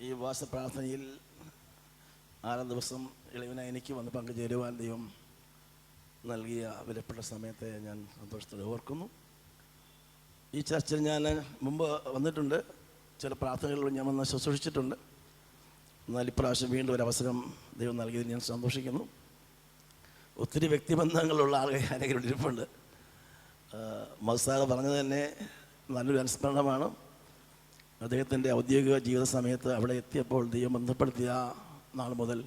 ഈ ഉപവാസ പ്രാർത്ഥനയിൽ 6 ദിവസം ഇളവിനായി എനിക്ക് വന്ന് പങ്കുചേരുവാൻ ദൈവം നൽകിയ വിലപ്പെട്ട സമയത്തെ ഞാൻ സന്തോഷത്തോടെ ഓർക്കുന്നു. ഈ ചർച്ചയിൽ ഞാൻ മുമ്പ് വന്നിട്ടുണ്ട്, ചില പ്രാർത്ഥനകളിൽ ഞാൻ വന്ന് ശുശ്രൂഷിച്ചിട്ടുണ്ട്. എന്നാൽ ഇപ്രാവശ്യം വീണ്ടും ഒരവസരം ദൈവം നൽകിയതിൽ ഞാൻ സന്തോഷിക്കുന്നു. ഒത്തിരി വ്യക്തിബന്ധങ്ങളുള്ള ആരെങ്കിലും ഇരിപ്പുണ്ട്. മൗസാദ് പറഞ്ഞത് തന്നെ നല്ലൊരു അനുസ്മരണമാണ്. അദ്ദേഹത്തിൻ്റെ ഔദ്യോഗിക ജീവിത സമയത്ത് അവിടെ എത്തിയപ്പോൾ ദൈവം ബന്ധപ്പെടുത്തിയ നാൾ മുതൽ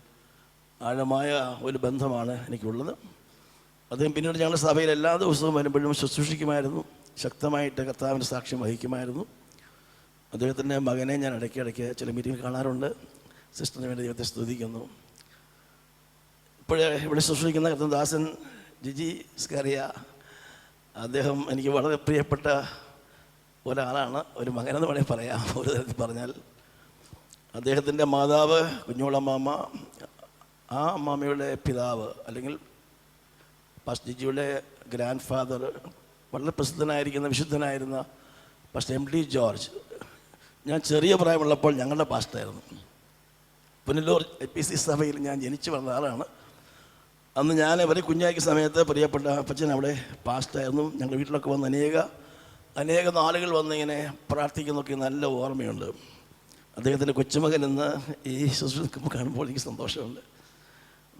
ആഴമായ ഒരു ബന്ധമാണ് എനിക്കുള്ളത്. അദ്ദേഹം പിന്നീട് ഞങ്ങളുടെ സഭയിൽ എല്ലാ ദിവസവും വരുമ്പോഴും ശുശ്രൂഷിക്കുമായിരുന്നു, ശക്തമായിട്ട് കർത്താവിൻ്റെ സാക്ഷ്യം വഹിക്കുമായിരുന്നു. അദ്ദേഹത്തിൻ്റെ മകനെ ഞാൻ ഇടയ്ക്കിടയ്ക്ക് ചില മീറ്റിങ്ങിൽ കാണാറുണ്ട്. സിസ്റ്ററിന് വേണ്ടി ദൈവത്തെ സ്തുതിക്കുന്നു. ഇപ്പോഴേ ഇവിടെ ശുശ്രൂഷിക്കുന്ന കർത്തദാസൻ ജിജി സ്കറിയ, അദ്ദേഹം എനിക്ക് വളരെ പ്രിയപ്പെട്ട ഒരാളാണ്, ഒരു മകനെന്ന് വേണമെങ്കിൽ പറയാം. ഒരു തരത്തിൽ പറഞ്ഞാൽ അദ്ദേഹത്തിൻ്റെ മാതാവ് കുഞ്ഞോളമ്മാമ്മ, ആ അമ്മാമ്മയുടെ പിതാവ് അല്ലെങ്കിൽ പാസ്റ്റർ ജിജിയുടെ ഗ്രാൻഡ് ഫാദർ, വളരെ പ്രസിദ്ധനായിരിക്കുന്ന വിശുദ്ധനായിരുന്ന പാസ്റ്റർ MD ജോർജ്, ഞാൻ ചെറിയ പ്രായമുള്ളപ്പോൾ ഞങ്ങളുടെ പാസ്റ്ററായിരുന്നു. പുനലൂർ APC സഭയിൽ ഞാൻ ജനിച്ചു വന്ന ആളാണ്. അന്ന് ഞാൻ വളരെ കുഞ്ഞാക്കിയ സമയത്ത് പ്രിയപ്പെട്ട അപ്പച്ചൻ അവിടെ പാസ്റ്ററായിരുന്നു. ഞങ്ങളുടെ വീട്ടിലൊക്കെ വന്ന് അനേക നാളുകൾ വന്നിങ്ങനെ പ്രാർത്ഥിക്കുന്നൊക്കെ നല്ല ഓർമ്മയുണ്ട്. അദ്ദേഹത്തിൻ്റെ കൊച്ചുമകൻ എന്ന് ഈ ശുശ്രൂഷ കാണുമ്പോൾ എനിക്ക് സന്തോഷമുണ്ട്.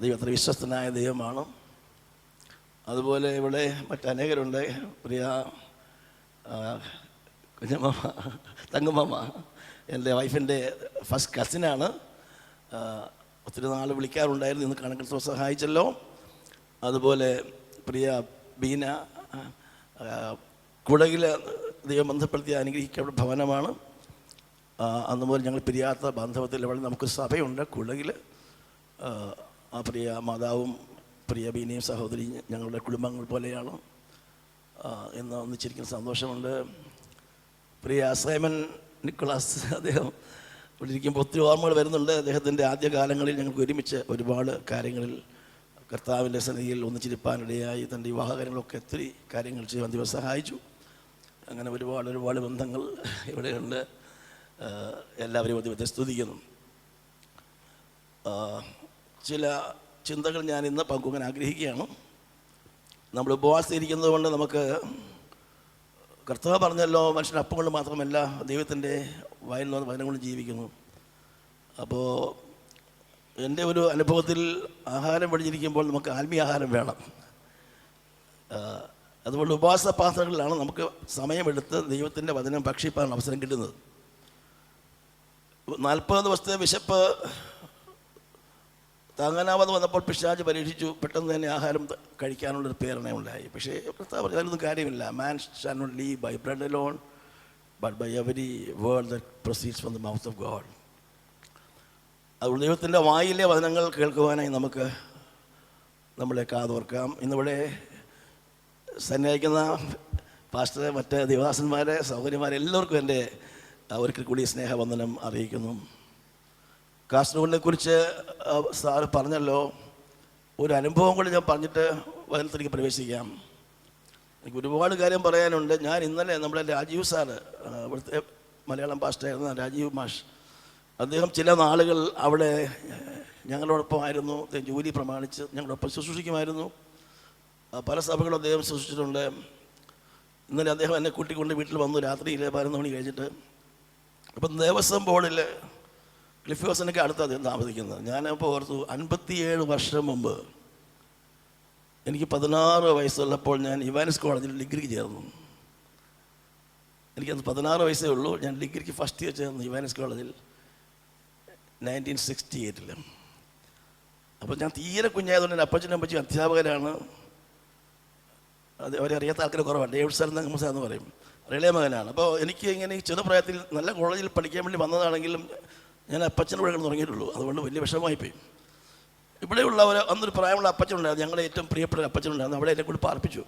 ദൈവം അത്ര വിശ്വസ്തനായ ദൈവമാണ്. അതുപോലെ ഇവിടെ മറ്റനേകരുണ്ട്. പ്രിയ കുഞ്ഞമ്മ, തങ്കമ്മ, എൻ്റെ വൈഫിൻ്റെ ഫസ്റ്റ് കസിനാണ്. ഒത്തിരി നാൾ വിളിക്കാറുണ്ടായിരുന്നു, ഇന്ന് കണക്കിൽ സഹായിച്ചല്ലോ. അതുപോലെ പ്രിയ ബീന, കുടകിൽ ദൈവം ബന്ധപ്പെടുത്തിയ അനുഗ്രഹിക്കപ്പെട്ട ഭവനമാണ്. അന്നുപോലെ ഞങ്ങൾ പിരിയാത്ത ബാന്ധവത്തിൽ ഇവിടെ നമുക്ക് സഭയുണ്ട് കുടകിൽ. ആ പ്രിയ മാതാവും പ്രിയ ബീനയും സഹോദരി ഞങ്ങളുടെ കുടുംബങ്ങൾ പോലെയാണ്. എന്ന് ഒന്നിച്ചിരിക്കുന്ന സന്തോഷമുണ്ട്. പ്രിയ സൈമൻ നിക്കോളാസ്, അദ്ദേഹം ഇവിടെ ഇരിക്കുമ്പോൾ ഒത്തിരി ഓർമ്മകൾ വരുന്നുണ്ട്. അദ്ദേഹത്തിൻ്റെ ആദ്യകാലങ്ങളിൽ ഞങ്ങൾക്ക് ഒരുമിച്ച് ഒരുപാട് കാര്യങ്ങളിൽ കർത്താവിൻ്റെ സന്നിധിയിൽ ഒന്നിച്ചിരിപ്പാനിടയായി. തൻ്റെ വിവാഹകാര്യങ്ങളൊക്കെ ഒത്തിരി കാര്യങ്ങൾ ചെയ്യാൻ ദൈവം സഹായിച്ചു. അങ്ങനെ ഒരുപാട് ബന്ധങ്ങൾ ഇവിടെയുണ്ട്. എല്ലാവരെയും ദൈവത്തെ സ്തുതിക്കുന്നു. ചില ചിന്തകൾ ഞാൻ ഇന്ന് പങ്കുവെക്കാൻ ആഗ്രഹിക്കുകയാണ്. നമ്മൾ ഉപവാസത്തിരിക്കുന്നത് കൊണ്ട് നമുക്ക് കർത്താവ് പറഞ്ഞല്ലോ, മനുഷ്യൻ അപ്പം കൊണ്ട് മാത്രമല്ല ദൈവത്തിൻ്റെ വായിൽ നിന്ന് വചനം കൊണ്ട് ജീവിക്കുന്നു. അപ്പോൾ എൻ്റെ ഒരു അനുഭവത്തിൽ ആഹാരം വെടിഞ്ഞിരിക്കുമ്പോൾ നമുക്ക് ആത്മീയ ആഹാരം വേണം. അതുകൊണ്ട് ഉപവാസ പ്രാർത്ഥനകളിലാണ് നമുക്ക് സമയമെടുത്ത് ദൈവത്തിൻ്റെ വചനം ഭക്ഷിപ്പാൻ അവസരം കിട്ടുന്നത്. 40 ദിവസത്തെ വിശപ്പ് താങ്ങാനാവാതെ വന്നപ്പോൾ പിശാച് പരീക്ഷിച്ചു. പെട്ടെന്ന് തന്നെ ആഹാരം കഴിക്കാനുള്ളൊരു പ്രേരണയുണ്ടായി. പക്ഷേ കർത്താവ് പറഞ്ഞു അതിലൊന്നും കാര്യമില്ല. Man shall not live by bread alone but by every word that proceeds from the mouth of God. അതുകൊണ്ട് ദൈവത്തിൻ്റെ വായിലെ വചനങ്ങൾ കേൾക്കുവാനായി നമുക്ക് നമ്മളെ കാതോർക്കാം. ഇന്നിവിടെ സന്യായിക്കുന്ന പാസ്റ്ററെ, മറ്റ് ദേവദാസന്മാരെ, സഹോദരിമാരെ എല്ലാവർക്കും എൻ്റെ ഒരിക്കൽ കൂടി സ്നേഹവന്ദനം അറിയിക്കുന്നു. കാസർഗോഡിനെ കുറിച്ച് സാറ് പറഞ്ഞല്ലോ. ഒരു അനുഭവം കൂടി ഞാൻ പറഞ്ഞിട്ട് വചനത്തിലേക്ക് പ്രവേശിക്കാം. എനിക്ക് ഒരുപാട് കാര്യം പറയാനുണ്ട്. ഞാൻ ഇന്നലെ നമ്മുടെ രാജീവ് സാറ്, ഇവിടുത്തെ മലയാളം പാസ്റ്ററായിരുന്ന രാജീവ് മാഷ്, അദ്ദേഹം ചില നാളുകൾ അവിടെ ഞങ്ങളോടൊപ്പം ആയിരുന്നു. ജോലി പ്രമാണിച്ച് ഞങ്ങളോടൊപ്പം ശുശ്രൂഷിക്കുമായിരുന്നു. പല സഭകളും അദ്ദേഹം ശുശ്രൂഷിച്ചിട്ടുണ്ട്. ഇന്നലെ അദ്ദേഹം എന്നെ കൂട്ടിക്കൊണ്ട് വീട്ടിൽ വന്നു രാത്രിയിൽ 11 മണി കഴിഞ്ഞിട്ട്. അപ്പം ദേവസ്വം ബോർഡിൽ ക്ലിഫ് ഹൗസിനൊക്കെ അടുത്താണ് അദ്ദേഹം താമസിക്കുന്നത്. ഞാനപ്പോൾ ഓർത്തു 57 വർഷം മുമ്പ് എനിക്ക് 16 വയസ്സുള്ളപ്പോൾ ഞാൻ ഇവാനിസ് കോളേജിൽ ഡിഗ്രിക്ക് ചേർന്നു. എനിക്കത് 16 വയസ്സേ ഉള്ളൂ. ഞാൻ ഡിഗ്രിക്ക് ഫസ്റ്റ് ഇയർ ചേർന്നു ഇവാനിസ് കോളേജിൽ 1968. അപ്പോൾ ഞാൻ തീരെ കുഞ്ഞായതുകൊണ്ട് എൻ്റെ അപ്പച്ചനും അപ്പച്ചും അധ്യാപകരാണ്. അത് അവരെ അറിയാത്ത ആൾക്കാർ കുറവാണ്. ഡേവിഡ് സാർ എന്ന് പറയും, റിളയ മകനാണ്. അപ്പോൾ എനിക്ക് ഇങ്ങനെ ഈ ചെറുപ്രായത്തിൽ നല്ല കോളേജിൽ പഠിക്കാൻ വേണ്ടി വന്നതാണെങ്കിലും ഞാൻ അപ്പച്ചൻ്റെ കൂടെ കിടന്ന് തുടങ്ങിയിട്ടുള്ളൂ. അതുകൊണ്ട് വലിയ വിഷമമായിപ്പോയി. ഇവിടെയുള്ളവർ അന്നൊരു പ്രായമുള്ള അപ്പച്ചനുണ്ടായിരുന്നു, ഞങ്ങളുടെ ഏറ്റവും പ്രിയപ്പെട്ട ഒരു അപ്പച്ചനുണ്ടായിരുന്നു. അവിടെ എന്നെ കൂടി പാർപ്പിച്ചു.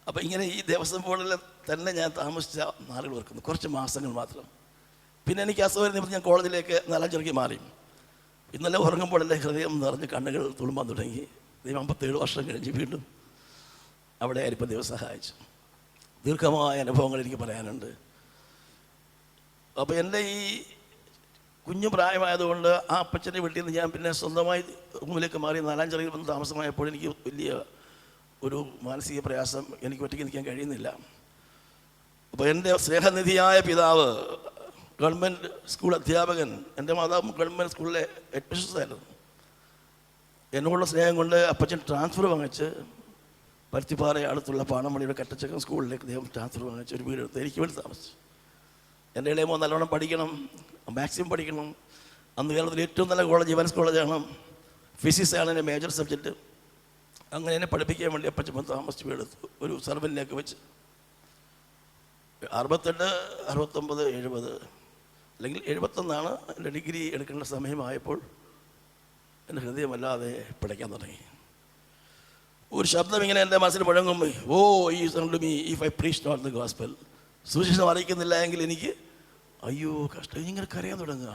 അപ്പോൾ ഇങ്ങനെ ഈ ദേവസ്വം ബോർഡിൽ തന്നെ ഞാൻ താമസിച്ച നാളുകൾ ഓർക്കുന്നു, കുറച്ച് മാസങ്ങൾ മാത്രം. പിന്നെ എനിക്ക് അസുഖം നിമിത്തം ഞാൻ കോളേജിലേക്ക് 4-5 മാറി. ഇന്നലെ ഉറങ്ങുമ്പോൾ എൻ്റെ ഹൃദയം നിറഞ്ഞ് കണ്ണുകൾ തുളുമ്പാൻ തുടങ്ങി. 57 വർഷം കഴിഞ്ഞ് വീണ്ടും അവിടെ ആയിരിക്കും ദൈവം സഹായിച്ചു. ദീർഘമായ അനുഭവങ്ങൾ എനിക്ക് പറയാനുണ്ട്. അപ്പോൾ എൻ്റെ ഈ കുഞ്ഞു പ്രായമായതുകൊണ്ട് ആ അപ്പച്ചൻ്റെ വീട്ടിൽ നിന്ന് ഞാൻ പിന്നെ സ്വന്തമായി റൂമിലേക്ക് മാറി 4-5 ചെറിയ വന്ന് താമസമായപ്പോൾ എനിക്ക് വലിയ ഒരു മാനസിക പ്രയാസം, എനിക്ക് ഒറ്റയ്ക്ക് നിൽക്കാൻ കഴിയുന്നില്ല. അപ്പോൾ എൻ്റെ സ്നേഹനിധിയായ പിതാവ് ഗവൺമെൻറ് സ്കൂൾ അധ്യാപകൻ, എൻ്റെ മാതാവും ഗവൺമെൻറ് സ്കൂളിലെ ഹെഡ്മിസ്ട്രസ്സായിരുന്നു. എന്നോടുള്ള സ്നേഹം കൊണ്ട് അപ്പച്ചൻ ട്രാൻസ്ഫർ വാങ്ങിച്ച് പരുത്തിപ്പാറ അടുത്തുള്ള പാണമണിയുടെ കട്ടച്ചക്കൻ സ്കൂളിലേക്ക് അദ്ദേഹം ട്രാൻസ്ഫർ വാങ്ങിച്ച് ഒരു വീടെടുത്ത് എനിക്ക് വേണ്ടി താമസിച്ചു. എൻ്റെ ഇളയമോ നല്ലോണം പഠിക്കണം, മാക്സിമം പഠിക്കണം. അന്ന് കേരളത്തിലെ ഏറ്റവും നല്ല കോളേജ് വുമൻസ് കോളേജാണ്, ഫിസിക്സാണ് എൻ്റെ മേജർ സബ്ജക്റ്റ്. അങ്ങനെ എന്നെ പഠിപ്പിക്കാൻ വേണ്ടി അപ്പച്ചൻ താമസിച്ച് വീടെടുത്തു, ഒരു സർവൻറ്റിലേക്ക് വെച്ച്. 68, 69, 70 അല്ലെങ്കിൽ 71 എൻ്റെ ഡിഗ്രി എടുക്കേണ്ട സമയമായപ്പോൾ എൻ്റെ ഹൃദയമല്ലാതെ പിടയ്ക്കാൻ തുടങ്ങി. ഒരു ശബ്ദം ഇങ്ങനെ എൻ്റെ മനസ്സിൽ മുഴങ്ങും, woe is unto me if I preach not the gospel. സുവിശേഷം അറിയിക്കുന്നില്ല എങ്കിൽ എനിക്ക് അയ്യോ കഷ്ടം, ഇങ്ങനെ കരയാൻ തുടങ്ങുക.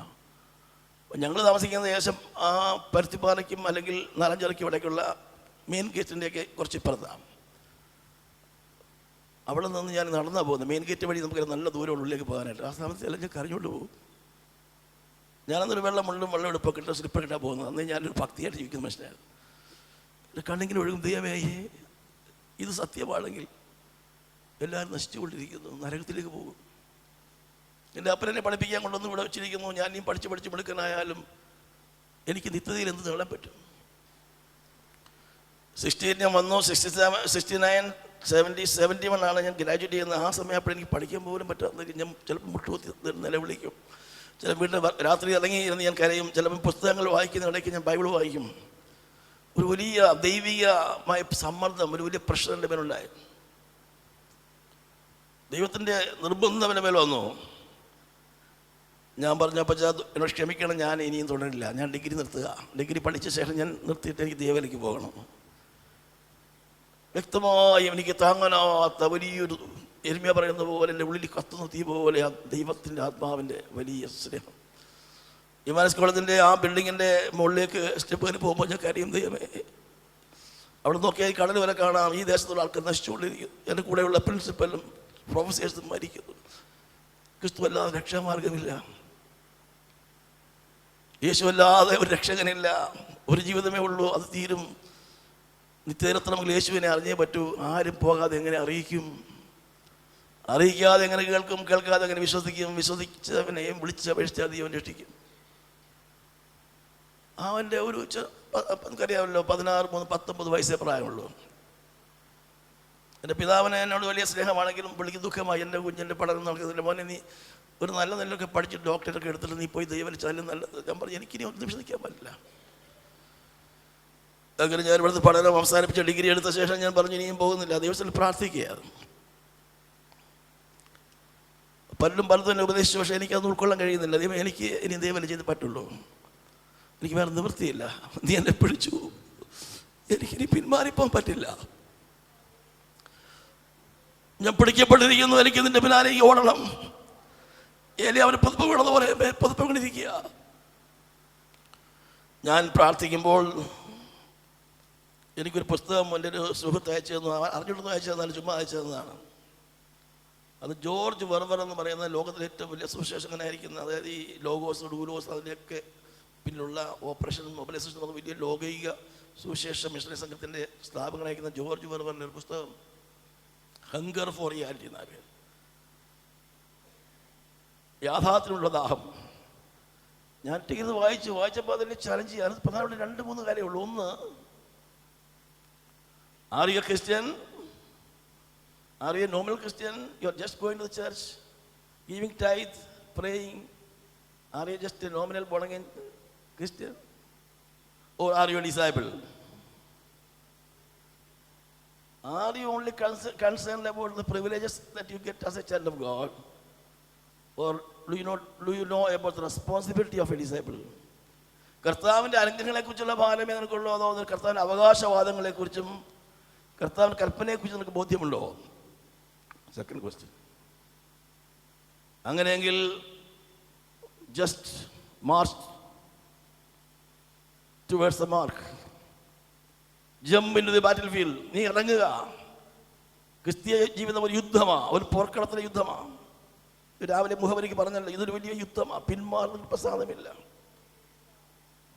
ഞങ്ങൾ താമസിക്കുന്ന ദേശം ആ പരുത്തിപ്പാലയ്ക്കും അല്ലെങ്കിൽ നാലഞ്ചിറയ്ക്കും ഇടയ്ക്കുള്ള മെയിൻ ഗേറ്റിൻ്റെയൊക്കെ കുറച്ച് ഇപ്പുറത്താണ്. അവിടെ നിന്ന് ഞാൻ നടന്നാണ് പോകുന്നത്. മെയിൻ ഗേറ്റ് വഴി നമുക്ക് നല്ല ദൂരമുള്ള ഉള്ളിലേക്ക് പോകാനായിട്ട്. ആ സമയത്ത് എല്ലാം ഞാൻ കരഞ്ഞുകൊണ്ട് പോകും. ഞാനന്നൊരു വെള്ളം എടുപ്പൊക്കെ ഇട്ട് സ്ലിപ്പർ ഇട്ടാണ് പോകുന്നത്. അന്ന് ഞാനൊരു ഭക്തിയായിട്ട് ജീവിക്കുന്ന മനുഷ്യനായിരുന്നു. എൻ്റെ കണ്ണിങ്ങനെ ഒഴുകും, ദൈവമേ ഇത് സത്യമാണെങ്കിൽ എല്ലാവരും നശിച്ചുകൊണ്ടിരിക്കുന്നു, നരകത്തിലേക്ക് പോകും. എൻ്റെ അപ്പനെന്നെ പഠിപ്പിക്കാൻ കൊണ്ടൊന്നും ഇവിടെ വെച്ചിരിക്കുന്നു. ഞാൻ ഈ പഠിച്ച് മിടുക്കനായാലും എനിക്ക് നിത്യതയിൽ എന്ത് നേടാൻ പറ്റും? 68 ഞാൻ വന്നു. 69, 70, 71 ഞാൻ ഗ്രാജുവേറ്റ് ചെയ്യുന്നത്. ആ സമയം അപ്പോൾ എനിക്ക് പഠിക്കാൻ പോലും പറ്റാത്ത ഞാൻ ചിലപ്പോൾ മുട്ടുകുത്തി നിലവിളിക്കും. ചില വീട്ടിൽ രാത്രി ഇറങ്ങിയിരുന്ന് ഞാൻ കരയും. ചിലപ്പോൾ പുസ്തകങ്ങൾ വായിക്കുന്ന ഇടയ്ക്ക് ഞാൻ ബൈബിൾ വായിക്കും. ഒരു വലിയ ദൈവികമായ സമ്മർദ്ദം, ഒരു വലിയ പ്രഷർ എൻ്റെ മേലുണ്ടായി. ദൈവത്തിൻ്റെ നിർബന്ധം എൻ്റെ മേൽ വന്നു. ഞാൻ പറഞ്ഞപ്പോൾ എന്നോട് ക്ഷമിക്കണം, ഞാൻ ഇനിയും തുടരില്ല, ഞാൻ ഡിഗ്രി നിർത്തുക. ഡിഗ്രി പഠിച്ച ശേഷം ഞാൻ നിർത്തിയിട്ട് എനിക്ക് ദേവലേക്ക് പോകണം. വ്യക്തമായി എനിക്ക് താങ്ങാനാവാത്ത വലിയൊരു എരുമ പറയുന്ന പോലെ എൻ്റെ ഉള്ളിൽ കത്തുന്ന തീ പോലെ ആ ദൈവത്തിൻ്റെ ആത്മാവിൻ്റെ വലിയ സ്നേഹം. വുമൻസ് കോളേജിൻ്റെ ആ ബിൽഡിങ്ങിൻ്റെ മുകളിലേക്ക് സ്റ്റെപ്പ് കയറി പോകുമ്പോൾ ഞാൻ കാര്യം ദൈവമേ, അവിടെ നോക്കിയാൽ കടൽ വരെ കാണാം. ഈ ദേശത്തുള്ള ആൾക്കാർ നശിച്ചുകൊണ്ടിരിക്കുന്നു. എൻ്റെ കൂടെയുള്ള പ്രിൻസിപ്പലും പ്രൊഫസേഴ്സും മരിക്കുന്നു. ക്രിസ്തു അല്ലാതെ രക്ഷാമാർഗമില്ല, യേശുവല്ലാതെ ഒരു രക്ഷകനില്ല. ഒരു ജീവിതമേ ഉള്ളൂ, അത് തീരും. നിത്യനിരത്തിൽ നമുക്ക് യേശുവിനെ അറിഞ്ഞേ പറ്റൂ. ആരും പോകാതെ എങ്ങനെ അറിയിക്കും? അറിയിക്കാതെ എങ്ങനെ കേൾക്കും? കേൾക്കാതെ എങ്ങനെ വിശ്വസിക്കും? വിശ്വസിച്ചവനെയും വിളിച്ചപേക്ഷിച്ചാൽ ദൈവം രക്ഷിക്കും. അവൻ്റെ ഒരു നമുക്കറിയാമല്ലോ, 16, 19 വയസ്സേ പ്രായമുള്ളൂ. എൻ്റെ പിതാവിനെ എന്നോട് വലിയ സ്നേഹമാണെങ്കിലും പുള്ളിക്ക് ദുഃഖമായി. എൻ്റെ കുഞ്ഞിൻ്റെ പഠനം നടക്കുന്നില്ല. മോനെ, നീ ഒരു നല്ല നെല്ലൊക്കെ പഠിച്ച് ഡോക്ടറൊക്കെ എടുത്തിട്ട് നീ പോയി ദൈവം നല്ലത്. ഞാൻ പറഞ്ഞു എനിക്കിനി ഒന്നും വിശ്വസിക്കാൻ പറ്റില്ല. അങ്ങനെ ഞാൻ ഇവിടുത്തെ പഠനം അവസാനിപ്പിച്ച ഡിഗ്രി എടുത്ത ശേഷം ഞാൻ പറഞ്ഞു ഇനിയും പോകുന്നില്ല, ദൈവത്തിൽ പ്രാർത്ഥിക്കുകയാണ്. പലതും എന്നെ ഉപദേശിച്ചു. പക്ഷേ എനിക്കത് ഉൾക്കൊള്ളാൻ കഴിയുന്നില്ല. ദൈവം എനിക്ക് ഇനി ദൈവം ചെയ്ത് പറ്റുള്ളൂ, എനിക്ക് വേറെ നിവൃത്തിയില്ല. നീ എന്നെ പിടിച്ചു, എനിക്കിനി പിന്മാറിപ്പോൻ പറ്റില്ല. ഞാൻ പിടിക്കപ്പെട്ടിരിക്കുന്നു, എനിക്ക് നിന്റെ പിന്നാലേക്ക് ഓടണം. അവർ പുതുപ്പ് വീണത് പോലെ പുതുപ്പ് വീണിരിക്കുക. ഞാൻ പ്രാർത്ഥിക്കുമ്പോൾ എനിക്കൊരു പുസ്തകം എൻ്റെ ഒരു സുഹൃത്ത് അയച്ചു തന്നു. അറിഞ്ഞിട്ടൊന്നും അയച്ചു തന്നാലും ചുമ്മാ അയച്ചു തന്നതാണ്. അത് ജോർജ് വെർവർ എന്ന് പറയുന്ന ലോകത്തിലെ ഏറ്റവും വലിയ സുവിശേഷകനായിരിക്കുന്ന, അതായത് ഈ ലോഗോസ്, ഡൂലോസ്, അതിൻ്റെയൊക്കെ പിന്നിലുള്ള ഓപ്പറേഷൻ മൊബിലൈസേഷൻ എന്ന് പറഞ്ഞ വലിയ ലോകൈക സുവിശേഷ മിഷണറി സംഘത്തിൻ്റെ സ്ഥാപകനായിരിക്കുന്ന ജോർജ് വെർവറിൻ്റെ ഒരു പുസ്തകം ഹങ്കർ ഫോർ റിയാലിറ്റി എന്നാ പേര്. യാഥാർത്ഥ്യത്തിനുള്ള ദാഹം. ഞാൻ ടിക്കറ്റ് വായിച്ചപ്പോൾ അതിനെ ചലഞ്ച് ചെയ്യാൻ പ്രധാനപ്പെട്ട 2-3 കാര്യമേ ഉള്ളൂ. ഒന്ന്, are you a Christian? Are you a normal Christian? You're just going to the church, giving tithe, praying. Are you just a nominal born again Christian? Or are you a disciple? Are you only concerned about the privileges that you get as a child of God? Or do you know about the responsibility of a disciple? കർത്താവിൻ്റെ അനുഗ്രഹങ്ങളെക്കുറിച്ചുള്ള ഭാരമേ നിനക്കുള്ളൂ, അതോ കർത്താവിൻ്റെ അവകാശവാദങ്ങളെക്കുറിച്ചും കർത്താവിൻ്റെ കൽപ്പനയെക്കുറിച്ച് നിനക്ക് ബോധ്യമുണ്ടോ? Second question. അങ്ങനെയെങ്കിൽ just march towards the mark, jump in to the battle field. നീ ഇറങ്ങുക. ക്രിസ്തീയ ജീവിതം ഒരു യുദ്ധമാണ്, ഒരു പോർക്കളത്തിലെ യുദ്ധമാണ്. രാവിലെ മുഖവരിക്ക് പറഞ്ഞല്ലോ, ഇതൊരു വലിയ യുദ്ധമാണ്, പിന്മാറുന്ന പ്രസാദമില്ല.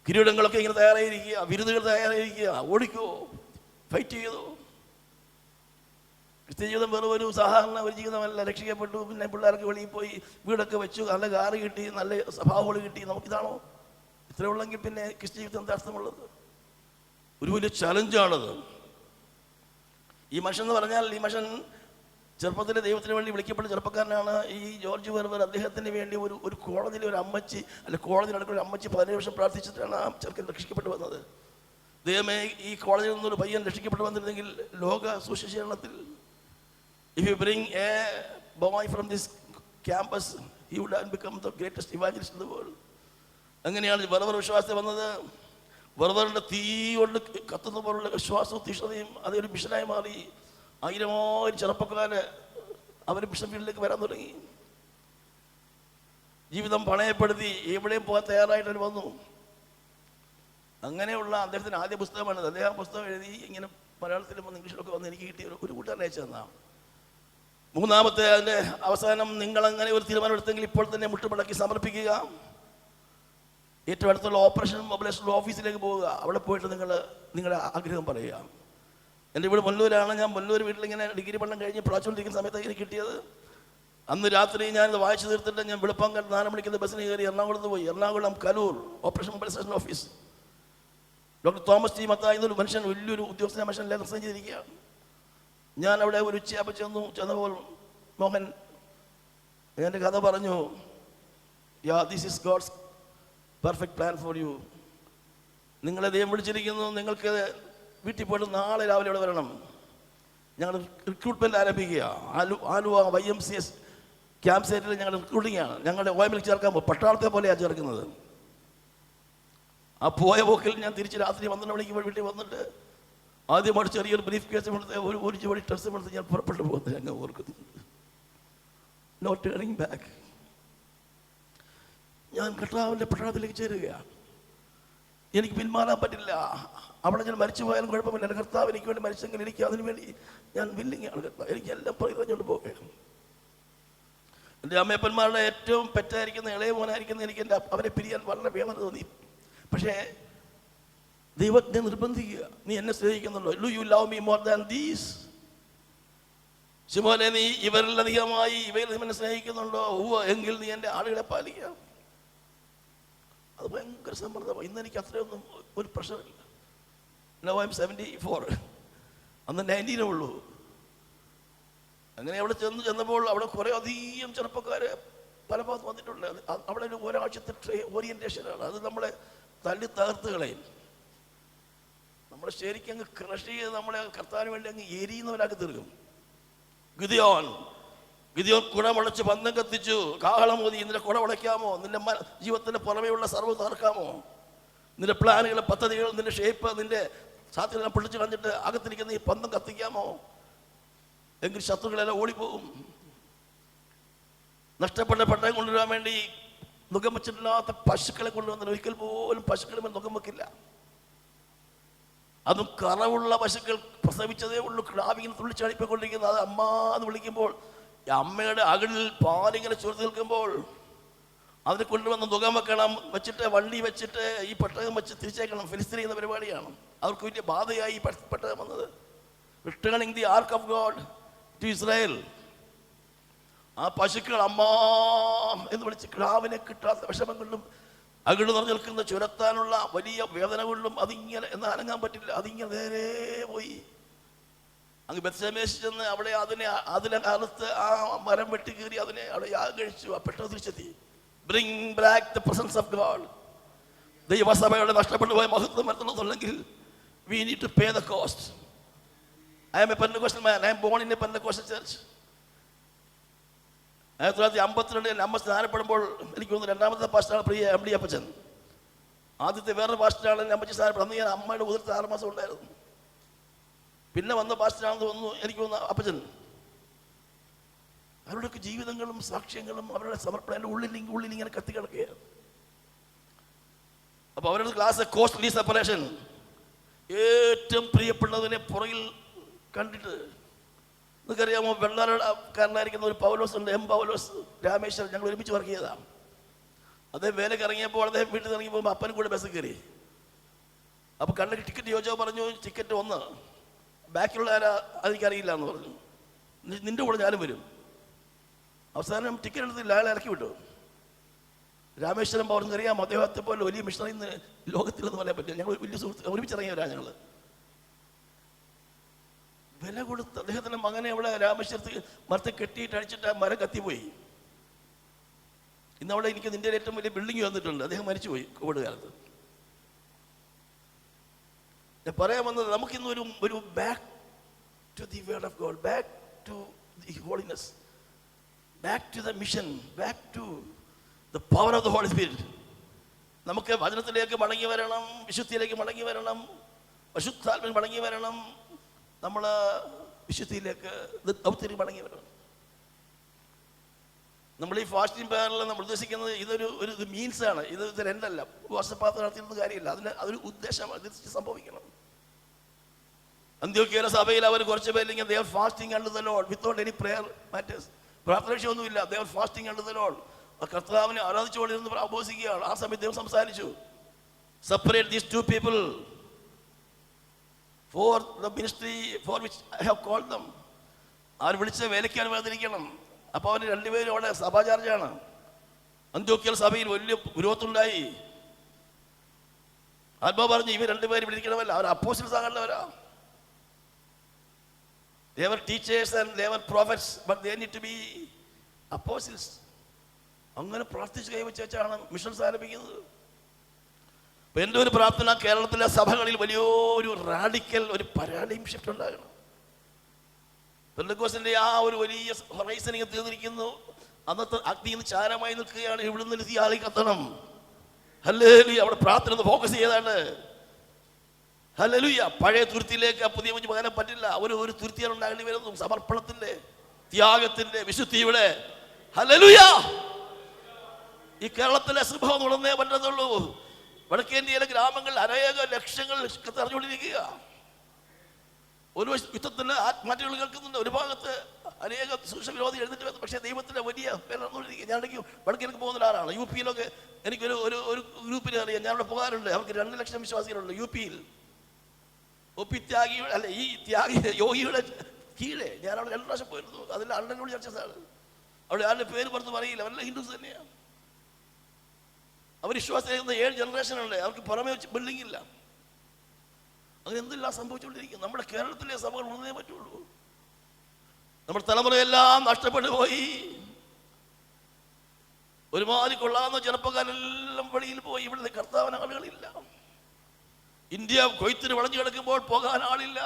കിരീടങ്ങളൊക്കെ ഇങ്ങനെ തയ്യാറായിരിക്കുക, വിരുന്നുകൾ തയ്യാറായിരിക്കുക, ഓടിക്കോ, ഫൈറ്റ് ചെയ്തോ. ക്രിസ്ത്യ ജീവിതം വെറും ഒരു സാധാരണ ഒരു ജീവിതമല്ല. രക്ഷിക്കപ്പെട്ടു, പിന്നെ പിള്ളേർക്ക് വെളിയിൽ പോയി വീടൊക്കെ വെച്ചു, നല്ല കാറ് കിട്ടി, നല്ല സ്വഭാവങ്ങൾ കിട്ടി, നമുക്കിതാണോ? ഇത്ര ഉള്ളെങ്കിൽ പിന്നെ ക്രിസ്ത്യ ജീവിതം എന്താ അർത്ഥമുള്ളത്? ഒരു വലിയ ചലഞ്ചാണത്. ഈ മനുഷ്യൻ എന്ന് പറഞ്ഞാൽ, ഈ മനുഷ്യൻ ചെറുപ്പത്തിലെ ദൈവത്തിന് വേണ്ടി വിളിക്കപ്പെട്ട ചെറുപ്പക്കാരനാണ്. ഈ ജോർജ് വെർവർ അദ്ദേഹത്തിന് വേണ്ടി ഒരു കോളേജിലെ ഒരു അമ്മച്ചി, അല്ല കോളേജിൽ നടക്കുന്ന ഒരു അമ്മച്ചി 17 വർഷം പ്രാർത്ഥിച്ചിട്ടാണ് ആ ചെറുക്കൻ രക്ഷിക്കപ്പെട്ടു വന്നത്. ദൈവമേ, ഈ കോളേജിൽ നിന്നൊരു പയ്യൻ രക്ഷിക്കപ്പെട്ടു വന്നിരുന്നെങ്കിൽ ലോക സുശേഷീകരണത്തിൽ, if you bring a boy from this campus, he would have become the greatest evangelist in the world. അങ്ങനെയാണ് വെർവർ വിശ്വാസത്തിൽ വന്നത്. വെർവറിൻ്റെ തീ കൊണ്ട് കത്തുന്ന പോലുള്ള വിശ്വാസവും തീഷ്ണതയും അതൊരു മിഷനായി മാറി. 1000 ചെറുപ്പക്കാര് അവർ മിഷൻ ഫീൽഡിലേക്ക് വരാൻ തുടങ്ങി. ജീവിതം പണയപ്പെടുത്തി എവിടെയും പോകാൻ തയ്യാറായിട്ട് വന്നു. അങ്ങനെയുള്ള അദ്ദേഹത്തിൻ്റെ ആദ്യ പുസ്തകമാണിത്. അദ്ദേഹം പുസ്തകം എഴുതി ഇങ്ങനെ മലയാളത്തിലും ഇംഗ്ലീഷിലൊക്കെ വന്ന് എനിക്ക് കിട്ടിയ ഒരു കൂട്ടുകാരൻ അയച്ചു തന്നാണ്. മൂന്നാമത്തെ അതിൻ്റെ അവസാനം, നിങ്ങളങ്ങനെ ഒരു തീരുമാനം എടുത്തെങ്കിൽ ഇപ്പോൾ തന്നെ മുട്ടുമടക്കി സമർപ്പിക്കുക. ഏറ്റവും അടുത്തുള്ള ഓപ്പറേഷൻ മൊബിലൈസേഷൻ ഓഫീസിലേക്ക് പോവുക. അവിടെ പോയിട്ട് നിങ്ങളുടെ ആഗ്രഹം പറയുക. എൻ്റെ വീട് മുല്ലൂരാണ്. ഞാൻ മുല്ലൂർ വീട്ടിലിങ്ങനെ ഡിഗ്രി പഠനം കഴിഞ്ഞ് പ്രാച്ചുകൊണ്ടിരിക്കുന്ന സമയത്ത് എനിക്ക് കിട്ടിയത്. അന്ന് രാത്രി ഞാനിത് വായിച്ചു തീർത്തിട്ട് ഞാൻ വെളുപ്പാങ്കാലത്ത് 4 മണിക്ക് ബസ്സിന് കയറി എറണാകുളത്ത് പോയി. Ernakulam Kaloor operation mobilisation office. Doctor Thomas T Mathai എന്നൊരു മനുഷ്യൻ, വലിയൊരു ഉദ്യോഗസ്ഥ മനുഷ്യൻ റിസൈൻ ചെയ്തിരിക്കുകയാണ്. ഞാൻ അവിടെ ഒരു ഉച്ചയാപ്പം ചെന്നപ്പോൾ മോഹൻ എൻ്റെ കഥ പറഞ്ഞു. This is God's perfect plan for you. നിങ്ങളെ ദൈവം വിളിച്ചിരിക്കുന്നു. നിങ്ങൾക്ക് വീട്ടിൽ പോയിട്ട് നാളെ രാവിലെ ഇവിടെ വരണം. ഞങ്ങൾ റിക്രൂട്ട്മെൻറ്റ് ആരംഭിക്കുക. ആലുവ YMCS ക്യാമ്പ് സൈറ്റിൽ ഞങ്ങളുടെ റിക്രൂട്ടിംഗ് ആണ്. ഞങ്ങളുടെ OML ചേർക്കാൻ പട്ടാളത്തെ പോലെയാണ് ചേർക്കുന്നത്. ആ പോയ പോക്കിൽ ഞാൻ തിരിച്ച് രാത്രി 12 മണിക്ക് വീട്ടിൽ വന്നിട്ട് ആദ്യമായിട്ട് ചെറിയൊരു ബ്രീഫ് കേസ് എടുത്ത് ഒരു ജോഡി ഡ്രസ്സ് എടുത്ത് ഞാൻ പുറപ്പെട്ടു പോകുന്നത് ഞങ്ങൾ ഓർക്കുന്നുണ്ട്. No turning back. ഞാൻ കർത്താവിൻ്റെ പട്ടണത്തിലേക്ക് ചേരുകയാണ്. എനിക്ക് പിന്മാറാൻ പറ്റില്ല. അവിടെ ഞാൻ മരിച്ചു പോയാലും കുഴപ്പമില്ല. എൻ്റെ കർത്താവ് എനിക്ക് വേണ്ടി മരിച്ചെങ്കിൽ എനിക്ക് അതിനു വേണ്ടി ഞാൻ വില്ലിങ്ങാണ്. കർത്താവ് എനിക്ക് എല്ലാം പറഞ്ഞുകൊണ്ട് പോവുകയാണ്. എൻ്റെ അമ്മയപ്പന്മാരുടെ ഏറ്റവും പെറ്റായിരിക്കുന്ന ഇളയ മോനായിരിക്കുന്ന എനിക്ക് അവരെ പിരിയാൻ വളരെ വേദന തോന്നി. പക്ഷേ ദൈവത്തെ നിർബന്ധിക്കുക. നീ എന്നെ സ്നേഹിക്കുന്നുണ്ടോ? Do you love me more than these? ശിമോനെ, നീ ഇവരിലധികമായി എന്നെ സ്നേഹിക്കുന്നുണ്ടോ? എങ്കിൽ നീ എൻ്റെ ആളുകളെ പാലിക്കുക. അത് ഭയങ്കര സമ്മർദ്ദമാണ്. ഇന്ന് എനിക്ക് അത്രയൊന്നും ഒരു പ്രഷറില്ല. Now I'm 74. അന്ന് 19 ഉള്ളൂ. അങ്ങനെ അവിടെ ചെന്നപ്പോൾ അവിടെ കുറേ അധികം ചെറുപ്പക്കാർ പല ഭാഗത്ത് വന്നിട്ടുണ്ട്. അവിടെ ഒരു ഒരാഴ്ചത്തെ ഓറിയൻറ്റേഷനാണ്. അത് നമ്മളെ തല്ലി തകർത്ത് കളയും. നമ്മളെ ശരിക്കും അങ്ങ് ക്രഷ് ചെയ്ത് നമ്മളെ കർത്താവിന് വേണ്ടി അങ്ങ് എരിയുന്നവരാക്കി തീർക്കും. ഗിദിയോൻ കുടമുളച്ച് പന്തം കത്തിച്ചു. കാഹളം മോദി, നിന്റെ കുടമുളയ്ക്കാമോ? നിന്റെ ജീവിതത്തിന്റെ പുറമേയുള്ള സർവ്വ തകർക്കാമോ? നിന്റെ പ്ലാനുകൾ, പദ്ധതികൾ, നിന്റെ ഷേപ്പ്, നിന്റെ സാധ്യത പൊളിച്ച് കളഞ്ഞിട്ട് അകത്തിരിക്കുന്ന ഈ പന്തം കത്തിക്കാമോ? എങ്കിൽ ശത്രുക്കളെല്ലാം ഓടിപ്പോകും. നഷ്ടപ്പെട്ട പട്ടയം കൊണ്ടുവരാൻ വേണ്ടി നുഖം വെച്ചിട്ടില്ലാത്ത പശുക്കളെ കൊണ്ടുവന്നിട്ട് ഒരിക്കൽ പോലും പശുക്കളെ നുഖം വെക്കില്ല. അതും കറവുള്ള പശുക്കൾ, പ്രസവിച്ചതേ ഉള്ളൂ, ക്രാവിങ്ങനെ തുള്ളിച്ചാടിപ്പോയിക്കൊണ്ടിരിക്കുന്നത്. അത് അമ്മ എന്ന് വിളിക്കുമ്പോൾ അമ്മയുടെ അകലിൽ പാലിങ്ങനെ ചുരുത്തി നിൽക്കുമ്പോൾ അതിനെ കൊണ്ടുവന്ന് നുഖം വെക്കണം. വെച്ചിട്ട് വണ്ടി വെച്ചിട്ട് ഈ പെട്ടകം വെച്ച് തിരിച്ചേക്കണം. ഫിലിസ്തീൻ എന്ന പരിപാടിയാണ്. അവർക്ക് വലിയ ബാധയായി ഈ പെട്ടകം വന്നത്. Returning the ark of God to Israel. ആ പശുക്കൾ അമ്മ എന്ന് വിളിച്ച് ക്രാവിനെ കിട്ടാത്ത വിഷമങ്ങളിലും അകിട് നിറഞ്ഞു നിൽക്കുന്ന ചുരത്താനുള്ള വലിയ വേദനകളിലും അതിങ്ങനെ എന്നാൽ അനങ്ങാൻ പറ്റില്ല. അതിങ്ങനെ നേരെ പോയി അങ്ങ് ബത്ശേമേശ് ചെന്ന് അവിടെ അതിനെ അറുത്ത് ആ മരം വെട്ടി കീറി അതിനെ അവിടെ യാഗം കഴിച്ചു. ആ പെട്ടെന്ന് തിരിച്ചെത്തി. Bring back the presence of God. ദൈവസഭയുടെ നഷ്ടപ്പെട്ടു പോയ മഹത്വം വരുത്തുന്നുണ്ടെങ്കിൽ we need to pay the cost. I am a Pentecostal man. I am born in a Pentecostal church. 1952 അമ്മ സ്ഥാനപ്പെടുമ്പോൾ എനിക്ക് തോന്നുന്നു രണ്ടാമത്തെ പാസ്റ്ററാണ് പ്രിയ MD അപ്പച്ചൻ. ആദ്യത്തെ വേറൊരു പാസ്റ്ററാണ് അമ്മച്ചി സ്ഥാനപ്പെടുന്നത്. അന്ന് ഞാൻ അമ്മയുടെ ഉദരത്ത് 6 മാസം ഉണ്ടായിരുന്നു. പിന്നെ വന്ന പാസ്റ്ററാണെന്ന് തോന്നുന്നു എനിക്ക് തോന്നുന്നു അപ്പച്ചൻ. അവരുടെയൊക്കെ ജീവിതങ്ങളും സാക്ഷ്യങ്ങളും അവരുടെ സമർപ്പണം എൻ്റെ ഉള്ളിൽ ഇങ്ങനെ കത്തിക്കിടക്കുകയാണ്. അപ്പോൾ അവരുടെ ക്ലാസ് കോസ്റ്റ്ലി സെപ്പറേഷൻ. ഏറ്റവും പ്രിയപ്പെട്ടതിനെ പുറകിൽ കണ്ടിട്ട് നിങ്ങൾക്കറിയാമോ, വെള്ളാരക്കാരനായിരിക്കുന്ന ഒരു പൗലോസ് ഉണ്ട്, എം പൗലോസ് രാമേശ്വരം. ഞങ്ങൾ ഒരുമിച്ച് വർക്ക് ചെയ്തതാണ്. അദ്ദേഹം വേലയ്ക്ക് ഇറങ്ങിയപ്പോൾ അദ്ദേഹം വീട്ടിൽ നിന്ന് ഇറങ്ങി പോകുമ്പോൾ അപ്പനും കൂടെ ബസ്സിൽ കയറി. അപ്പോൾ കണ്ണിന് ടിക്കറ്റ് ചോദിച്ചോ, പറഞ്ഞു ടിക്കറ്റ് 1, ബാക്കിയുള്ള ആരാ അതെനിക്കറിയില്ല എന്ന് പറഞ്ഞു. നിൻ്റെ കൂടെ ഞാനും വരും. അവസാനം ടിക്കറ്റ് എടുത്തില്ല, അയാളെ ഇറക്കി വിട്ടു. രാമേശ്വരം പൗരന് അറിയാം, അദ്ദേഹത്തെ പോലെ വലിയ മിഷണറി ഇന്ന് ലോകത്തിലെന്ന് പറയാൻ പറ്റില്ല. ഞങ്ങൾ വലിയ സുഹൃത്ത് ഒരുമിച്ചിറങ്ങിയവരാ ഞങ്ങൾ. വില കൊടുത്ത് അദ്ദേഹത്തിൻ്റെ മകനെ അവിടെ രാമേശ്വരത്ത് മരത്തെ കെട്ടിയിട്ട് അടിച്ചിട്ട് ആ മരം കത്തിപ്പോയി. ഇന്നവിടെ എനിക്ക് നിൻ്റെ ഏറ്റവും വലിയ ബിൽഡിംഗ് വന്നിട്ടുണ്ട്. അദ്ദേഹം മരിച്ചുപോയി കോവിഡ് കാലത്ത്. ഞാൻ പറയാൻ വന്നത്, നമുക്കിന്ന് ഒരു back to the word of God, back to the holiness, back to the mission, back to the power of the Holy Spirit. നമുക്ക് വചനത്തിലേക്ക് മടങ്ങി വരണം, വിശുദ്ധിയിലേക്ക് മടങ്ങി വരണം, പരിശുദ്ധാത്മാവിൽ മടങ്ങി വരണം, നമ്മൾ വിശുദ്ധിയിലേക്ക് ദൗത്യത്തിലേക്ക് മടങ്ങി വരണം. നമ്മൾ ഈ ഫാസ്റ്റിംഗ് പ്രെയറിൽ നമ്മൾ ഉദ്ദേശിക്കുന്നത് ഇതൊരു മീൻസാണ്, ഇത് എൻഡല്ല. ഉപവാസപാത്രം നടത്തിയിരുന്ന കാര്യമില്ല, അതൊരു ഉദ്ദേശമാണ്. ഇത് സംഭവിക്കണം. അന്ത്യോക്യയിലെ സഭയിൽ അവർ കുറച്ച് പേരില്ലെങ്കിൽ they are fasting under the Lord without any prayer matters. പ്രാർത്ഥന വിഷയമൊന്നുമില്ല. they are fasting under the Lord. കർത്താവിനെ ആരാധിച്ചുകൊണ്ടിരുന്ന് ഉപവസിക്കുകയാണ്. ആ സമയത്ത് ദൈവം സംസാരിച്ചു, separate these 2 people for the ministry for which I have called them. അവർ വിളിച്ച വേലയ്ക്കാണ് വേർതിരിക്കണം. അപ്പോൾ അവർ 2 പേരും അവിടെ സഭാചാർജാണ്. അന്ത്യോക്യയിലെ സഭയിൽ വലിയ വിരോധമുണ്ടായി. ആത്മാവ് പറഞ്ഞു, ഇവർ 2 പേരും വിളിക്കണമല്ല, അവർ apostles ആകേണ്ടവരാ. They were teachers and they were prophets, but they need to be apostles. അങ്ങനെ പ്രാർത്ഥിച്ച് കൈവച്ചാണ് മിഷൻസ് ആരംഭിക്കുന്നത്. അപ്പം എൻ്റെ ഒരു പ്രാർത്ഥന, കേരളത്തിലെ സഭകളിൽ വലിയൊരു റാഡിക്കൽ ഒരു പാരഡൈം ഷിഫ്റ്റ് ഉണ്ടാകണം. പെന്തക്കോസ്തിൻ്റെ ആ ഒരു വലിയ ഹൊറൈസണിങ് തീർന്നിരിക്കുന്നു. അന്നത്തെ അഗ്നിയിൽ ചാരമായി നിൽക്കുകയാണ്. ഇവിടുന്ന് തീ ആളി കത്തണം. ഹല്ലേലൂയ. അവിടെ പ്രാർത്ഥന ഫോക്കസ് ചെയ്താണ്. ഹല്ലേലൂയ. പഴയ തുരുത്തിയിലേക്ക് പുതിയ കുഞ്ഞ് പകരാൻ പറ്റില്ല. ഒരു തുരുത്തിയാണ് ഉണ്ടാകേണ്ടി വരുന്നു. സമർപ്പണത്തിൻ്റെ, ത്യാഗത്തിൻ്റെ, വിശുദ്ധിയുടെ. ഹല്ലേലൂയ. ഈ കേരളത്തിലെ സംഭവം തുടർന്നേ പറ്റത്തുള്ളൂ. വടക്കേന്ത്യയിലെ ഗ്രാമങ്ങളിൽ അനേക ലക്ഷങ്ങൾ അറിഞ്ഞുകൊണ്ടിരിക്കുക. ഒരു യുദ്ധത്തിന് ആത്മഹത്യകൾ കേൾക്കുന്നുണ്ട്. ഒരു ഭാഗത്ത് അനേക സൂക്ഷ്മവിരോധി എഴുന്നിട്ട് വരുന്നു. പക്ഷേ ദൈവത്തിൻ്റെ വലിയ പേര് നടന്നുകൊണ്ടിരിക്കുക. ഞാനെനിക്ക് വടക്കേക്ക് പോകുന്ന ഒരാളാണ്. യു പിയിലൊക്കെ എനിക്കൊരു ഗ്രൂപ്പിനെ അറിയാം. ഞാനവിടെ പോകാറുണ്ട്. അവർക്ക് 2 ലക്ഷം വിശ്വാസികളുണ്ട് യു പിയിൽ. ഒപ്പി ത്യാഗിയുടെ അല്ല, ഈ ത്യാഗി യോഗിയുടെ കീഴെ ഞാനവിടെ 2 പ്രാവശ്യം പോയിരുന്നു. അതിൽ അണ്ടനോട് ചർച്ചസാണ്. അവിടെ ആരുടെ പേര് പുറത്ത് പറയില്ല. അവരെല്ലാം ഹിന്ദുസ് തന്നെയാണ്. അവർ വിശ്വാസത്തിലേക്കുന്ന 7 ജനറേഷനുണ്ട്. അവർക്ക് പുറമേ വെച്ച് ബിൽഡിംഗ് ഇല്ല. അങ്ങനെ എന്തെല്ലാം സംഭവിച്ചുകൊണ്ടിരിക്കും. നമ്മുടെ കേരളത്തിലെ സഭകൾ ഉണർന്നേ പറ്റുള്ളൂ. നമ്മുടെ തലമുറയെല്ലാം നഷ്ടപ്പെട്ടു പോയി. ഒരുമാതിരി കൊള്ളാവുന്ന ചെറുപ്പക്കാരെല്ലാം വെളിയിൽ പോയി. ഇവിടെ കർത്താവിന് ആളുകളില്ല. ഇന്ത്യ കൊയ്ത്തിന് വളഞ്ഞു കിടക്കുമ്പോൾ പോകാൻ ആളില്ല.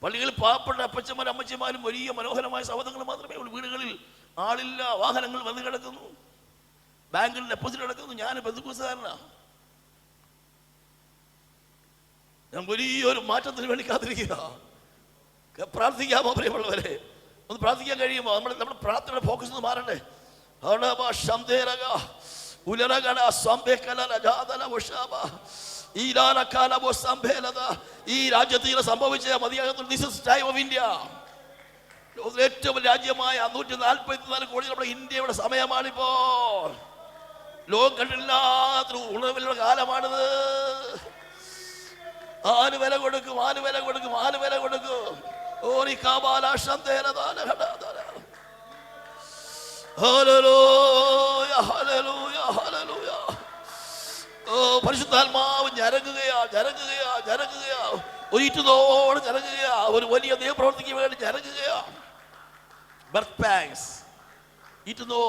പള്ളികളിൽ പാവപ്പെട്ട അപ്പച്ചന്മാരും അമ്മച്ചന്മാരും വലിയ മനോഹരമായ സൗധങ്ങൾ മാത്രമേ ഉള്ളൂ. വീടുകളിൽ ആളില്ല. വാഹനങ്ങൾ വന്ന് കിടക്കുന്നു. ബാങ്കിൽ ഡെപ്പോസിറ്റ് കിടക്കുന്നു. ഞാൻ ബന്ധുക്കൂസുകാരനാ. ഞാൻ വലിയൊരു മാറ്റത്തിന് വേണ്ടി കാത്തിരിക്കുക. പ്രാർത്ഥിക്കാമോ പ്രിയമുള്ളവരെ? ഒന്ന് പ്രാർത്ഥിക്കാൻ കഴിയുമോ? നമ്മുടെ പ്രാർത്ഥനയുടെ ഫോക്കസ് ഒന്ന് മാറണ്ടേ? ഈ രാജ്യത്ത് സംഭവിച്ച മതിയാകുന്നു. This is time of India. ഏറ്റവും രാജ്യമായ 144 കോടി നമ്മുടെ ഇന്ത്യയുടെ സമയമാണിപ്പോൾ. ലോകം കണ്ടില്ലാത്ത ഉണർവിലുള്ള കാലമാണിത്. ആര് വില കൊടുക്കും? ആര് വില കൊടുക്കും? ആര് വില കൊടുക്കും? പരിശുദ്ധാത്മാവ് ഞരങ്ങുകയാ. ഒരിറ്റതോടെ ഞരങ്ങുകയാ. ഒരു വലിയ ദൈവപ്രവർത്തിക്ക് വേണ്ടി ഞരങ്ങുകയാ. ബർത്ത് പാങ്സ് ഇറ്റുന്നോ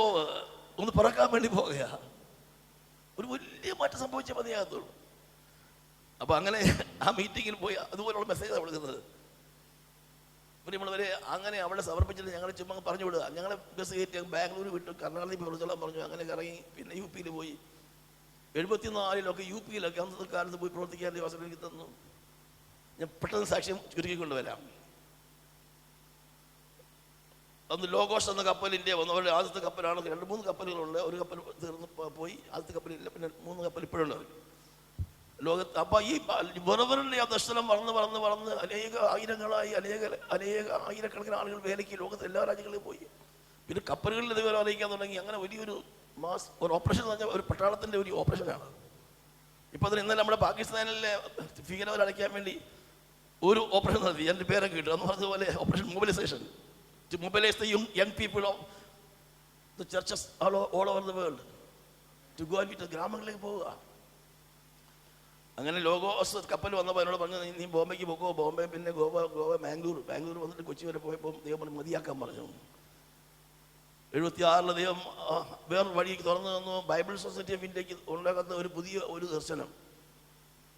ഒന്ന് പറക്കാൻ വേണ്ടി പോകുക. ഒരു വലിയ മാറ്റം സംഭവിച്ചാൽ മതിയാകത്തുള്ളൂ. അപ്പം അങ്ങനെ ആ മീറ്റിങ്ങിൽ പോയി അതുപോലുള്ള മെസ്സേജാണ് കൊടുക്കുന്നത്. നമ്മളവരെ അങ്ങനെ അവിടെ സമർപ്പിച്ചിട്ട് ഞങ്ങൾ ചുമ്മാ പറഞ്ഞു വിടുക. ഞങ്ങളെ ബസ് കയറ്റി ബാംഗ്ലൂർ വിട്ടു, കർണാടകയിൽ പ്രവർത്തിച്ചോളാൻ പറഞ്ഞു. അങ്ങനെ ഇറങ്ങി പിന്നെ യു പിയിൽ പോയി. 74 യു പിയിലൊക്കെ അന്നത്തെ കാലത്ത് പോയി പ്രവർത്തിക്കാൻ അവസരം എനിക്ക് തന്നു. ഞാൻ പെട്ടെന്ന് സാക്ഷ്യം ചുരുക്കിക്കൊണ്ടുവരാം. അന്ന് ലോഗോസ് എന്ന കപ്പൽ ഇന്ത്യ വന്നു. അവരുടെ ആദ്യത്തെ കപ്പലാണ്. 2-3 കപ്പലുകളുണ്ട്. ഒരു കപ്പൽ തീർന്ന് പോയി. ആദ്യത്തെ കപ്പലില്ല. പിന്നെ 3 കപ്പൽ ഇപ്പോഴുണ്ട്. ലോകത്ത്. അപ്പം ഈ വെറുതെ ആ ദർശനം വളർന്ന് അനേക ആയിരങ്ങളായി അനേക ആയിരക്കണക്കിന് ആളുകൾ വേലയ്ക്ക് ലോകത്ത് എല്ലാ രാജ്യങ്ങളിലും പോയി. പിന്നെ കപ്പലുകളിൽ ഇതുപോലെ അറിയിക്കാൻ തുടങ്ങി. അങ്ങനെ വലിയൊരു ഒരു ഓപ്പറേഷൻ എന്ന് പറഞ്ഞാൽ ഒരു പട്ടാളത്തിൻ്റെ ഒരു ഓപ്പറേഷനാണ്. ഇപ്പോൾ അതിന് ഇന്നലെ നമ്മുടെ പാകിസ്ഥാനിലെ ഭീകരവരെ അടയ്ക്കാൻ വേണ്ടി ഒരു ഓപ്പറേഷൻ നടത്തി. എൻ്റെ പേരൊക്കെ കിട്ടും എന്ന് പറഞ്ഞതുപോലെ Operation Mobilisation, to mobilise the young people of the churches all over the world to go and with ഗ്രാമങ്ങളിലേക്ക് പോവുക. അങ്ങനെ ലോകോസ് കപ്പൽ വന്നപ്പോൾ എന്നോട് പറഞ്ഞു, നീ ബോംബെക്ക് പോകുമോ? ബോംബെ പിന്നെ ഗോവ മാംഗ്ലൂർ വന്നിട്ട് കൊച്ചി വരെ പോയപ്പോൾ ദൈവം പറഞ്ഞു മതിയാക്കാൻ പറഞ്ഞു. 76 ദൈവം വേറൊരു വഴി തുറന്നു തന്നു. ബൈബിൾ സൊസൈറ്റി ഓഫ് ഇന്ത്യക്ക് ഉണ്ടാക്കുന്ന ഒരു പുതിയ ഒരു ദർശനം.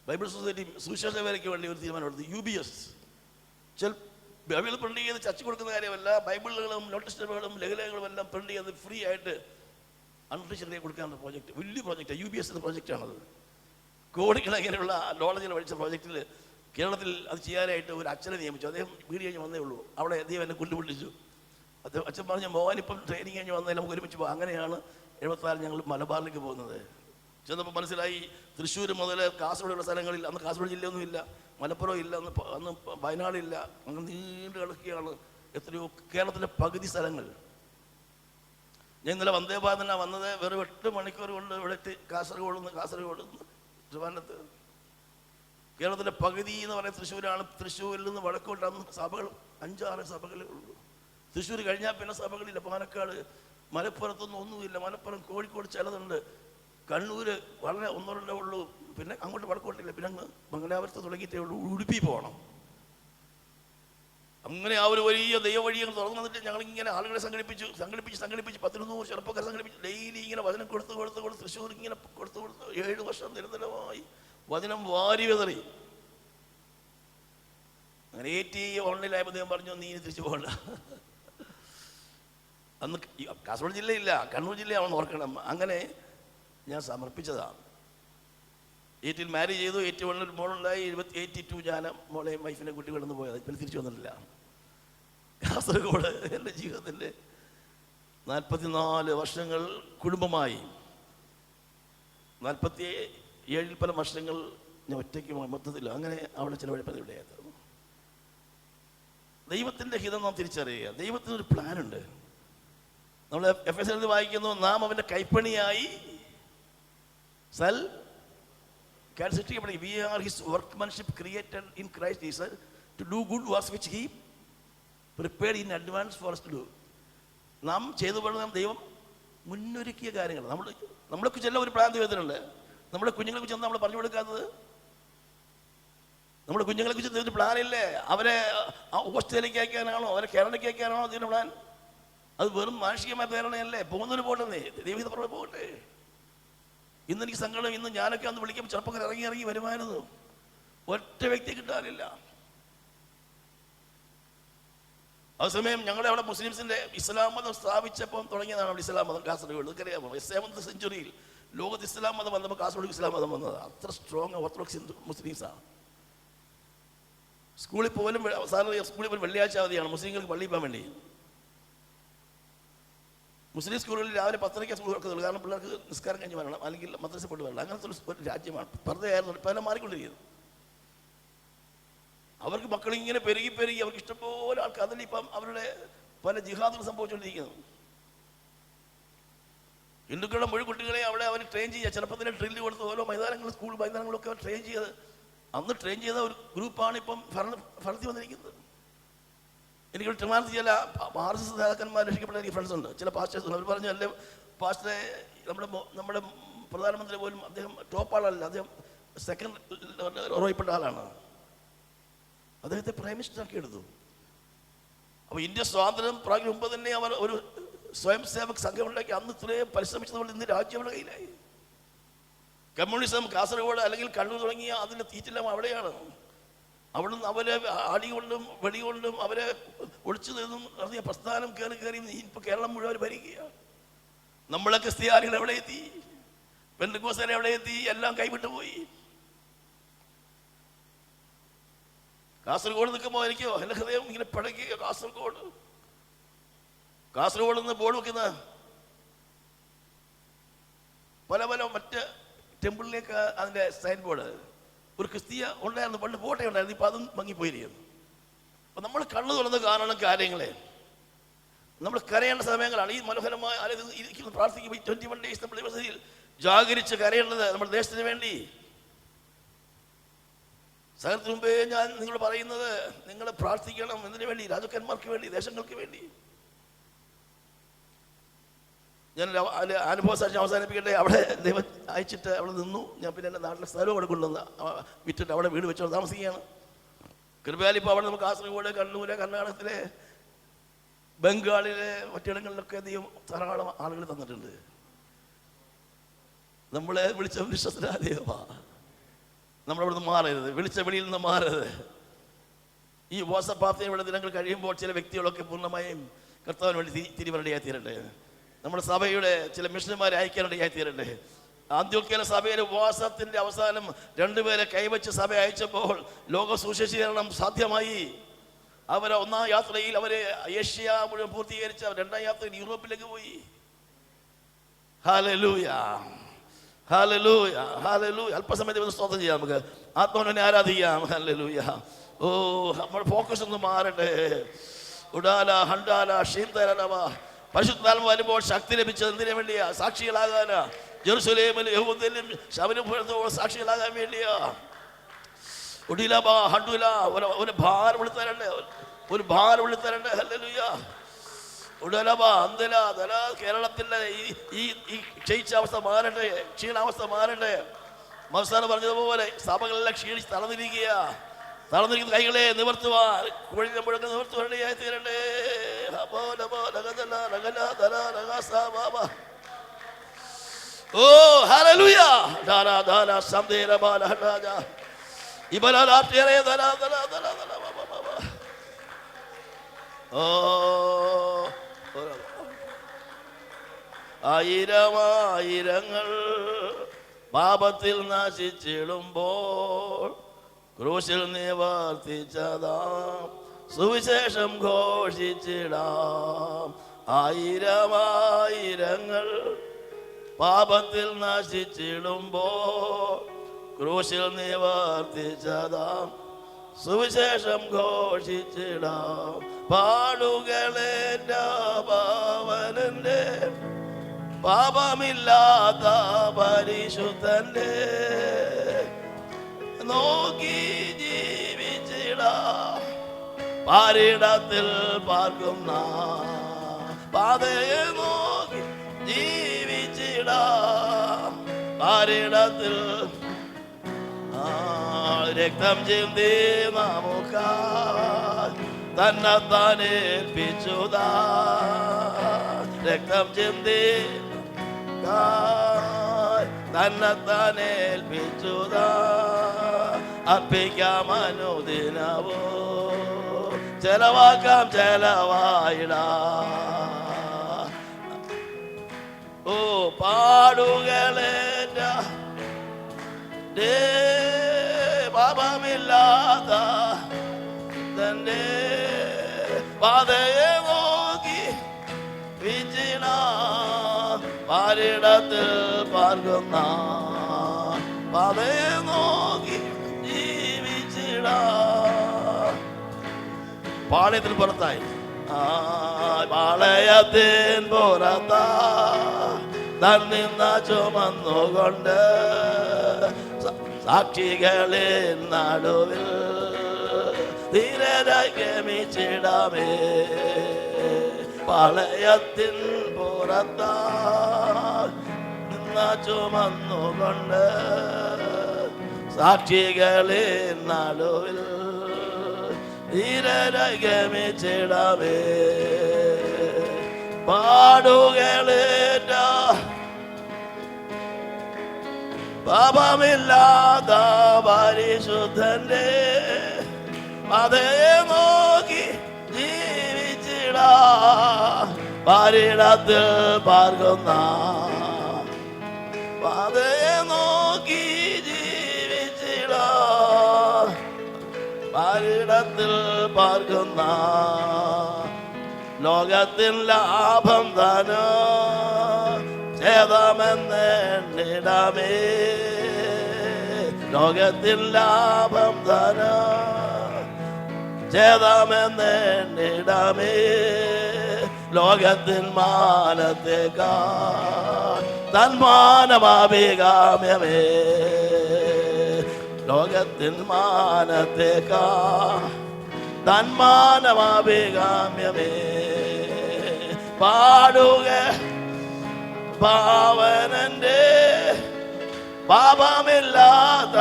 ബൈബിൾ സൊസൈറ്റി സുവിശേഷ വേലയ്ക്ക് വേണ്ടി ഒരു തീരുമാനമെടുത്തു. UBS ബൈബിൾ പ്രിന്റ് ചെയ്ത് ചർച്ച കൊടുക്കുന്ന കാര്യമല്ല, ബൈബിളുകളും നോട്ടീസുകളും ലഘുലേഖകളും എല്ലാം പ്രിന്റ് ചെയ്ത് ഫ്രീ ആയിട്ട് അൺറിച്ചറിലേക്ക് കൊടുക്കാനുള്ള പ്രോജക്റ്റ്. വലിയ പ്രോജക്റ്റാണ്. UBS എന്ന പ്രോജക്റ്റാണത്. കോടിക്കണക്കിനുള്ള ഡോളറിൽ പഠിച്ച പ്രോജക്റ്റിൽ കേരളത്തിൽ അത് ചെയ്യാനായിട്ട് ഒരു അച്ഛനെ നിയമിച്ചു. അദ്ദേഹം വീട് കഴിഞ്ഞ് വന്നേ ഉള്ളൂ. അവിടെ അദ്ദേഹം എന്നെ കൊണ്ടുപിടിച്ചു. അച്ഛൻ പറഞ്ഞ മോഹൻ ഇപ്പം ട്രെയിനിങ് കഴിഞ്ഞ് വന്നാൽ നമുക്ക് ഒരുമിച്ച് പോകാം. അങ്ങനെയാണ് 74 ഞങ്ങൾ മലബാറിലേക്ക് പോകുന്നത്. ചെന്നപ്പോൾ മനസ്സിലായി തൃശ്ശൂർ മുതൽ കാസർഗോഡുള്ള സ്ഥലങ്ങളിൽ, അന്ന് കാസർഗോഡ് ജില്ലയൊന്നുമില്ല, മലപ്പുറം ഇല്ല, അന്ന് വയനാടില്ല, അങ്ങനെ നീണ്ടു കിടക്കുകയാണ് എത്രയോ കേരളത്തിലെ പകുതി സ്ഥലങ്ങൾ. ഞാൻ ഇന്നലെ വന്ദേ ഭാരതിനാണ് വന്നത്. വെറും 8 മണിക്കൂർ കൊണ്ട് ഇവിടെ എത്തി. കാസർഗോഡ് നിന്ന് ട്രിവാൻഡ്രത്ത്. കേരളത്തിൻ്റെ പകുതി എന്ന് പറയുന്നത് തൃശ്ശൂരാണ്. തൃശ്ശൂരിൽ നിന്ന് വടക്കോട്ട് അന്ന് സഭകൾ 5-6 സഭകളേ ഉള്ളൂ. തൃശ്ശൂർ കഴിഞ്ഞാൽ പിന്നെ സഭകളില്ല. പാലക്കാട്, മലപ്പുറത്തൊന്നും ഒന്നുമില്ല. മലപ്പുറം, കോഴിക്കോട് ചിലതുണ്ട്. കണ്ണൂർ വളരെ 1-2 ഉള്ളൂ. പിന്നെ അങ്ങോട്ട് വടക്കോട്ടില്ല. പിന്നെ അങ്ങ് മംഗലാപുരത്ത് തുടങ്ങിയിട്ടേ ഉള്ളൂ. ഉടുപ്പി പോകണം. അങ്ങനെ ആ ഒരു വലിയ ദൈവവഴികൾ തുറന്നു വന്നിട്ട് ഞങ്ങളിങ്ങനെ ആളുകളെ സംഘടിപ്പിച്ച് 10-100 ചെറുപ്പക്കാരെ സംഘടിപ്പിച്ച് ഡെയിലി ഇങ്ങനെ വചനം കൊടുത്ത് തൃശ്ശൂർ ഇങ്ങനെ കൊടുത്ത് 7 വർഷം നിരന്തരമായി വചനം വാരി വിതറി. അങ്ങനെ ഓൺലൈനായപ്പോൾ അദ്ദേഹം പറഞ്ഞു, നീ തിരിച്ചു പോകണ്ട. അന്ന് കാസർഗോഡ് ജില്ലയില്ല, കണ്ണൂർ ജില്ലയാണെന്ന് ഓർക്കണം. അങ്ങനെ ഞാൻ സമർപ്പിച്ചതാണ്. 80 മാരേജ് ചെയ്തു. 81 ഒരു മോളുണ്ടായി. 82 ഞാൻ മോളെയും വൈഫിനെ കുട്ടികളൊന്നും പോയത്. പിന്നെ തിരിച്ചു വന്നിട്ടില്ല. കാസർഗോഡ് എൻ്റെ ജീവിതത്തിൻ്റെ 44 വർഷങ്ങൾ കുടുംബമായി, 47 പല വർഷങ്ങൾ ഞാൻ ഒറ്റയ്ക്ക് മൊത്തത്തിൽ അങ്ങനെ അവിടെ ചിലവഴിപ്പത് ഇവിടെയായിരുന്നു. ദൈവത്തിൻ്റെ ഹിതം നാം തിരിച്ചറിയുക. ദൈവത്തിനൊരു പ്ലാനുണ്ട്. നമ്മൾ എഫെസ്യരിൽ വായിക്കുന്നു, നാം അവൻ്റെ കൈപ്പണിയായി സൃഷ്ടിക്കപ്പെടുക. We are his workmanship created in Christ Jesus to do good works which he prepared in advance for us to do. നാം ചെയ്തു പഠനം ദൈവം മുന്നൊരുക്കിയ കാര്യങ്ങൾ. നമ്മളെ കുറിച്ചെല്ലാം ഒരു പ്ലാൻ ദൈവത്തിനുണ്ട്. നമ്മുടെ കുഞ്ഞുങ്ങളെ കുറിച്ച് നമ്മൾ പറഞ്ഞു കൊടുക്കാത്തത്. നമ്മുടെ കുഞ്ഞുങ്ങളെ കുറിച്ച് ദൈവത്തിന് പ്ലാനില്ലേ? അവരെ ഓസ്ട്രേലിയക്ക് അയക്കാനാണോ, അവരെ കാനഡയ്ക്ക് അയക്കാനാണോ ദൈവത്തിൻ്റെ പ്ലാൻ? അത് വെറും മാനുഷികമായ പ്രേരണയല്ലേ? പോകുന്നതിന് പോകട്ടെ, ദൈവത്തെ പുറമെ പോകട്ടെ. ഇന്ന് എനിക്ക് സങ്കടം. ഇന്ന് ഞാനൊക്കെ അന്ന് വിളിക്കുമ്പോൾ ചെറുപ്പക്കാർ ഇറങ്ങി വരുമായിരുന്നു. ഒറ്റ വ്യക്തിയെ കിട്ടാനില്ല. അതേസമയം ഞങ്ങളുടെ അവിടെ മുസ്ലിംസിൻ്റെ ഇസ്ലാം മതം സ്ഥാപിച്ചപ്പോൾ തുടങ്ങിയതാണ് അവിടെ ഇസ്ലാം മതം. കാസർഗോഡ് നിങ്ങൾക്കറിയാമോ? 7th സെഞ്ചുറിയിൽ ലോകത്ത് ഇസ്ലാം മതം വന്നപ്പോൾ കാസർഗോഡ് ഇസ്ലാം മതം വന്നത്. അത്ര സ്ട്രോങ് ഓർത്തഡോക്സ് മുസ്ലിംസാണ്. സ്കൂളിൽ പോലും വെള്ളിയാഴ്ച അവധിയാണ് മുസ്ലിങ്ങൾക്ക് പള്ളിയിൽ പോകാൻ വേണ്ടി. മുസ്ലിം സ്കൂളുകളിൽ രാവിലെ 10:30 സ്കൂൾ തുറക്കുന്നുള്ളൂ. കാരണം പിള്ളേർക്ക് നിസ്കാരം കഴിഞ്ഞ് വരണം, അല്ലെങ്കിൽ മദ്രസ കൊണ്ട് വരണം. അങ്ങനത്തെ ഒരു രാജ്യമാണ്. വെറുതെയായിരുന്നു. ഇപ്പം എല്ലാം മാറിക്കൊണ്ടിരിക്കുന്നു. അവർക്ക് മക്കളിങ്ങനെ പെരുകി അവർക്ക് ഇഷ്ടംപോലെ ആൾക്കാർ. അതിലിപ്പം അവരുടെ പല ജിഹാദുകൾ സംഭവിച്ചുകൊണ്ടിരിക്കുന്നു. ഹിന്ദുക്കളുടെ മുഴുവൻ കുട്ടികളെ അവിടെ അവർ ട്രെയിൻ ചെയ്യുക. ചെറുപ്പത്തിലെ ഡ്രില്ല് കൊടുത്ത് ഓരോ സ്കൂൾ മൈതാനങ്ങളൊക്കെ അവർ ട്രെയിൻ ചെയ്ത് അന്ന് ട്രെയിൻ ചെയ്ത ഒരു ഗ്രൂപ്പാണ് ഇപ്പം ഭരണത്തിൽ വന്നിരിക്കുന്നത്. എനിക്ക് ട്രിവാൻഡ്രത്ത് ചില RSS നേതാക്കന്മാർ രക്ഷിക്കപ്പെട്ട എനിക്ക് ഫ്രണ്ട്സ് ഉണ്ട്. ചില പാസ്റ്റേഴ്സ്. അവർ പറഞ്ഞു, അല്ലേ പാസ്റ്ററെ, നമ്മുടെ പ്രധാനമന്ത്രി പോലും അദ്ദേഹം ടോപ്പ് ആളല്ല, അദ്ദേഹം സെക്കൻഡ് റോയിൽപ്പെട്ട ആളാണ്. അദ്ദേഹത്തെ പ്രൈം മിനിസ്റ്റർ ആക്കി എടുത്തു. അപ്പോൾ ഇന്ത്യ സ്വാതന്ത്ര്യം പ്രാപിക്കും മുമ്പ് തന്നെ അവർ ഒരു സ്വയം സേവക് സംഘം ഉണ്ടാക്കി. അന്ന് ഇത്രയും പരിശ്രമിച്ചതുകൊണ്ട് ഇന്ന് രാജ്യം അവരുടെ കയ്യിലായി. കമ്മ്യൂണിസം കാസർഗോഡ് അല്ലെങ്കിൽ കണ്ണൂർ തുടങ്ങിയ അതിൻ്റെ തീറ്റെല്ലാം അവിടെയാണ്. അവിടുന്ന് അവരെ അടികൊണ്ടും വെടികൊണ്ടും അവരെ ഒളിച്ചു നിന്നും നടത്തിയ പ്രസ്ഥാനം കയറി ഇപ്പോൾ കേരളം മുഴുവൻ ഭരിക്കുക. നമ്മളെ ക്രിസ്ത്യാനികൾ എവിടെ എത്തി? പെന്തക്കോസ്തർ എവിടെ എത്തി? എല്ലാം കൈവിട്ടു പോയി. കാസർഗോഡ് നിൽക്കുമ്പോൾ എനിക്ക് എൻ്റെ ഹൃദയം ഇങ്ങനെ പിടയ്ക്കുക. കാസർഗോഡ് നിന്ന് ബോർഡ് വെക്കുന്ന പല മറ്റ് ടെമ്പിളിലേക്ക് അതിൻ്റെ സൈൻ ബോർഡ് ഒരു ക്രിസ്തീയ ഉണ്ടായിരുന്നു, പണ്ട് ഫോട്ടോ ഉണ്ടായിരുന്നു, ഇപ്പം അതും ഭംഗിപ്പോയിരിക്കുന്നു. അപ്പം നമ്മൾ കണ്ണു തുറന്ന് കാണണം കാര്യങ്ങളെ. നമ്മൾ കരയേണ്ട സമയങ്ങളാണ് ഈ മനോഹരമായ പ്രാർത്ഥിക്കുമ്പോൾ 21 days നമ്മൾ ദിവസത്തിൽ ജാഗരിച്ച് കരയേണ്ടത് നമ്മുടെ ദേശത്തിന് വേണ്ടി. സകലത്തിന് മുമ്പേ ഞാൻ നിങ്ങൾ പറയുന്നത്, നിങ്ങൾ പ്രാർത്ഥിക്കണം. എന്തിനു വേണ്ടി? രാജാക്കന്മാർക്ക് വേണ്ടി, ദേശങ്ങൾക്ക് വേണ്ടി. ഞാൻ അനുഭവ സാക്ഷ്യം അവസാനിപ്പിക്കട്ടെ. അവിടെ ദൈവം അയച്ചിട്ട് അവിടെ നിന്നു. ഞാൻ പിന്നെ എൻ്റെ നാട്ടിലെ സ്ഥലവും അവിടെ കൊണ്ടുവന്ന് വിറ്റിട്ട് അവിടെ വീട് വെച്ചോ താമസിക്കുകയാണ്. കൃപയാൽ ഇപ്പോൾ അവിടെ നമുക്ക് കാസർഗോഡ്, കണ്ണൂര്, കർണാടകത്തിലെ, ബംഗാളിലെ മറ്റിടങ്ങളിലൊക്കെ ദൈവം ധാരാളം ആളുകൾ തന്നിട്ടുണ്ട്. നമ്മളെ വിളിച്ച വിശ്വസനായ ദൈവമാ. നമ്മളവിടുന്ന് മാറരുത്, വിളിച്ച വെളിയിൽ നിന്ന് മാറരുത്. ഈ വാട്സപ്പാർത്തിയുടെ ദിനങ്ങൾ കഴിയുമ്പോൾ ചില വ്യക്തികളൊക്കെ പൂർണ്ണമായും കർത്താവിന് വേണ്ടി തിരിവരടിയായി തീരട്ടെ. നമ്മുടെ സഭയുടെ ചില മിഷണന്മാരെ അയക്കാനിടയായി തീരട്ടെ. ആന്ത്യോക്യയിലെ സഭയിലെ ഉപവാസത്തിന്റെ അവസാനം 2 പേരെ കൈവച്ച് സഭ അയച്ചപ്പോൾ ലോക സുശേഷീകരണം സാധ്യമായി. അവരെ 1ാം യാത്രയിൽ അവരെ ഏഷ്യ മുഴുവൻ പൂർത്തീകരിച്ച് 2ാം യാത്രയിൽ യൂറോപ്പിലേക്ക് പോയി. Hallelujah, hallelujah, hallelujah. അല്പസമയത്ത് സ്തോത്രം ചെയ്യാം, നമുക്ക് ആത്മാവിനെ ആരാധിക്കാം. ഹല്ലേലൂയ. ഓ, നമ്മുടെ ഫോക്കസ് ഒന്ന് മാറട്ടെ. ഉഡാല ഹണ്ടാല ഷീന്തരവ. പരിശുദ്ധാത്മാവ് വരുമ്പോൾ ശക്തി ലഭിച്ചത് എന്തിനു വേണ്ടിയാ? സാക്ഷികളാകാനാ. ജെറുസലേമിലും യഹൂദയിലും ശബരിമലയിലും സാക്ഷികളാകാൻ വേണ്ടിയാ. ഉടിലബ ഹണ്ടുല. ഒരു ഭാരം വിളിത്തരണ്ടേ, ഒരു ഭാരം വിളിത്തരണ്ടേ. ഹല്ലേലൂയ. ഉടലബ അന്തല തല. കേരളത്തിൻ്റെ ഈ ക്ഷയിച്ച അവസ്ഥ മാറട്ടെ, ക്ഷീണാവസ്ഥ മാറട്ടെ. മത്സരം പറഞ്ഞതുപോലെ സഭകളെല്ലാം ക്ഷീണിച്ച് തളർന്നിരിക്കുക. തളർന്നിരിക്കുന്ന കൈകളെ നിവർത്തുവാൻ, കുഴിഞ്ഞ മുഴങ്ങ് നിവർത്തുവാനായി തീരണ്ടേ. ഓ ഹല്ലേലൂയ. ധാരാ ധാരാ സംദേര ബാല ഹരാജ ഇബലാ തേരേ ധാരാ ധാരാ ധാരാ ധാരാ. ഓ, ആയിരമായിരങ്ങൾ പാപത്തിൽ നശിച്ചിടുമ്പോൾ ക്രൂശിൽ നിവർത്തിച്ചതാം സുവിശേഷം ഘോഷിച്ചിടാം. ആയിരമായിരങ്ങൾ പാപത്തിൽ നശിച്ചിടുമ്പോൾ ക്രൂശിൽ നിവർത്തിച്ചതാം സുവിശേഷം ഘോഷിച്ചിടാം. പാടുകളേറ്റ പാവനന്റെ പാപമില്ലാത്ത പരിശുദ്ധന്റെ നോക്കി ജീവിച്ചിടാം. പാരിടത്തിൽ പാർക്കുന്ന പാതയെ നോക്കി ജീവിച്ചിടാം. പാരിടത്തിൽ രക്തം ചിന്തി നമുക്കായി തന്നെത്താൻ ഏൽപ്പിച്ചുതാ. രക്തം ചിന്തി തന്നെത്താൻ ഏൽപ്പിച്ചുതാ. അർപ്പിക്കാം അനുദിനവോ, ചെലവാക്കാം ചെലവായിടാ. ഓ, പാടുകളേറ്റ പാപമില്ലാത്ത തന്റെ പാതയെ നോക്കി വിജിണ. പാരിടത്തിൽ പാർക്കുന്ന പാതയെ നോക്കി ജീവിച്ചിട. പാളയത്തിന് പുറത്തായി, പാളയത്തിൻ പുറത്താ തന്നിന്ന ചുമന്നുകൊണ്ട് സാക്ഷികളിൻ നടുവിൽ ധീരരായി ഗമിച്ചിടാമേ. പാളയത്തിൻ പുറത്താ നിന്ന ചുമന്നുകൊണ്ട് സാക്ഷികളിൻ നടുവിൽ ധീരരായി ഗമിച്ചിടാമേ. പാടുകളേറ്റ പാപമില്ലാത്ത പരിശുദ്ധന്റെ പാതയെ നോക്കി ജീവിച്ചിടാ. പാരിടത്തിൽ പാർക്കുന്ന പാതയെ നോക്കി ജീവിച്ചിടാ. പാരിടത്തിൽ പാർക്കുന്ന ലോകത്തിൻ ലാഭം താനോ ഛേദമെന്നെണ്ണിടാമേ. ലോകത്തിൽ ലാഭം ധന ചേതമെന്നിടമേ ലോകത്തിൽ മാനത്തേക്കാൾ തന്മാനമാഭികാമ്യമേ ലോകത്തിൽ മാനത്തേക്കാൾ തന്മാനമാഭികാമ്യമേ പാടുക പാവനന്റെ പാപമില്ലാത്ത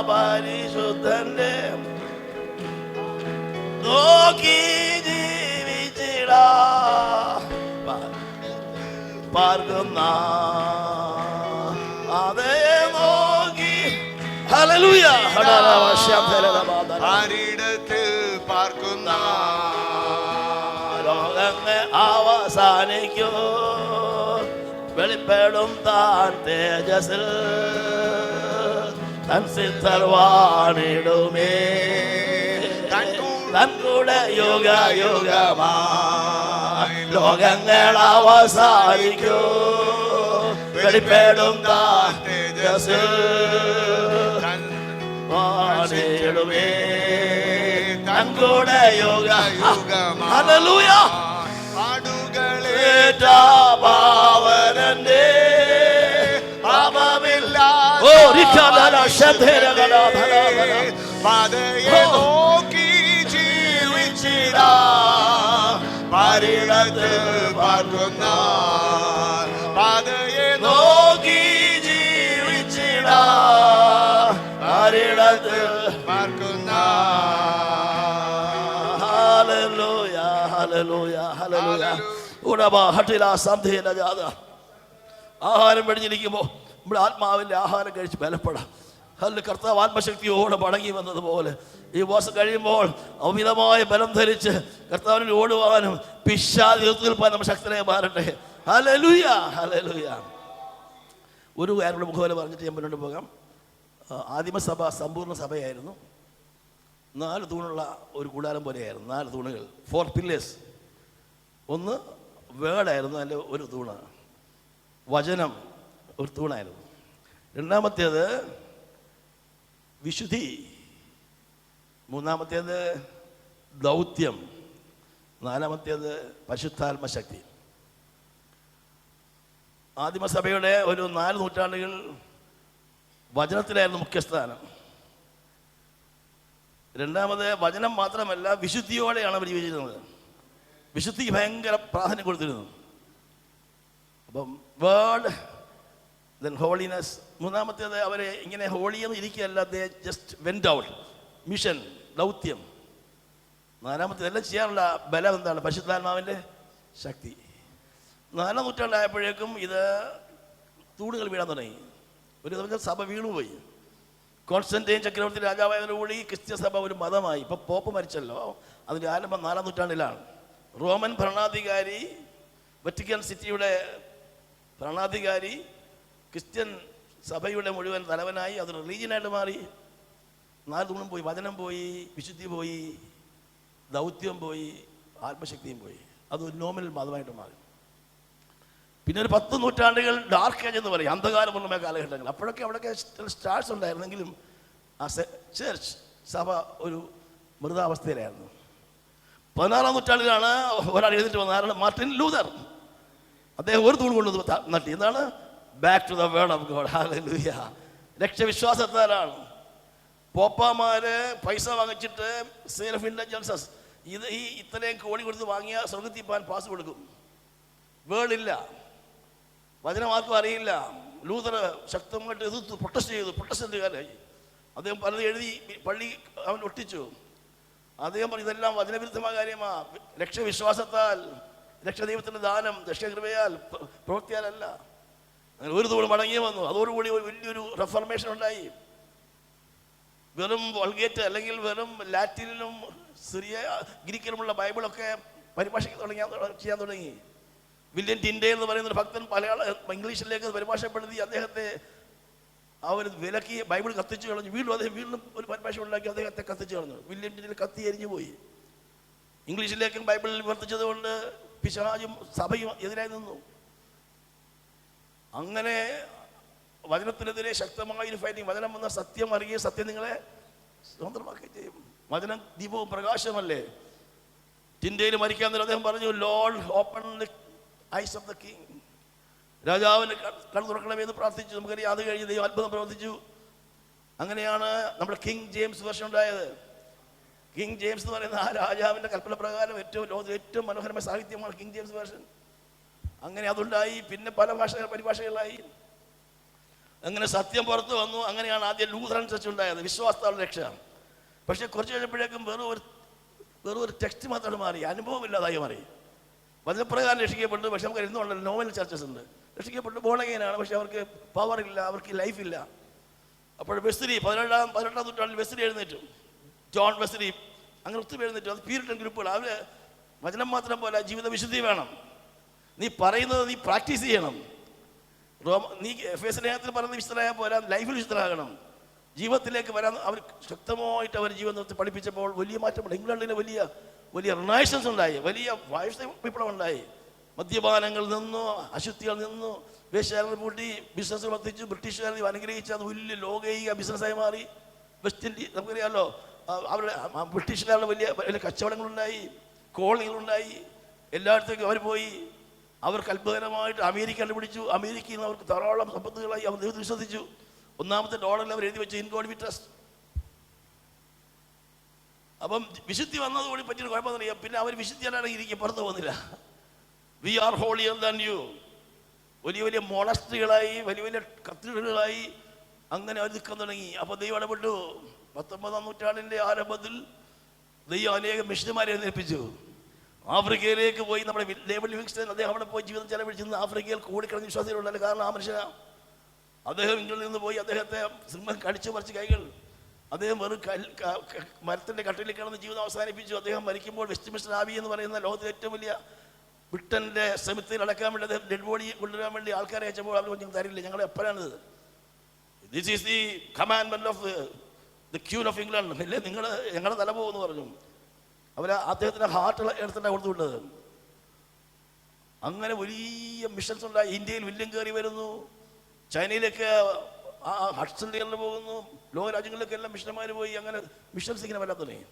പരിശുദ്ധന്റെ നോക്കി ജീവിച്ചിടാ പാർക്കുന്ന അതേ നോക്കി ഹല്ലേലൂയ ആരിടത്തിൽ പാർക്കുന്ന ലോകങ്ങൾ അവസാനിക്കൂ വെളിപ്പെടും താൻ തേജസ്സിൽ തൻ സിദ്ധർവാണിടുമേ തൻ കൂടെ യുഗ യുഗമായി ലോകങ്ങൾ അവസാനിക്കൂ വെളിപ്പെടും താൻ തേജസ്സിൽ വാണിടുമേ തൻ കൂടെ യുഗ യുഗമായി ഹല്ലേലൂയ ആടുകളേറ്റ പാവനന്റെ പാപമില്ലാത്ത പാതയെ നോക്കി ജീവിച്ചിടാ പരിണത്ത് പാർക്കുന്ന പാതയെ നോക്കി ജീവിച്ചിടാ പരിണത്ത് പാർക്കുന്ന ഹല്ലേലൂയ ഹല്ലേലൂയ ഹല്ലേലൂയ ആഹാരം വെടിഞ്ഞിരിക്കുമ്പോൾ നമ്മുടെ ആത്മാവിൻ്റെ ആഹാരം കഴിച്ച് ബലപ്പെടാം. അതിൽ കർത്താവ് ആത്മശക്തിയോടെ മടങ്ങി വന്നതുപോലെ ഈ ഉപവാസം കഴിയുമ്പോൾ അമിതമായ ബലം ധരിച്ച് കർത്താവിന് ഓടുവാനും പിശാചിനെ എതിർക്കാൻ നമ്മൾ ശക്തരായി മാറട്ടെ. Hallelujah hallelujah. ഒരു കാര്യങ്ങളുടെ മുഖപോലെ പറഞ്ഞിട്ട് ഞാൻ മുന്നോട്ട് പോകാം. ആദിമസഭ സമ്പൂർണ്ണ സഭയായിരുന്നു. 4 തൂണുള്ള ഒരു കൂടാരം പോലെയായിരുന്നു. 4 തൂണുകൾ, 4 pillars. ഒന്ന് വേർഡായിരുന്നു, അതിൻ്റെ ഒരു തൂണ്. വചനം ഒരു തൂണായിരുന്നു. രണ്ടാമത്തേത് വിശുദ്ധി, മൂന്നാമത്തേത് ദൗത്യം, നാലാമത്തേത് പരിശുദ്ധാത്മശക്തി. ആദിമസഭയുടെ ഒരു 4 നൂറ്റാണ്ടുകൾ വചനത്തിലായിരുന്നു മുഖ്യസ്ഥാനം. രണ്ടാമത് വചനം മാത്രമല്ല, വിശുദ്ധിയോടെയാണ് അവർ ജീവിച്ചിരുന്നത്. വിശുദ്ധിക്ക് ഭയങ്കര പ്രാധാന്യം കൊടുത്തിരുന്നു. അപ്പം വേർഡ്, ദെൻ ഹോളിനെസ്. മൂന്നാമത്തേത് അവരെ ഇങ്ങനെ ഹോളിയെന്ന് ഇരിക്കുകയല്ല, they just went out, mission, ദൗത്യം. നാലാമത്തേത് എല്ലാം ചെയ്യാനുള്ള ബലം എന്താണ്? പരിശുദ്ധാത്മാവിൻ്റെ ശക്തി. 4 നൂറ്റാണ്ടായപ്പോഴേക്കും ഇത് തൂണുകൾ വീഴാൻ തുടങ്ങി. ഒരു ദിവസം സഭ വീണുപോയി. കോൺസ്റ്റന്റൈൻ ചക്രവർത്തി രാജാവായതോടുകൂടി ക്രിസ്ത്യ സഭ ഒരു മതമായി. ഇപ്പോൾ പോപ്പ് മരിച്ചല്ലോ, അതിൻ്റെ ആരംഭം 4 നൂറ്റാണ്ടിലാണ്. റോമൻ ഭരണാധികാരി, വറ്റിക്കൻ സിറ്റിയുടെ ഭരണാധികാരി ക്രിസ്ത്യൻ സഭയുടെ മുഴുവൻ തലവനായി. അത് റിലീജിയനായിട്ട് മാറി. 4 തൂണും പോയി, വചനം പോയി, വിശുദ്ധി പോയി, ദൗത്യം പോയി, ആത്മശക്തിയും പോയി. അതൊരു നോമിനൽ മതമായിട്ട് മാറി. പിന്നെ ഒരു 10 നൂറ്റാണ്ടുകൾ ഡാർക്ക് ഏജ് എന്ന് പറയും, അന്ധകാരപൂർണ്ണമായ കാലഘട്ടങ്ങൾ. അപ്പോഴൊക്കെ അവിടെയൊക്കെ സ്റ്റാർസ് ഉണ്ടായിരുന്നെങ്കിലും ആ ചർച്ച് സഭ ഒരു മൃതാവസ്ഥയിലായിരുന്നു. 16-ാം നൂറ്റാണ്ടിലാണ് ഒരാൾ എഴുതിയിട്ട് വന്നത്, മാർട്ടിൻ ലൂതർ. അദ്ദേഹം ഒരു തൂൺ കൊണ്ട് നട്ടി. എന്താണ്? Back to the word of God. Hallelujah. രക്ഷവിശ്വാസത്താലാണ്. പോപ്പാമാര് പൈസ വാങ്ങിച്ചിട്ട് സെയിൽ ഓഫ് ഇൻഡൽജൻസസ്, ഇത് ഈ ഇത്രയും കോടി കൊടുത്ത് വാങ്ങിയ സ്വർഗത്തിൽ പോകാൻ പാസ് കൊടുക്കും. വേർഡില്ല, വചനം ആർക്കും അറിയില്ല. ലൂതർ ശക്തമായിട്ട് എതിർത്ത് പ്രൊട്ടസ്റ്റ് ചെയ്തു. പ്രൊട്ടസ്റ്റന്റുകാരായി. അദ്ദേഹം പലത് എഴുതി പള്ളി അവൻ ഒട്ടിച്ചു. അദ്ദേഹം പറഞ്ഞു ഇതെല്ലാം വചനവിരുദ്ധമായ കാര്യമാണ്. രക്ഷവിശ്വാസത്താൽ, രക്ഷദൈവത്തിൻ്റെ ദാനം, രക്ഷകൃപയാൽ, പ്രവൃത്തിയാലല്ല. അങ്ങനെ ഒരു തൂണ് മടങ്ങി വന്നു. അതോടുകൂടി ഒരു വലിയൊരു റെഫർമേഷൻ ഉണ്ടായി. വെറും വൾഗേറ്റ് അല്ലെങ്കിൽ വെറും ലാറ്റിനിലും സിറിയ ഗ്രീക്കിലുമുള്ള ബൈബിളൊക്കെ പരിഭാഷ ചെയ്യാൻ തുടങ്ങി. വില്യം ടിൻഡേ എന്ന് പറയുന്ന ഒരു ഭക്തൻ ഇംഗ്ലീഷിലേക്ക് പരിഭാഷപ്പെടുത്തി അദ്ദേഹത്തെ അവർ വിലക്കി ബൈബിൾ കത്തിച്ചു കളഞ്ഞു. വീണ്ടും ഒരു പരിഭാഷ ഉണ്ടാക്കി അദ്ദേഹത്തെ കത്തിച്ചു കളഞ്ഞു. വില്യം ടിൻഡേ കത്തി എരിഞ്ഞു പോയി. ഇംഗ്ലീഷിലേക്കും ബൈബിളിൽ വിവർത്തിച്ചത് കൊണ്ട് പിശാചും സഭയും എതിരായി നിന്നു. അങ്ങനെ വചനത്തിനെതിരെ ശക്തമായൊരു ഫൈറ്റിംഗ്. വചനം വന്ന സത്യം അറിയുകയും സത്യം നിങ്ങളെ സ്വതന്ത്രമാക്കുകയും ചെയ്യും. വചനം ദീപവും പ്രകാശമല്ലേ. ചിന്തയിൽ മരിക്കാൻ നേരം അദ്ദേഹം പറഞ്ഞു, Lord open the ice of the king. രാജാവിന് കണ്ണു തുറക്കണമെന്ന് പ്രാർത്ഥിച്ചു. നമുക്കറിയാം, അത് കഴിഞ്ഞ് ദൈവം അത്ഭുതം പ്രവർത്തിച്ചു. അങ്ങനെയാണ് നമ്മുടെ കിങ് ജെയിംസ് വെർഷൻ ഉണ്ടായത്. കിങ് ജെയിംസ് എന്ന് പറയുന്ന ആ രാജാവിൻ്റെ കൽപ്പന പ്രകാരം ലോകത്തിലെ ഏറ്റവും മനോഹരമായ സാഹിത്യമാണ് കിങ് ജെയിംസ് വെർഷൻ. അങ്ങനെ അതുണ്ടായി. പിന്നെ പല പരിഭാഷകളായി. അങ്ങനെ സത്യം പുറത്ത് വന്നു. അങ്ങനെയാണ് ആദ്യം ലൂഥറൻ ചർച്ച് ഉണ്ടായത്, വിശ്വാസത്താലുള്ള രക്ഷ. പക്ഷെ കുറച്ച് കഴിഞ്ഞപ്പോഴേക്കും വെറും ഒരു ടെക്സ്റ്റ് മാത്രമാണ് മാറി, അനുഭവമില്ലാതായി മാറി. വചനപ്രകാരം രക്ഷിക്കപ്പെട്ടു. പക്ഷെ നമുക്ക് ഇരുന്നുകൊണ്ടല്ലോ നോവൽ ചർച്ചസ് ഉണ്ട്. രക്ഷിക്കപ്പെട്ടു, ബോണഗെയിനാണ്. പക്ഷെ അവർക്ക് പവറില്ല, അവർക്ക് ലൈഫില്ല. അപ്പോൾ വെസ്ലി 18ാം നൂറ്റാണ്ടിൽ വെസ്ലി എഴുന്നേറ്റു. ജോൺ വെസ്ലി, അങ്ങനെ ഒത്തിരി എഴുന്നേറ്റു. അത് പ്യൂരിറ്റൻ ഗ്രൂപ്പുകൾ. അവർ വചനം മാത്രം പോലെ ജീവിത വിശുദ്ധി വേണം. നീ പറയുന്നത് നീ പ്രാക്ടീസ് ചെയ്യണം. നീ എഫേസ്യ ലേഖനത്തിൽ പറയുന്ന വിശുദ്ധരായാൽ പോരാ, ലൈഫിൽ വിശുദ്ധരാകണം. ജീവിതത്തിലേക്ക് വരാൻ അവർ ശക്തമായിട്ട് അവർ ജീവിതത്തിൽ പഠിപ്പിച്ചപ്പോൾ വലിയ മാറ്റമുണ്ട്. ഇംഗ്ലണ്ടിന് വലിയ വലിയ റിനൈസൻസ് ഉണ്ടായി, വലിയ വൈഷ്ണവ വിപ്ലവം ഉണ്ടായി. മദ്യപാനങ്ങളിൽ നിന്നു, അശുദ്ധികളിൽ നിന്നു, വേശ്യാലയം പൂട്ടി ബിസിനസ് വർദ്ധിച്ചു. ബ്രിട്ടീഷുകാർ അനുഗ്രഹിച്ച് അത് വലിയ ലോകൈക ബിസിനസ്സായി മാറി. വെസ്റ്റ് ഇൻഡീസ് നമുക്കറിയാമല്ലോ, അവരുടെ ബ്രിട്ടീഷുകാരുടെ വലിയ വലിയ കച്ചവടങ്ങളുണ്ടായി, കോളനികളുണ്ടായി. എല്ലായിടത്തേക്കും അവർ പോയി. അവർക്ക് അത്ഭുതകരമായിട്ട് അമേരിക്ക കണ്ടുപിടിച്ചു. അമേരിക്കയിൽ നിന്ന് അവർക്ക് ധാരാളം സമ്പത്തുകളായി. അവർ ദൈവത്തിൽ വിശ്വസിച്ചു. ഒന്നാമത്തെ ഡോളറിൽ അവർ എഴുതി വെച്ചു, ഇൻ ഗോഡ് വി ട്രസ്റ്റ്. അപ്പം വിശുദ്ധി വന്നതുകൂടി പറ്റിയൊരു കുഴപ്പമെന്നറിയാം. പിന്നെ അവർ വിശുദ്ധിയാണ് ഇരിക്കുക, പുറത്ത് പോകുന്നില്ല. We are holier than you. വലിയ വലിയ മോണസ്ട്രികളായി, വലിയ വലിയ കത്തീഡ്രലുകളായി അങ്ങനെ അവർ നിൽക്കാൻ തുടങ്ങി. അപ്പോൾ ദൈവം ഇടപെട്ടു. 19ാം നൂറ്റാണ്ടിൻ്റെ ആരംഭത്തിൽ ദൈവം അനേകം മിഷണറിമാരെ എഴുന്നേൽപ്പിച്ചു. ആഫ്രിക്കയിലേക്ക് പോയി. നമ്മുടെ ഡേവിഡ് ലിവിങ്സ്റ്റൺ അദ്ദേഹം അവിടെ പോയി ജീവിതം ചെലവഴിച്ചിരുന്ന ആഫ്രിക്കയിൽ കൂടിക്കിടന്ന് വിശ്വാസികളുണ്ടല്ലോ. കാരണം ആ മനുഷ്യനാണ്. അദ്ദേഹം ഇംഗ്ലണ്ടിൽ നിന്ന് പോയി. അദ്ദേഹത്തെ സിംഹം കടിച്ചു പറിച്ച് കൈകൾ. അദ്ദേഹം വെറും മരത്തിൻ്റെ കട്ടിലിൽ കിടന്ന് ജീവിതം അവസാനിപ്പിച്ചു. അദ്ദേഹം മരിക്കുമ്പോൾ വെസ്റ്റ്മിൻസ്റ്റർ ആബി എന്ന് പറയുന്ന ലോകത്തിലെ ഏറ്റവും വലിയ ബ്രിട്ടൻ്റെ സെമിത്തേരിയിൽ അടക്കാൻ വേണ്ടി അദ്ദേഹം ഡെഡ് ബോഡി കൊണ്ടുവരാൻ വേണ്ടി ആൾക്കാരെ അയച്ചപ്പോൾ അവർ ഞങ്ങൾ തരില്ല, ഞങ്ങൾ എപ്പോഴാണിത്, this is the commandment of the queen of England, ഇല്ലേ നിങ്ങൾ ഞങ്ങളുടെ തല പോകുമെന്ന് പറഞ്ഞു. അവർ അദ്ദേഹത്തിൻ്റെ ഹാർട്ട് എടുത്തിട്ടാണ് കൊടുത്തുവിട്ടത്. അങ്ങനെ വലിയ മിഷൻസ് ഉണ്ടായി. ഇന്ത്യയിൽ വില്യം കയറി വരുന്നു. ചൈനയിലേക്ക് ഹഡ്സൺ റിവറിൽ പോകുന്നു. ലോക രാജ്യങ്ങളിലേക്ക് എല്ലാം മിഷന്മാർ പോയി. അങ്ങനെ മിഷൻസ് ഇങ്ങനെ വരാൻ തുടങ്ങി.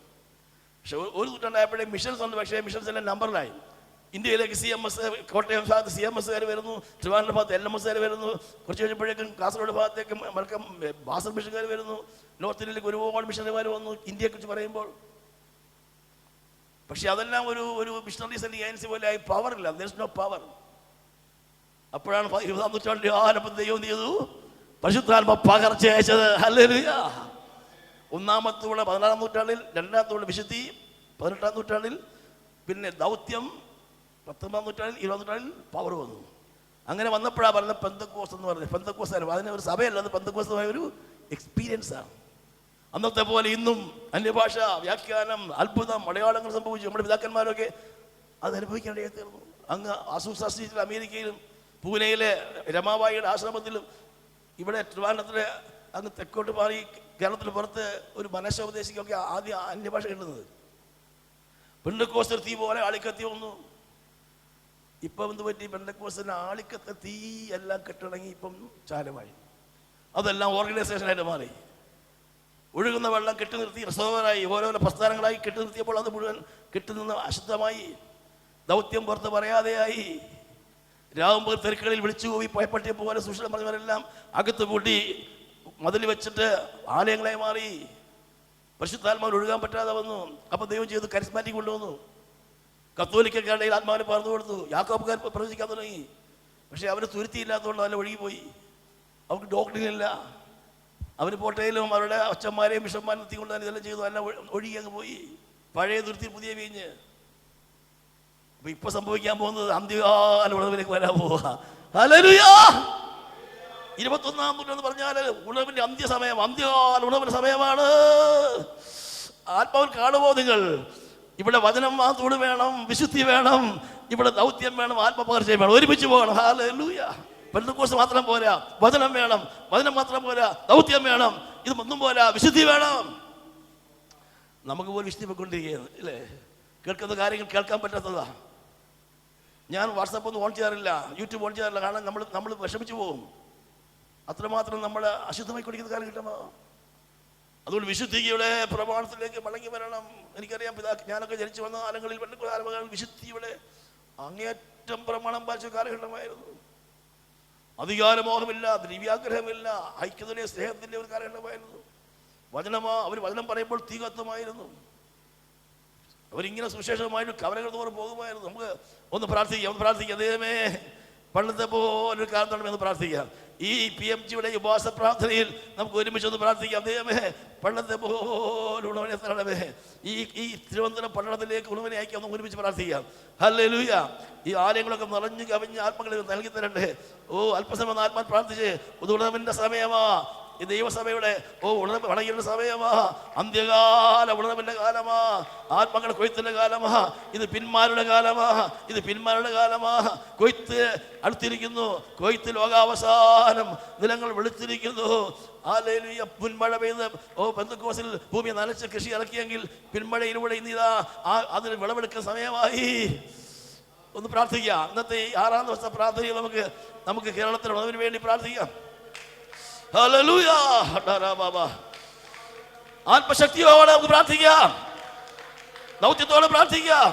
പക്ഷെ ഒരു നൂറ്റാണ്ടായപ്പോഴേ മിഷൻസ് ഉണ്ട്. പക്ഷേ മിഷൻസ് എല്ലാം നമ്പറിലായി. ഇന്ത്യയിലേക്ക് CMS, കോട്ടയം ഭാഗത്ത് CMSകാർ വരുന്നു. ട്രിവാൻഡ്രം ഭാഗത്ത് LMSകാർ വരുന്നു. കുറച്ച് കഴിഞ്ഞപ്പോഴേക്കും കാസർഗോഡ് ഭാഗത്തേക്ക് മലക്കം ബാസർ മിഷൻകാർ വരുന്നു. നോർത്ത് ഇന്ത്യയിലേക്ക് ഒരുപാട് മിഷണറിമാർ വന്നു ഇന്ത്യയെക്കുറിച്ച് പറയുമ്പോൾ. പക്ഷെ അതെല്ലാം ഒരു മിഷണറീസ് അല്ലെങ്കിൽ ഏജൻസി പോലെ ആയി. പവറില്ല, ദർ ഇസ് നോ പവർ. അപ്പോഴാണ് 20ാം നൂറ്റാണ്ടിൽ ആരംഭം ദൈവം ചെയ്തു പരിശുദ്ധാത്മ പകർച്ച അയച്ചത്. ഹല്ലേലൂയ. ഒന്നാമത്തൂടെ 16ാം നൂറ്റാണ്ടിൽ, രണ്ടാമത്തൂടെ വിശുദ്ധി 18ാം നൂറ്റാണ്ടിൽ, പിന്നെ ദൗത്യം 19ാം നൂറ്റാണ്ടിൽ, 20ാം നൂറ്റാണ്ടിൽ പവർ വന്നു. അങ്ങനെ വന്നപ്പോഴാണ് പറയുന്നത് പെന്തക്കോസ്ത് എന്ന് പറഞ്ഞത്. പെന്തക്കോസ്ത് അതിന് ഒരു സഭയല്ല, അത് പെന്തക്കോസ്തുമായ ഒരു എക്സ്പീരിയൻസാണ്. അന്നത്തെ പോലെ ഇന്നും അന്യഭാഷ, വ്യാഖ്യാനം, അത്ഭുതം, അടയാളങ്ങൾ സംഭവിച്ചു. നമ്മുടെ പിതാക്കന്മാരൊക്കെ അത് അനുഭവിക്കേണ്ടി തീർന്നു. അങ്ങ് അസൂസ സ്ട്രീറ്റിൽ അമേരിക്കയിലും, പൂനെയിലെ രമാബായിയുടെ ആശ്രമത്തിലും, ഇവിടെ ട്രിവാൻഡ്രത്തിലെ അങ്ങ് തെക്കോട്ട് മാറി കേരളത്തിന് പുറത്ത് ഒരു മനഃശോപദേശിക്കൊക്കെ ആദ്യം അന്യഭാഷ കിട്ടുന്നത്. പെന്തക്കോസ്ത് തീ പോലെ ആളിക്കത്തി വന്നു. ഇപ്പം എന്ത് പറ്റി? പെന്തക്കോസ്തിന് ആളിക്കത്തെ തീ എല്ലാം കെട്ടിടങ്ങി ഇപ്പം ചാലമായി. അതെല്ലാം ഓർഗനൈസേഷനായിട്ട് മാറി. ഒഴുകുന്ന വെള്ളം കെട്ടി നിർത്തി റിസർവറായി, ഓരോരോ പ്രസ്ഥാനങ്ങളായി കെട്ടി നിർത്തിയപ്പോൾ അത് മുഴുവൻ കെട്ടിനിന്ന് അശുദ്ധമായി. ദൗത്യം പുറത്ത് പറയാതെയായി. രാവുമ്പോൾ തെരുക്കളിൽ വിളിച്ചു പോയി ഭയപ്പെട്ടിയ പോലെ സുഷിരം പറഞ്ഞവരെല്ലാം അകത്ത് കൂട്ടി മതിൽ വെച്ചിട്ട് ആലയങ്ങളായി മാറി. പരിശുദ്ധാത്മാവിൽ ഒഴുകാൻ പറ്റാതെ വന്നു. അപ്പോൾ ദൈവം ചെയ്തു കരിസ്മാറ്റിക് കൊണ്ടുവന്നു. കത്തോലിക്കക്കാരുടെ ആത്മാവിനെ പറഞ്ഞു കൊടുത്തു. യാക്കോബുകാർ പ്രവചിക്കാൻ തുടങ്ങി. പക്ഷെ അവർ തുരുത്തിയില്ലാത്തതുകൊണ്ട് നല്ല ഒഴുകിപ്പോയി. അവർക്ക് ഡോക്ടറിനില്ല. അവർ പോട്ടയിലും അവരുടെ അച്ഛന്മാരെയും ബിഷന്മാരെയും എത്തിക്കൊണ്ട് തന്നെ ഇതെല്ലാം ചെയ്തു. എല്ലാം ഒഴുകി അങ്ങ് പോയി. പഴയ തുരുത്തി പുതിയ വീഞ്ഞ്. അപ്പൊ ഇപ്പൊ സംഭവിക്കാൻ പോകുന്നത് അന്ത്യകാല ഉണർവിലേക്ക് വരാൻ പോവുക. ഹല്ലേലൂയ. 21ാം നൂറ്റാണ്ട് പറഞ്ഞാൽ ഉണർവിന്റെ അന്ത്യസമയം, അന്ത്യകാല ഉണർവിന്റെ സമയമാണ്. ആത്മാവിൽ കാണുമോ നിങ്ങൾ? ഇവിടെ വചനം മാത്രം വേണം, വിശുദ്ധി വേണം, ഇവിടെ ദൗത്യം വേണം, ആത്മപകർച്ച വേണം, ഒരുമിച്ച് പോകണം. ഹല്ലേലൂയ. പെന്തക്കോസ്ത് മാത്രം പോരാ, വചനം വേണം. വചനം മാത്രം പോരാ, ദൗത്യം വേണം. ഇത് ഒന്നും പോരാ, വിശുദ്ധി വേണം. നമുക്ക് പോലും വിശുദ്ധി പോയിക്കൊണ്ടിരിക്കുകയാണ് അല്ലേ? കേൾക്കുന്ന കാര്യങ്ങൾ കേൾക്കാൻ പറ്റാത്തതാ. ഞാൻ വാട്സാപ്പ് ഒന്നും ഓൺ ചെയ്യാറില്ല, യൂട്യൂബ് ഓൺ ചെയ്യാറില്ല. കാരണം നമ്മൾ വിഷമിച്ചു പോകും. അത്രമാത്രം നമ്മൾ അശുദ്ധമായി കുടിക്കുന്ന കാലഘട്ടമാണ്. അതുകൊണ്ട് വിശുദ്ധിയുടെ പ്രമാണത്തിലേക്ക് മടങ്ങി വരണം. എനിക്കറിയാം, ഞാനൊക്കെ ജനിച്ചു വന്ന കാലങ്ങളിൽ വിശുദ്ധിയുടെ അങ്ങേയറ്റം പ്രമാണം പാലിച്ച കാലഘട്ടമായിരുന്നു. അധികാരമോഹമില്ല, ദ്രവ്യാഗ്രഹമില്ല, ഐക്യത്തിൻ്റെ സ്നേഹത്തിൻ്റെ ഒരു കാലഘട്ടമായിരുന്നു. അവർ വചനം പറയുമ്പോൾ തീ കത്തുമായിരുന്നു. അവരിങ്ങനെ സുവിശേഷമായിട്ട് കവലകൾ തോറും പോകുമായിരുന്നു. നമുക്ക് ഒന്ന് പ്രാർത്ഥിക്കാം. ദൈവമേ, പണ്ടത്തെ പോലൊരു കാലം തരണമെന്ന് പ്രാർത്ഥിക്കാം. ഈ PMGയുടെ ഉപവാസ പ്രാർത്ഥനയിൽ നമുക്ക് ഒരുമിച്ച് ഒന്ന് പ്രാർത്ഥിക്കാം. ദൈവമേ, പണ്ടത്തെ പോലെ ഉണവനെ തരണമേ. ഈ തിരുവനന്തപുരം പട്ടണത്തിലേക്ക് ഉണവനെ അയക്കാം. നമുക്ക് ഒരുമിച്ച് പ്രാർത്ഥിക്കാം. ഹല്ലേലൂയ. ഈ ആലയങ്ങളൊക്കെ നിറഞ്ഞു കവിഞ്ഞ ആത്മകളെ നൽകി തരണ്ടേ. അല്പസമയം ആത്മാൻ പ്രാർത്ഥിച്ച് ഉണർവിൻ്റെ സമയമാ. ഈ ദൈവസഭയുടെ ഉണർവ് വണങ്ങിയുടെ സമയമാ. അന്ത്യകാല ഉണർവിൻ്റെ കാലമാ. ആത്മകളുടെ കൊയ്ത്തിന്റെ കാലമാ. ഇത് പിന്മാരുടെ കാലമാ. കൊയ്ത്ത് അടുത്തിരിക്കുന്നു. കൊയ്ത്ത് ലോകാവസാനം. നിലങ്ങൾ വെളുത്തിരിക്കുന്നു. ഹല്ലേലൂയ. മുൻമഴ പെയ്ത് പെന്തക്കോസ്തിൽ ഭൂമി നനച്ച് കൃഷി ഇറക്കിയെങ്കിൽ പിന്മഴയിലൂടെ ഇന്നിതാ അതിന് വിളവെടുക്കുന്ന സമയമായി. ഒന്ന് പ്രാർത്ഥിക്കാം. ഇന്നത്തെ ഈ 6-ാം ദിവസത്തെ പ്രാർത്ഥനയിൽ നമുക്ക് കേരളത്തിൽ ഉണർവിന് വേണ്ടി പ്രാർത്ഥിക്കാം. ഹല്ലേലൂയ. ആത്മശക്തിയോടെ നമുക്ക് പ്രാർത്ഥിക്കാം. ദൗത്യത്തോടെ പ്രാർത്ഥിക്കാം.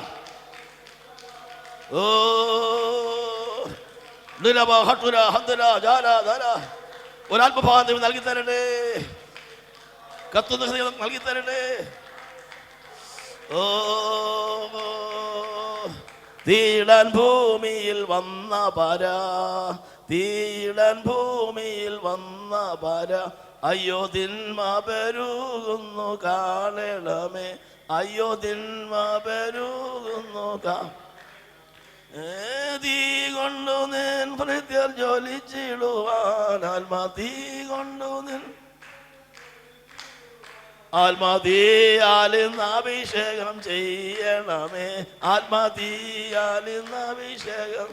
ഒരാത്മഭാവം നൽകി തരണ്ടേ. കത്തുന്ന ഹൃദയം നൽകി തരണ്ടേ. തീടാൻ ഭൂമിയിൽ വന്ന പാര അയ്യോ തിന്മ പെരുകുന്നു കാണണമേ. തീ കൊണ്ടു നിൻ ഭൃത്യർ ജ്വലിച്ചിടുവാൻ ആത്മതീയാലിന്ന് അഭിഷേകം ചെയ്യണമേ. അഭിഷേകം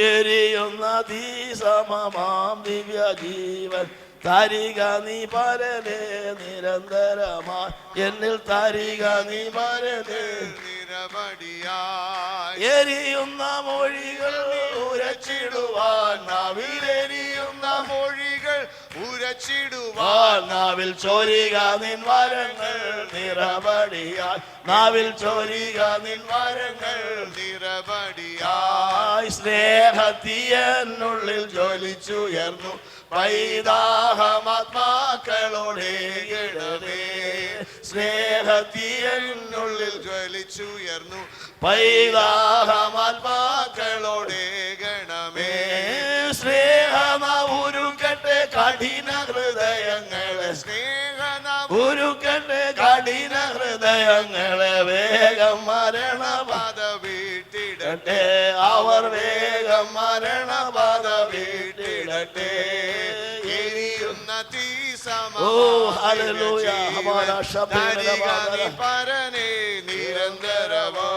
എരിയുന്ന തീ സമമാം ദിവ്യ ജീവൻ തരിക നീ പരനേ നിരന്തരമായി. എന്നിൽ തരിക നീ പരനേ നിരവധിയായി. എരിയുന്ന മൊഴികൾ ഉരച്ചിടുവാൻ നാവിലെരിയുന്ന മൊഴികൾ ഉരച്ചിടുവാൻ. നാവിൽ ചോരിക നിൻ വരങ്ങൾ നിറവടിയായി. നിറവടിയായി. സ്നേഹത്തിയെന്നുള്ളിൽ ജ്വലിച്ചുയർന്നു പൈതാഹമാത്മാക്കളോടെ ഇടവേ. സ്നേഹത്തിയെന്നുള്ളിൽ ജ്വലിച്ചുയർന്നു പൈതാഹമാത്മാക്കളോടെ ഗണമേ. സ്നേഹമൂരുക്കട്ടെ കഠിന ഹൃദയങ്ങളെ. ഉരുക്കട്ടെ കഠിന ഹൃദയങ്ങളെ. വേഗം മരണബാധ വീട്ടിടട്ടെ. അവർ വേഗം മരണബാധ വീട്ടിടട്ടെ. എരിയുന്ന തീ ഹല്ലേലൂയ. പരനേ നിരന്തരമോ.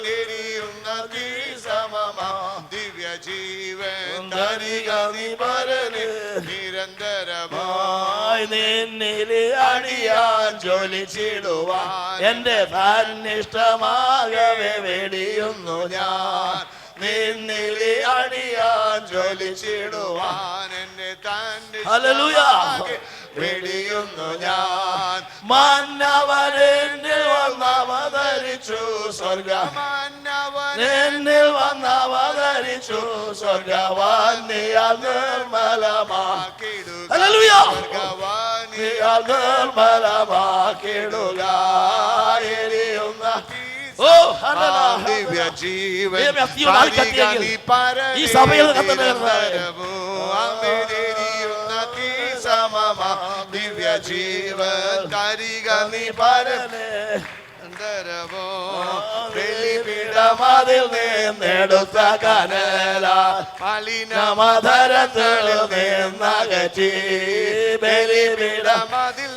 എരിയുന്ന തീ സമമാ ദിവ്യ ജീവൻ തരിക നീ പരനേ നിരന്തരമായി. നിന്നില് അടിയാൻ ജ്വലിച്ചിടുവാൻ എന്റെ തന്നിഷ്ടമാകവേ വെടിയുന്നു ഞാൻ. നിന്നില് അടിയാൻ ജ്വലിച്ചിടുവാൻ എന്റെ തന്നെ ഹല്ലേലൂയ വെടിയുന്നു ഞാൻ. മന്നവനെന്നിൽ വന്നവതരിച്ചു സ്വർഗം. എന്നിൽ വന്നവതരിച്ചു സ്വർഗവാനിയാൽ നിർമ്മലമാക്കിടുക. ഹല്ലേലൂയ. നിർമ്മലമാക്കിടുക. എരിയുന്ന ദിവ്യ ജീവൻ ഈ സഭയിൽ ദിവ്യ ജീവൻ തരിക നീ പരനോ. ബലിപീഠമതിൽ നിന്നെടുത്ത കനല മലിനമധരത്തിൽ നിന്നകറ്റി. ബലിപീഠമതിൽ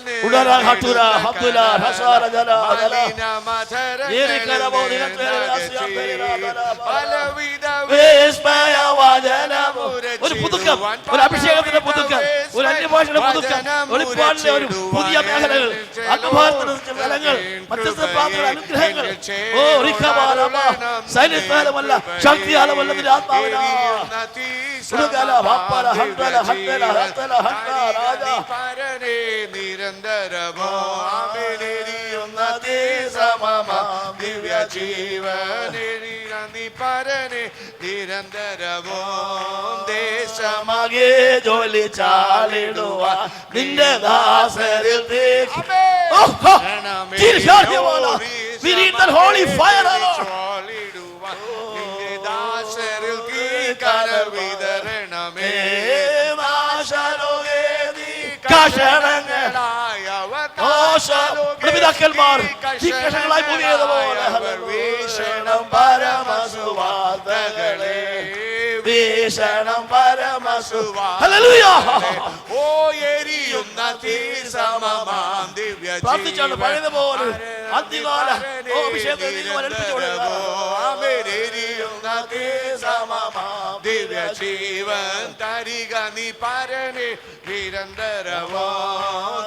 ഒരു പുതുക്കം, ഒരു അഭിഷേകത്തിന്റെ പുതുക്കം, ഒരു അന്യഭാഷയുടെ പുതുക്കം, വെളിപ്പാടിലെ ഒരു പുതിയ മേഖലകൾ, ആത്മഭാരതത്തിന്റെ ബലങ്ങൾ, മധ്യസ്ഥ പ്രാർത്ഥനയുടെ അനുഗ്രഹങ്ങൾ. ഓ റിക്കബാലമ, സൈന്യത്താലുമല്ല ശക്തിയാലുമല്ല നിന്റെ ആത്മാവിനാ. ഉടുകല വാപ്പല ഹന്തല ഹന്തല ഹന്തല ഹന്ത രാജ നിരന്തരമോ ആമേനെരിയുന്ന ദേശമമ ദിവ്യ ജീവനെരിനി പരനെ നിരന്തരമോ ദേശമകെ ജോലി ചാലിടുവാൻ നിന്റെ ദാസരിൽ We need that holy fire, Lord. നിന്റെ ദാസരിൽ കരവിതരണമേ പിതാക്കന്മാർ തീക്കഷങ്ങളായി ഭൂമിയേതുപോലെ വീക്ഷണം പരമസുവാർത്തകളെ വീക്ഷണം പരമസുവാർത്തകളെ ഓ എരിയുന്ന തീസമമാം ദിവ്യ പ്രാർത്ഥിച്ചാണ് പഴയതുപോലെ അന്തികാല എരിയുന്ന തീസമമാം ദിവ്യ ജീവൻ തരിക നീ പരനെ നിരന്തരമോ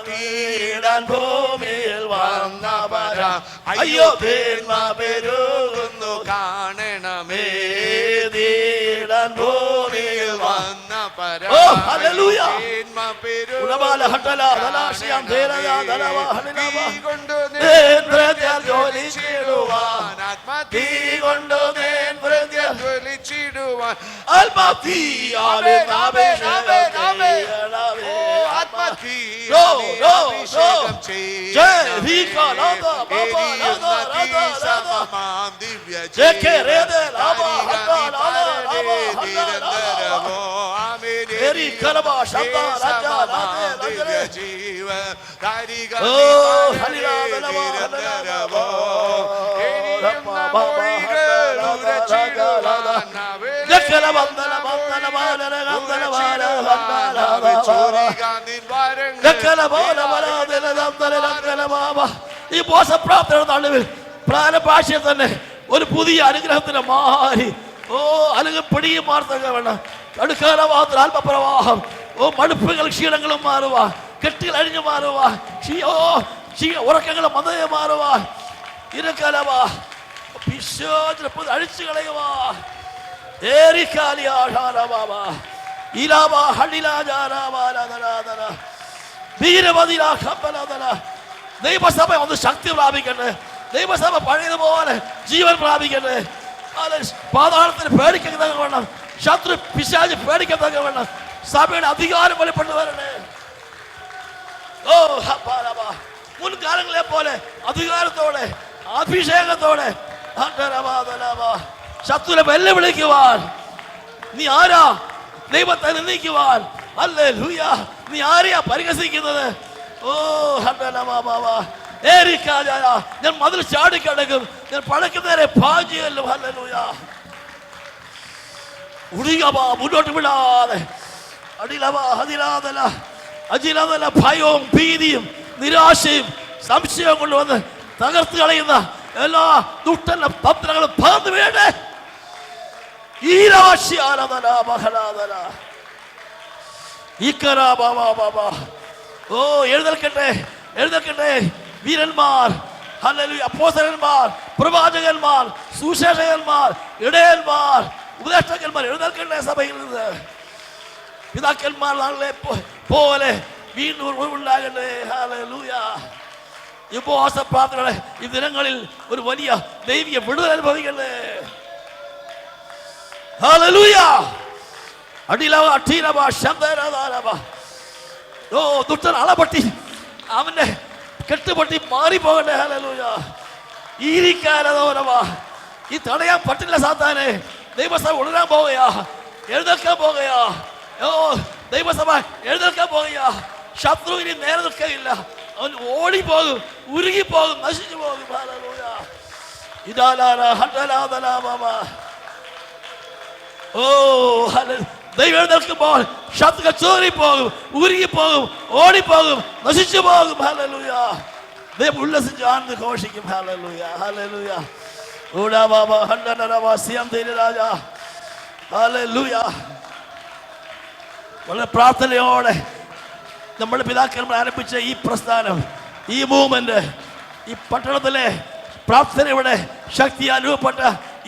തീടാൻ ഭൂമിയിൽ വന്നവര അയ്യോ തേന്മ പെരുകുന്നു കാണണമേ തീടാൻ ഭൂമിയിൽ വന്ന പര തേന്മ ജ്വലിച്ചിടുവാൻ ആത്മതീ കൊണ്ട് ജ്വലിച്ചിടുവാൻ ആത്മതീ അഭിഷേകം ഈ ബോധപ്രാപ്തിയുടെ നടുവിൽ പ്രാണഭാഷയിൽ തന്നെ ഒരു പുതിയ അനുഗ്രഹത്തിന്റെ മാരി. ഓ അല്ലെങ്കിൽ പിടിയും മാർത്തങ്ങൾ വേണം. അടുക്കാലമാത്ര ആത്മപ്രവാഹം. ഓ മടുപ്പുകൾ ക്ഷീണങ്ങളും മാറുവാ, കെട്ടുകൾ അഴിഞ്ഞു മാറുവാ, ഉറക്കങ്ങളും മതയെ മാറുവാ, ഇരക്കലവാ പിശാചിനെ അഴിച്ചു കളയുവാ. ദൈവസഭ ഒന്ന് ശക്തി പ്രാപിക്കട്ടെ. ദൈവസഭ പഴയതുപോലെ ജീവൻ പ്രാപിക്കട്ടെ. പാതാളത്തിന് പേടിക്കത്തക്ക വേണം, ശത്രു പിശാച് പേടിക്കത്തക്ക വേണം. സഭയുടെ അധികാരം വെളിപ്പെട്ടു വരണേ. ഓ മുൻകാലങ്ങളെ പോലെ അധികാരത്തോടെ അഭിഷേകത്തോടെ ശത്രുവിനെ വെല്ലുവിളിക്കുവാൻ. നീ ആരാ ദൈവത്തെ നിന്ദിക്കുവാൻ? ഹല്ലേലൂയ. നീ ആരെയാ പരിഹസിക്കുന്നത്? ഓ ഞാൻ മതിൽ ചാടിക്കടക്കും, ഞാൻ പഴക്കുന്നേരെ ഭാഗ്യമല്ലോ. ഹല്ലേലൂയ. ഉടികവാ മുന്നോട്ട് വിടാതെ അജിലാതല ഭയവും ഭീതിയും നിരാശയും സംശയവും കൊണ്ടുവന്ന് തകർത്ത് കളയുന്ന എല്ലാ ദുഷ്ടന്റെ തന്ത്രങ്ങളും പറന്നു വീണേ. ഓ എഴുന്നേൽക്കട്ടെ, എഴുന്നേൽക്കട്ടെ വീരന്മാർ, ഹല്ലേലൂയ, അപ്പോസ്തലന്മാർ, പ്രവാചകന്മാർ, സുശേഷകന്മാർ, ഇടയന്മാർ, ഉപദേഷ്ടാക്കന്മാർ എഴുന്നേൽക്കട്ടെ സഭയിൽ നിന്ന്. പിതാക്കന്മാർ നാളെ പോലെ വീണ്ടും ഉണ്ടാകട്ടെ. ഹല്ലേലൂയ. ഈ ഉപവാസ പ്രാർത്ഥനകളെ ഈ ദിനങ്ങളിൽ ഒരു വലിയ ദൈവിക വിടുതൽ അനുഭവിക്കട്ടെ. ഹല്ലേലൂയ. ഓ ദുഷ്ടൻ അളപൊട്ടി അവന്റെ കെട്ടുപൊട്ടി മാറിപ്പോകട്ടെ. ഹല്ലേലൂയ. ഈ തടയാൻ പറ്റില്ല സാത്താനെ. ദൈവസഭ ഉണരാൻ പോകുകയാ, എഴുന്നേൽക്കാൻ പോകുകയാ. ഓ ദൈവസഭ എഴുന്നേൽക്കാൻ പോകുകയാ. ശത്രു ഇനി നേരെ നിൽക്കുകയില്ല. അവൻ ഓടിപ്പോകും, ഉരുകിപ്പോകും, നശിച്ചു പോകും. ഹല്ലേലൂയ. ഓ ദൈവം എഴുന്നേൽക്കുമ്പോൾ ശത്രുക്കൾ ചോറിപ്പോകും, ഉരുകിപ്പോകും, ഓടിപ്പോകും, നശിച്ചു പോകും. ഹല്ലേലൂയ. ദൈവം ഉല്ലസിച്ച് ആനന്ദ ഘോഷിക്കും. ഹല്ലേലൂയ. ഹല്ലേലൂയ. വളരെ പ്രാർത്ഥനയോടെ നമ്മുടെ പിതാക്കന്മാർ ആരംഭിച്ച ഈ പ്രസ്ഥാനം, ഈ മൂവ്മെന്റ്, ഈ പട്ടണത്തിലെ പ്രാർത്ഥനയുടെ ശക്തി അനുഭവപ്പെട്ട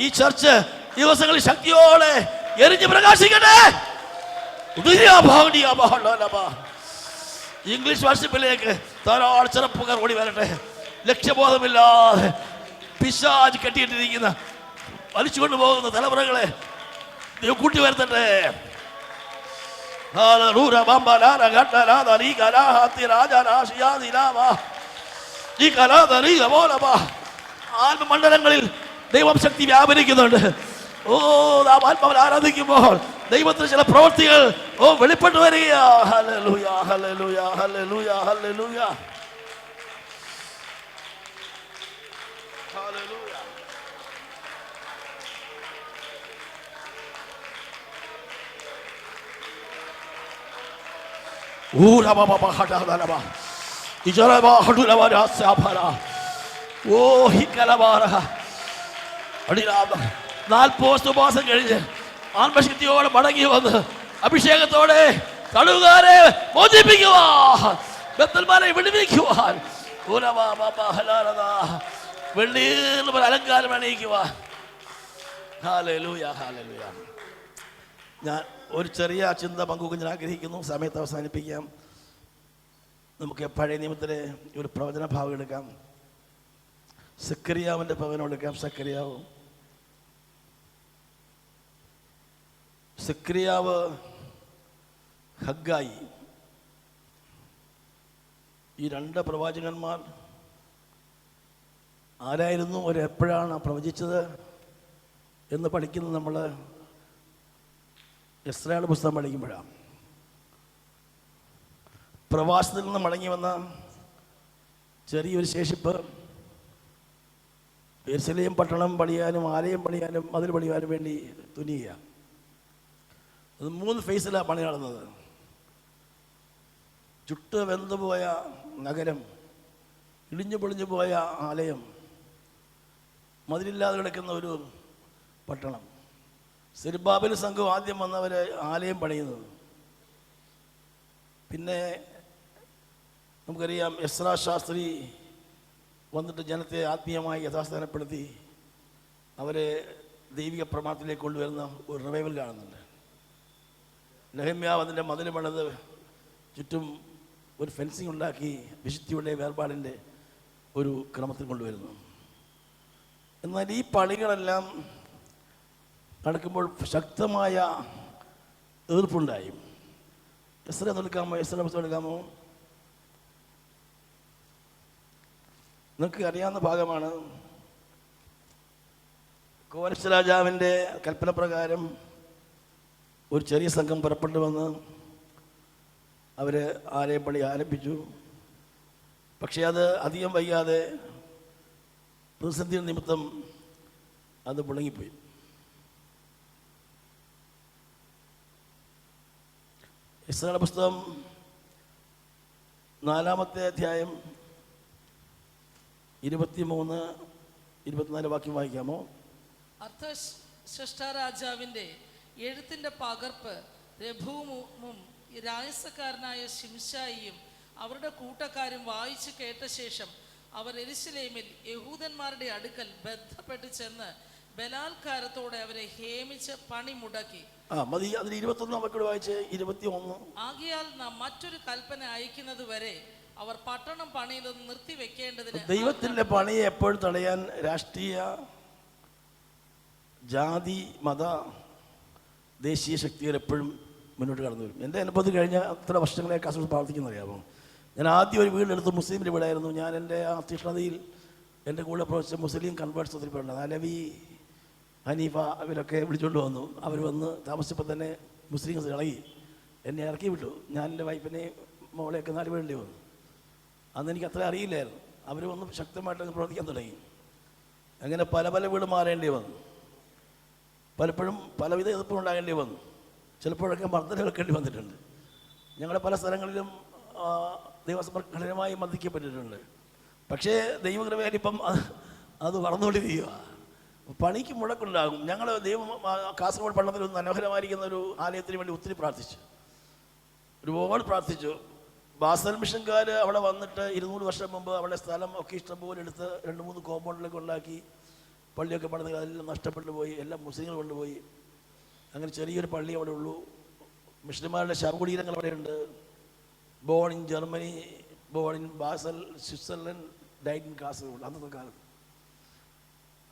ഈ ചർച്ച് ദിവസങ്ങളിൽ ശക്തിയോടെ എരിഞ്ഞ് പ്രകാശിക്കട്ടെ. ഇംഗ്ലീഷ് വർഷിപ്പിലേക്ക് ധാരാളം ചെറുപ്പക്കാർ ഓടി വരട്ടെ. ലക്ഷ്യബോധമില്ലാതെ പിശാച് കെട്ടിയിട്ടിരിക്കുന്ന വലിച്ചുകൊണ്ടു പോകുന്ന തലമുറകളെ ദൈവം കൂട്ടി വരുത്തട്ടെ. ആത്മമണ്ഡലങ്ങളിൽ ദൈവം ശക്തി വ്യാപരിക്കുന്നുണ്ട്. ഓ, നാം ആത്മാവിൽ ആരാധിക്കുമ്പോൾ ദൈവത്തിന് ചില പ്രവൃത്തികൾ വെളിപ്പെട്ടു വരിക. Hallelujah, hallelujah, hallelujah, hallelujah, hallelujah. ഉപവാസം കഴിഞ്ഞ് ആത്മശക്തിയോടെ മടങ്ങി വന്ന് അഭിഷേകത്തോടെ തടവുകാരെ മോചിപ്പിക്കുവാൻ, ബദ്ധന്മാരെ വിടുവിക്കുവാൻ, വെള്ളിയിൽ അലങ്കാരം അണിയിക്കുവാൻ. Hallelujah, hallelujah. ഞാൻ ഒരു ചെറിയ ചിന്ത പങ്കുവെക്കാൻ ഞാൻ ആഗ്രഹിക്കുന്നു. സമയത്ത് അവസാനിപ്പിക്കാം. നമുക്ക് പഴയ നിയമത്തിലെ ഒരു പ്രവചന ഭാഗം എടുക്കാം. സക്കറിയാവിൻ്റെ പ്രവചനം എടുക്കാം. സക്കറിയാവ്, ഹഗ്ഗായി, ഈ രണ്ട് പ്രവാചകന്മാർ ആരായിരുന്നു, അവർ എപ്പോഴാണ് പ്രവചിച്ചത് എന്ന് പഠിക്കുന്നത് നമ്മൾ എസ്രായുടെ പുസ്തകം പഠിക്കുമ്പോഴാണ്. പ്രവാസത്തിൽ നിന്ന് മടങ്ങി വന്ന ചെറിയൊരു ശേഷിപ്പ് യെരുശലേം പട്ടണം പണിയാനും ആലയം പണിയാനും മതിൽ പണിയാനും വേണ്ടി തുനിയുക. അത് 3 ഫേസിലാണ് പണി നടന്നത്. ചുട്ട് വെന്തുപോയ നഗരം, ഇടിഞ്ഞു പൊളിഞ്ഞു പോയ ആലയം, മതിലില്ലാതെ കിടക്കുന്ന ഒരു പട്ടണം. സെരുബ്ബാബേൽ സംഘം ആദ്യം വന്നവർ ആലയം പണിയുന്നത്. പിന്നെ നമുക്കറിയാം, എസ്രാ ശാസ്ത്രി വന്നിട്ട് ജനത്തെ ആത്മീയമായി യഥാസ്ഥാനപ്പെടുത്തി അവരെ ദൈവിക പ്രമാണത്തിലേക്ക് കൊണ്ടുവരുന്ന ഒരു റിവൈവൽ കാണുന്നുണ്ട്. നെഹമ്യാവ് അതിൻ്റെ മതിൽ പണിത് ചുറ്റും ഒരു ഫെൻസിങ് ഉണ്ടാക്കി വിശുദ്ധിയുടെ വേർപാടിൻ്റെ ഒരു ക്രമത്തിൽ കൊണ്ടുവരുന്നു. എന്നാൽ ഈ പണികളെല്ലാം നടക്കുമ്പോൾ ശക്തമായ എതിർപ്പുണ്ടായി. എസ്രാ എടുക്കാമോ? എസ്രാ പുസ്തകം എടുക്കാമോ? നിങ്ങൾക്ക് അറിയാവുന്ന ഭാഗമാണ്. കോരശ് രാജാവിൻ്റെ കൽപ്പന പ്രകാരം ഒരു ചെറിയ സംഘം പുറപ്പെട്ടു വന്ന് അവർ ആലയം പണി ആരംഭിച്ചു. പക്ഷേ അത് അധികം വൈകാതെ പ്രതിസന്ധി നിമിത്തം അത് മുടങ്ങിപ്പോയി. എസ്രായുടെ പുസ്തകം 4-ാമത്തെ അധ്യായം 23-24 വാക്യം വായിക്കാമോ? അർത്ഥശ്രേഷ്ഠ രാജാവിന്റെ എഴുത്തിന്റെ പകർപ്പ് രഘുവും രായസക്കാരനായ ശിംശായിയും അവരുടെ കൂട്ടക്കാരും വായിച്ചു കേട്ട ശേഷം അവർ യെരൂശലേമിൽ യഹൂദന്മാരുടെ അടുക്കൽ ബന്ധപ്പെട്ട് ചെന്ന് ബലാത്കാരത്തോടെ അവരെ ഹേമിച്ച് പണി മുടക്കി. ആകയാൽ നാം മറ്റൊരു കൽപ്പന അയക്കുന്നത് വരെ അവർ പട്ടണം പണിയുന്നത് നിർത്തിവെക്കേണ്ടതിന്. ദൈവത്തിന്റെ പണിയെ എപ്പോഴും തടയാൻ രാഷ്ട്രീയ, ജാതി, മത, ദേശീയ ശക്തികൾ എപ്പോഴും മുന്നോട്ട് കടന്നു വരും. എൻ്റെ അനുഭവത്തിൽ കഴിഞ്ഞ അത്ര വർഷങ്ങളെ കാസർഗോഡ് പ്രാർത്ഥിക്കുന്ന അറിയാമോ? ഞാൻ ആദ്യം ഒരു വീടെടുത്ത് മുസ്ലിമിൻ്റെ വീടായിരുന്നു. ഞാൻ എൻ്റെ ആ തീഷ്ണതയിൽ എൻ്റെ കൂടെ പ്രവർത്തിച്ച മുസ്ലിം കൺവേർട്സ് ഒത്തിരി പേരുണ്ട്. അലവി, ഹനീഫ, അവരൊക്കെ വിളിച്ചുകൊണ്ട് വന്നു. അവർ വന്ന് താമസിച്ചപ്പോൾ തന്നെ മുസ്ലിംസ് ഇളകി എന്നെ ഇറക്കി വിട്ടു. ഞാൻ എൻ്റെ വൈഫിനെയും മോളെയൊക്കെ 4 പേരുണ്ടേ വന്നു. അന്ന് എനിക്ക് അത്ര അറിയില്ലായിരുന്നു. അവർ വന്ന് ശക്തമായിട്ട് പ്രവർത്തിക്കാൻ തുടങ്ങി. അങ്ങനെ പല വീട് മാറേണ്ടി വന്നു. പലപ്പോഴും പലവിധ എതിർപ്പുണ്ടാകേണ്ടി വന്നു. ചിലപ്പോഴൊക്കെ മർദ്ദനം എടുക്കേണ്ടി വന്നിട്ടുണ്ട്. ഞങ്ങളുടെ പല സ്ഥലങ്ങളിലും ദൈവസഭ കഠിനമായി മർദ്ദിക്കപ്പെട്ടിട്ടുണ്ട്. പക്ഷേ ദൈവകൃപയാൽ ഇപ്പം അത് വളർന്നുകൊണ്ടിരിക്കുക. പണിക്ക് മുടക്കുണ്ടാകും. ഞങ്ങൾ കാസർഗോഡ് പട്ടണത്തിൽ മനോഹരമായിരിക്കുന്ന ഒരു ആലയത്തിന് വേണ്ടി ഒത്തിരി പ്രാർത്ഥിച്ചു, ഒരുപാട് പ്രാർത്ഥിച്ചു. ബാസൽ മിഷൻകാർ അവിടെ വന്നിട്ട് 200 വർഷം മുമ്പ് അവിടെ സ്ഥലം ഒക്കെ ഇഷ്ടംപോലെ എടുത്ത് 2-3 കോമ്പൗണ്ടിലൊക്കെ ഉണ്ടാക്കി പള്ളിയൊക്കെ പണിത് അതെല്ലാം നഷ്ടപ്പെട്ടു പോയി, എല്ലാം മുസ്ലിങ്ങൾ കൊണ്ടുപോയി. അങ്ങനെ ചെറിയൊരു പള്ളി അവിടെ ഉള്ളൂ. മിഷന്മാരുടെ ശവകുടീരങ്ങൾ അവിടെയുണ്ട്. Born in Germany, born in Basel, Switzerland, died in Kasaragod അന്നത്തെ കാലത്ത്.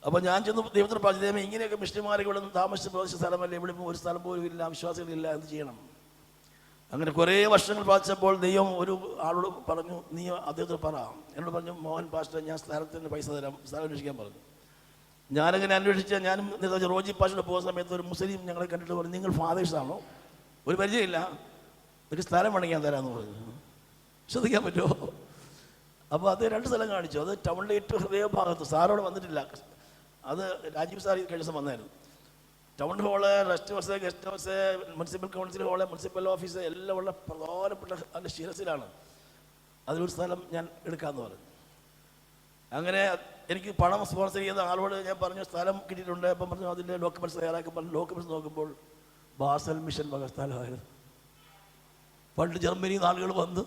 അപ്പോൾ ഞാൻ ചെന്ന് ദൈവത്തിന് പറഞ്ഞു, ദൈവം ഇങ്ങനെയൊക്കെ മിഷന്മാരെ ഇവിടെ നിന്ന് താമസിച്ച് പ്രവർത്തിച്ച സ്ഥലമല്ല, ഇവിടെ ഒരു സ്ഥലം പോലും ഇല്ല, വിശ്വാസികളില്ല, എന്ത് ചെയ്യണം? അങ്ങനെ കുറേ വർഷങ്ങൾ പ്രാർത്ഥിച്ചപ്പോൾ ദൈവം ഒരു ആളോട് പറഞ്ഞു, നീ അദ്ദേഹത്തിന് പറ. എന്നോട് പറഞ്ഞു, മോഹൻ പാസ്റ്റർ ഞാൻ സ്ഥലത്തിന് പൈസ തരാം, സ്ഥലം അന്വേഷിക്കാൻ പറഞ്ഞു. ഞാനങ്ങനെ അന്വേഷിച്ചാൽ ഞാനും റോജി പാസ്റ്റർ പോകുന്ന സമയത്ത് ഒരു മുസ്ലിം ഞങ്ങളെ കണ്ടിട്ട് പറഞ്ഞു, നിങ്ങൾ ഫാദേഴ്സാണോ? ഒരു പരിചയമില്ല, ഒരു സ്ഥലം വേണമെങ്കിൽ ഞാൻ തരാമെന്ന് പറഞ്ഞു. ശ്രദ്ധിക്കാൻ പറ്റുമോ? അപ്പോൾ അത് 2 സ്ഥലം കാണിച്ചു. അത് ടൗണിലെ ഏറ്റവും ഹൃദയഭാഗത്ത്, സാറോടെ വന്നിട്ടില്ല, അത് രാജീവ് സാർ കഴിഞ്ഞ ദിവസം വന്നായിരുന്നു. Town hall, rest house, guest house, municipal council hall, municipal office എല്ലാം ഉള്ള പ്രധാനപ്പെട്ട അതിൻ്റെ ശിരസിലാണ്. അതിലൊരു സ്ഥലം ഞാൻ എടുക്കാമെന്ന് പറഞ്ഞു. അങ്ങനെ എനിക്ക് പണം സ്പോൺസർ ചെയ്യുന്ന ആളോട് ഞാൻ പറഞ്ഞു, സ്ഥലം കിട്ടിയിട്ടുണ്ട്. അപ്പം പറഞ്ഞു അതിൻ്റെ ഡോക്യുമെൻറ്റ്സ് തയ്യാറാക്കി പറഞ്ഞു. ഡോക്യുമെൻറ്റ്സ് നോക്കുമ്പോൾ ബാസൽ മിഷൻ വക സ്ഥലമായിരുന്നു. പണ്ട് ജർമ്മനിയിൽ നിന്ന് ആളുകൾ വന്ന്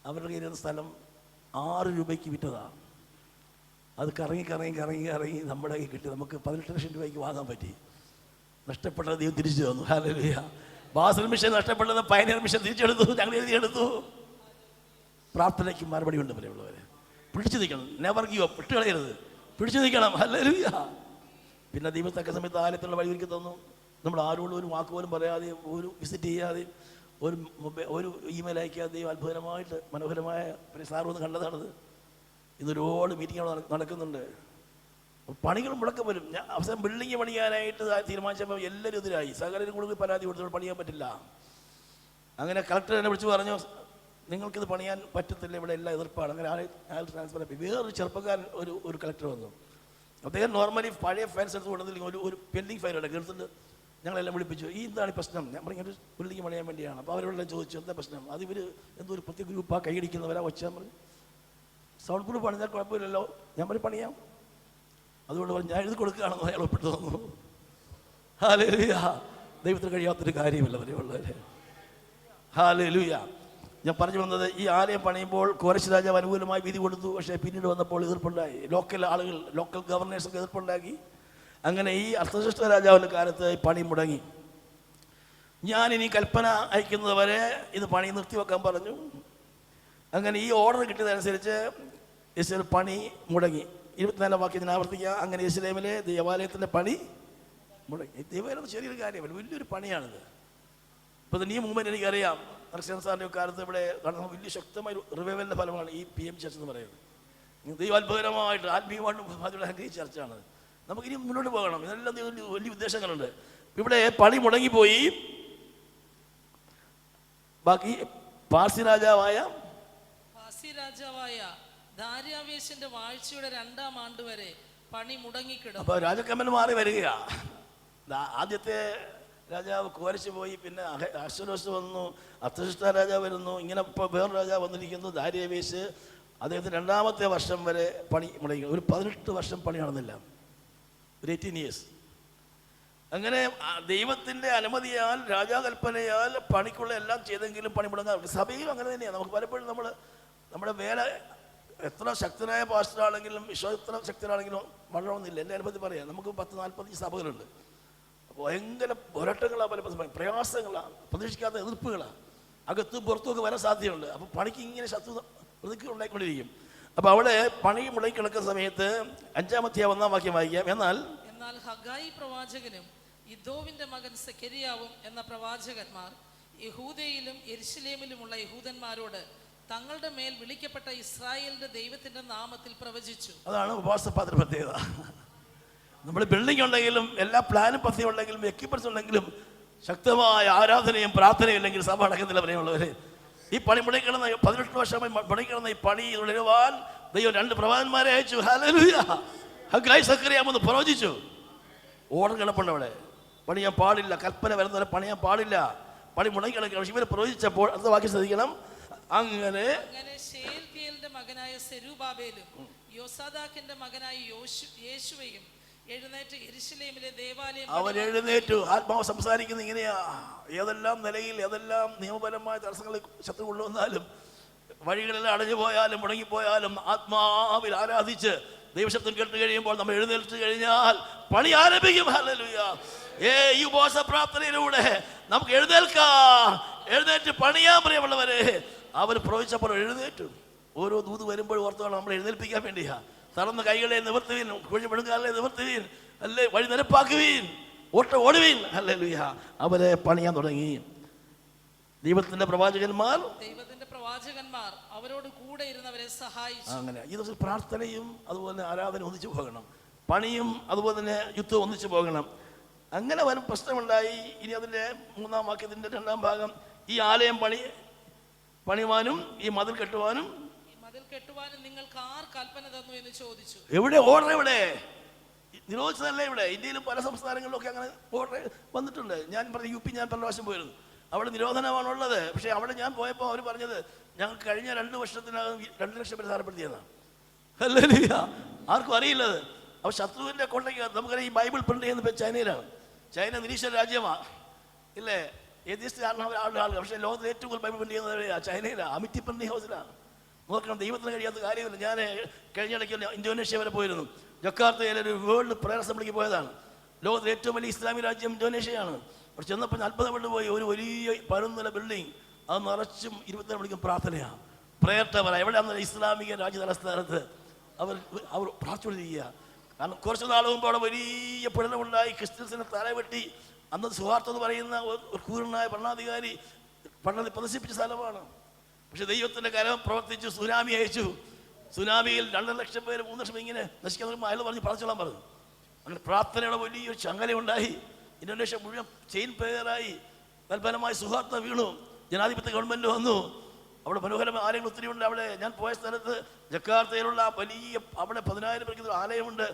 അവരുടെ കയ്യിൽ സ്ഥലം 6 രൂപയ്ക്ക് വിറ്റതാണ്. അത് കറങ്ങി നമ്മുടെ കയ്യിൽ കിട്ടി. നമുക്ക് 18 ലക്ഷം രൂപയ്ക്ക് വാങ്ങാൻ പറ്റി. നഷ്ടപ്പെട്ട ദൈവം തിരിച്ചു തന്നു. ഹല്ലേലൂയ. ബാസൽ മിഷൻ നഷ്ടപ്പെട്ടത് പയനിയർ മിഷൻ തിരിച്ചെടുത്തു, ഞങ്ങൾ എഴുതിയെടുത്തു. പ്രാർത്ഥനയ്ക്ക് മറുപടി ഉണ്ട് പോലെയുള്ളവരെ. പിടിച്ചു നിൽക്കണം, നെവർ ഗിവ് അപ്പ്, വിട്ടുകളയരുത്, പിടിച്ചു നിൽക്കണം. ഹല്ലേലൂയ. പിന്നെ ദൈവം തക്ക സമയത്ത് ആലയത്തിലുള്ള വഴി ഒരുക്കി തന്നു. നമ്മൾ ആരോടും ഒരു വാക്ക് പോലും പറയാതെ, ഒരു വിസിറ്റ് ചെയ്യാതെ, ഒരു ഇമെയിൽ അയക്കാതെയും അത്ഭുതമായിട്ട് മനോഹരമായ സാറൊന്ന് കണ്ടതാണത്. ഇന്നൊരുപാട് മീറ്റിങ്ങുകൾ നടക്കുന്നുണ്ട്. പണികൾ മുടക്കം വരും. ഞാൻ അവസാനം ബിൽഡിങ് പണിയാനായിട്ട് തീരുമാനിച്ചപ്പോൾ എല്ലാവരും എതിരായി. സകലരും കൂടുതൽ പരാതി കൊടുത്തോട് പണിയാൻ പറ്റില്ല. അങ്ങനെ കളക്ടർ എന്നെ വിളിച്ച് പറഞ്ഞു, നിങ്ങൾക്കിത് പണിയാൻ പറ്റത്തില്ല, ഇവിടെ എല്ലാം എതിർപ്പാണ്. അങ്ങനെ ആൾ ട്രാൻസ്ഫർ ആയി. വേറൊരു ചെറുപ്പക്കാരൻ ഒരു കളക്ടർ വന്നു. അദ്ദേഹം നോർമലി പഴയ ഫയൽസ് എടുത്ത് കൊണ്ടുവന്നില്ലെങ്കിൽ ഒരു പെൻഡിങ് ഫയൽ എടുത്തിട്ട് ഞങ്ങളെല്ലാം വിളിപ്പിച്ചു. എന്താണ് ഈ പ്രശ്നം? ഞാൻ പറഞ്ഞു, ഒരു ബിൽഡിങ് പണിയാൻ വേണ്ടിയാണ്. അപ്പോൾ അവരോടെല്ലാം ചോദിച്ചു, എന്താ പ്രശ്നം? അത് ഇവർ എന്തോ ഒരു പ്രത്യേക ഗ്രൂപ്പാണ് കൈയടിക്കുന്നവരാ വെച്ചാൽ പറഞ്ഞു. സൗണ്ട് പ്രൂഫ് പണിഞ്ഞാൽ കുഴപ്പമില്ലല്ലോ. ഞാൻ പറഞ്ഞു പണിയാം. അതുകൊണ്ട് പറഞ്ഞു, ഞാൻ എഴുതി കൊടുക്കുകയാണെന്ന് അയാൾ ഒപ്പിട്ട് തന്നു. ഹല്ലേലൂയ. ദൈവത്തിന് കഴിയാത്തൊരു കാര്യമില്ല വരെയുള്ളവരെ. ഹല്ലേലൂയ. ഞാൻ പറഞ്ഞു വന്നത്, ഈ ആലയം പണിയുമ്പോൾ കോരശ് രാജാവ് അനുകൂലമായി വിധി കൊടുത്തു. പക്ഷേ പിന്നീട് വന്നപ്പോൾ എതിർപ്പുണ്ടായി. ലോക്കൽ ആളുകൾ, ലോക്കൽ ഗവർണേഴ്സൊക്കെ എതിർപ്പുണ്ടാക്കി. അങ്ങനെ ഈ അർത്ഥശിഷ്ട രാജാവിൻ്റെ കാലത്ത് പണി മുടങ്ങി. ഞാനിനി കൽപ്പന അയക്കുന്നത് വരെ ഇത് പണി നിർത്തിവെക്കാൻ പറഞ്ഞു. അങ്ങനെ ഈ ഓർഡർ കിട്ടിയതനുസരിച്ച് യെരൂശലേം പണി മുടങ്ങി. 24 വാക്യം ഞാൻ ആവർത്തിക്കുക. അങ്ങനെ യെരൂശലേമിലെ ദേവാലയത്തിൻ്റെ പണി മുടങ്ങി. ദേവാലയം ചെറിയൊരു കാര്യമല്ല, വലിയൊരു പണിയാണിത്. ഇപ്പോൾ ഈ മൂവ്മെൻറ്റ് എനിക്കറിയാം. നരസിംഹ സാറിൻ്റെ കാലത്ത് ഇവിടെ നടന്ന വലിയ ശക്തമായ റിവൈവലിൻ്റെ ഫലമാണ് ഈ PM ചർച്ച എന്ന് പറയുന്നത്. ദൈവം അത്ഭുതകരമായിട്ട് ആത്മീയമായിട്ടും അനുഗ്രഹിച്ച ചർച്ചയാണ്. നമുക്കിനി മുന്നോട്ട് പോകണം. ഇതെല്ലാം വലിയ ഉദ്ദേശങ്ങളുണ്ട്. ഇവിടെ പണി മുടങ്ങിപ്പോയി. ബാക്കി പാർസി രാജാവായ ദാര്യാവേശിന്റെ വാഴ്ചയുടെ 2-ാം ആണ്ട് വരെ പണി മുടങ്ങിക്കിടും. അപ്പോൾ രാജക്കമ്മൻ മാറി വരികയാ. ആദ്യത്തെ രാജാവ് കോരശ് പോയി, പിന്നെ അശ്വരോസ് വന്നു, അർത്ഥശിഷ്ട രാജാവ് വരുന്നു. ഇങ്ങനെ ഇപ്പോൾ വേറൊരു രാജാവ് വന്നിരിക്കുന്നു, ദാര്യാവേശ്. അദ്ദേഹത്തിന് 2-ാമത്തെ വർഷം വരെ പണി മുടങ്ങി. ഒരു 18 വർഷം പണി നടന്നില്ല, ഒരു 18 ഇയേഴ്സ്. അങ്ങനെ ദൈവത്തിൻ്റെ അനുമതിയാൽ, രാജാകൽപ്പനയാൽ പണിക്കുള്ള എല്ലാം ചെയ്തെങ്കിലും പണി മുടങ്ങാൻ. സഭയിലും അങ്ങനെ തന്നെയാണ്. നമുക്ക് പലപ്പോഴും നമ്മുടെ വേല എത്ര ശക്തനായ പാസ്റ്ററാണെങ്കിലും, എത്ര ശക്തനാണെങ്കിലും വളരണമെന്നില്ല. എൻ്റെ അനുഭവത്തിൽ പറയാം, നമുക്ക് 10-40 സഭകളുണ്ട്. ഭയങ്കര പോരാട്ടങ്ങളാണ്, പല പ്രയാസങ്ങളാണ്, പ്രതീക്ഷിക്കാത്ത എതിർപ്പുകളാണ്, അകത്തും പുറത്തുമൊക്കെ വരാൻ സാധ്യതയുണ്ട്. അപ്പോൾ പണിക്ക് ഇങ്ങനെ പ്രതിക്ക് ഉണ്ടായിക്കൊണ്ടിരിക്കും. അപ്പോൾ അവിടെ പണി മുടങ്ങി കിടക്കുന്ന സമയത്ത് 5-ാം അധ്യായം 1-ാം വാക്യം വായിക്കാം. എന്നാൽ ഹഗായി പ്രവാചകനും ഇദ്ദോവിന്റെ മകൻ സെഖര്യാവും എന്ന പ്രവാചകന്മാർ യഹൂദയിലും യെരൂശലേമിലുമുള്ള യഹൂദന്മാരോട് തങ്ങളുടെ മേൽ വിളിക്കപ്പെട്ട ഇസ്രായേലിന്റെ ദൈവത്തിന്റെ നാമത്തിൽ പ്രവചിച്ചു. അതാണ് ഉപവാസപാത്ര പ്രത്യേകത. നമ്മൾ ബിൽഡിംഗ് ഉണ്ടെങ്കിലും, എല്ലാ പ്ലാനും പദ്ധതി ഉണ്ടെങ്കിലും, എക്യുപ്മെന്റ്സ് ഉണ്ടെങ്കിലും, ശക്തമായ ആരാധനയും പ്രാർത്ഥനയും ഇല്ലെങ്കിൽ സഭ അടക്കത്തില്ല. പറയുള്ളവരെ, ഈ പണി മുടങ്ങിക്കിടന്ന 18 വർഷമായി മുടങ്ങിക്കിടന്ന ഈ പണി തുടരുവാൻ ദൈവം 2 പ്രവാചകന്മാരെ അയച്ചു. ഹല്ലേലൂയ. ഹഗായി സെഖര്യാവെന്ന് പ്രവചിച്ചു. ഓർഡർ കിടപ്പുണ്ട് അവിടെ. പണിയാൻ പാടില്ല, കൽപ്പന വരുന്നവരെ പണിയാൻ പാടില്ല, പണി മുടങ്ങിക്കിടക്കണം. ഇവരെ പ്രവചിച്ചപ്പോൾ അടുത്ത വാക്യം ശ്രദ്ധിക്കണം. അങ്ങനെ ശെയൽതീയേലിന്റെ മകനായ സെരുബാബേലും യോസാദാക്കിന്റെ മകനായ യേശുവയും എഴുന്നേറ്റ് യെരൂശലേമിലെ ദേവാലയം അവൻ എഴുന്നേറ്റു. ആത്മാവ് സംസാരിക്കുന്നത് ഇങ്ങനെയാ. ഏതെല്ലാം നിലയിൽ ഏതെല്ലാം നിയമപരമായ തടസ്സങ്ങൾ ശത്രു കൊണ്ടുവന്നാലും, വഴികളെല്ലാം അടഞ്ഞു പോയാലും മുടങ്ങിപ്പോയാലും, ആത്മാവിൽ ആരാധിച്ച് ദൈവശബ്ദം കേട്ട് കഴിയുമ്പോൾ നമ്മൾ എഴുന്നേറ്റ് കഴിഞ്ഞാൽ പണി ആരംഭിക്കും. ഹല്ലേലൂയ. ഈ ഉപവാസ പ്രാർത്ഥനയിലൂടെ നമുക്ക് എഴുന്നേറ്റ് പണിയാൻ പ്രിയമുള്ളവരെ. അവർ പ്രവചിച്ചപ്പോൾ എഴുന്നേറ്റു. ഓരോ ദൂത് വരുമ്പോഴും ഓർത്തോളം നമ്മൾ എഴുന്നേൽപ്പിക്കാൻ വേണ്ടിയാ. തളർന്ന കൈകളെ നിവർത്തുവീൻ, കുഴിമുഴുകാലെ നിവർത്തുവീൻ, അല്ലേ വഴി നിരപ്പാക്കുവീൻ, ഓടുവീൻ. ഹല്ലേലൂയ. അവരെ പണിയാൻ തുടങ്ങി. ദൈവത്തിന്റെ പ്രവാചകന്മാർ അവരോട് കൂടെ ഇരുന്നവരെ സഹായിച്ചു. അങ്ങനെ ഈ ദിവസം പ്രാർത്ഥനയും അതുപോലെ ആരാധന ഒന്നിച്ചു പോകണം, പണിയും അതുപോലെ തന്നെ യുദ്ധം ഒന്നിച്ചു പോകണം. അങ്ങനെ വരും പ്രശ്നമുണ്ടായി. ഇനി അതിന്റെ 3-ാം വാക്യത്തിന്റെ 2-ാം ഭാഗം, ഈ ആലയം പണിവാനും ഈ മതിൽ കെട്ടുവാനും നിങ്ങൾക്ക് ആർ കൽപ്പന തന്നു എന്ന് ചോദിച്ചു. എവിടെ ഓർഡർ? എവിടെ നിരോധിച്ചതല്ലേ? ഇവിടെ ഇന്ത്യയിലും പല സംസ്ഥാനങ്ങളിലൊക്കെ അങ്ങനെ ഓർഡർ വന്നിട്ടുണ്ട്. ഞാൻ പറഞ്ഞ UP ഞാൻ പല പ്രാവശ്യം പോയിരുന്നു. അവിടെ നിരോധനമാണുള്ളത്. പക്ഷെ അവിടെ ഞാൻ പോയപ്പോൾ അവർ പറഞ്ഞത് ഞങ്ങൾക്ക് കഴിഞ്ഞ 2 വർഷത്തിനകം 2 ലക്ഷം പേര് ധാരപ്പെടുത്തിയെന്നാണ്. ഹല്ലേലൂയ. ആർക്കും അറിയില്ലത്. അപ്പോൾ ശത്രുവിൻ്റെ കൊണ്ടയ്ക്ക് നമുക്കറിയാം. ഈ ബൈബിൾ പ്രിന്റ് ചെയ്യുന്നത് ചൈനയിലാണ്. ചൈന നിരീശ്വര രാജ്യമാണ്, ഇല്ലേ? ഏത്യസ്റ്റ് ആളുകൾ. പക്ഷേ ലോകത്തിൽ ഏറ്റവും കൂടുതൽ ബൈബിൾ പ്രിന്റ് ചെയ്യുന്നത് ചൈനയിലാണ്, അമിറ്റി പ്രിന്റിംഗ് ഹൗസിലാണ്. നോക്കണം, ദൈവത്തിന് കഴിയാത്ത കാര്യമില്ല. ഞാൻ കഴിഞ്ഞിടയ്ക്ക് ഇന്തോനേഷ്യ വരെ പോയിരുന്നു. ജക്കാർത്തയിൽ ഒരു വേൾഡ് പ്രയർ അസംബ്ലിക്ക് പോയതാണ്. ലോകത്തിലെ ഏറ്റവും വലിയ ഇസ്ലാമിക് രാജ്യം ഇന്തോനേഷ്യയാണ്. അവിടെ ചെന്നപ്പോൾ അത്ഭുതപ്പെട്ടു പോയി. ഒരു വലിയ 11 നില ബിൽഡിംഗ്, അത് നിറച്ചും 24 മണിക്കും പ്രാർത്ഥനയാണ്, പ്രയർ ടവർ. എവിടെയാണെന്ന് ഇസ്ലാമിക രാജ്യ തലസ്ഥാനത്ത് അവർ പ്രാർത്ഥിച്ചുകൊണ്ടിരിക്കുക. കാരണം കുറച്ച് നാൾ മുമ്പ് അവിടെ വലിയ പഠനമുണ്ടായി. ക്രിസ്ത്യൻസിനെ തലവെട്ടി അന്നത്തെ സുഹാർത്ത് എന്ന് പറയുന്ന ഒരു ക്രൂരനായ ഭരണാധികാരി പഠനത്തെ പ്രദർശിപ്പിച്ച സ്ഥലമാണ്. പക്ഷെ ദൈവത്തിൻ്റെ കരം പ്രവർത്തിച്ചു. സുനാമി അയച്ചു. സുനാമിയിൽ 2 ലക്ഷം പേര് 3 ലക്ഷം ഇങ്ങനെ നശിക്കാൻ അയാൾ പറഞ്ഞ് പ്രാർത്ഥിച്ചോളാൻ പറഞ്ഞു. അങ്ങനെ പ്രാർത്ഥനയുടെ വലിയൊരു ചങ്ങലയുണ്ടായി. ഇന്തോനേഷ്യ മുഴുവൻ ചെയിൻ പേരായി. തൽഫലമായി സുഹാർത്ത വീണു. ജനാധിപത്യ ഗവൺമെൻറ് വന്നു. അവിടെ മനോഹരമായ ആലയങ്ങൾ ഒത്തിരി ഉണ്ട്. അവിടെ ഞാൻ പോയ സ്ഥലത്ത് ജക്കാർത്തയിലുള്ള വലിയ അവിടെ 10,000 പേർക്ക് ആലയമുണ്ട്.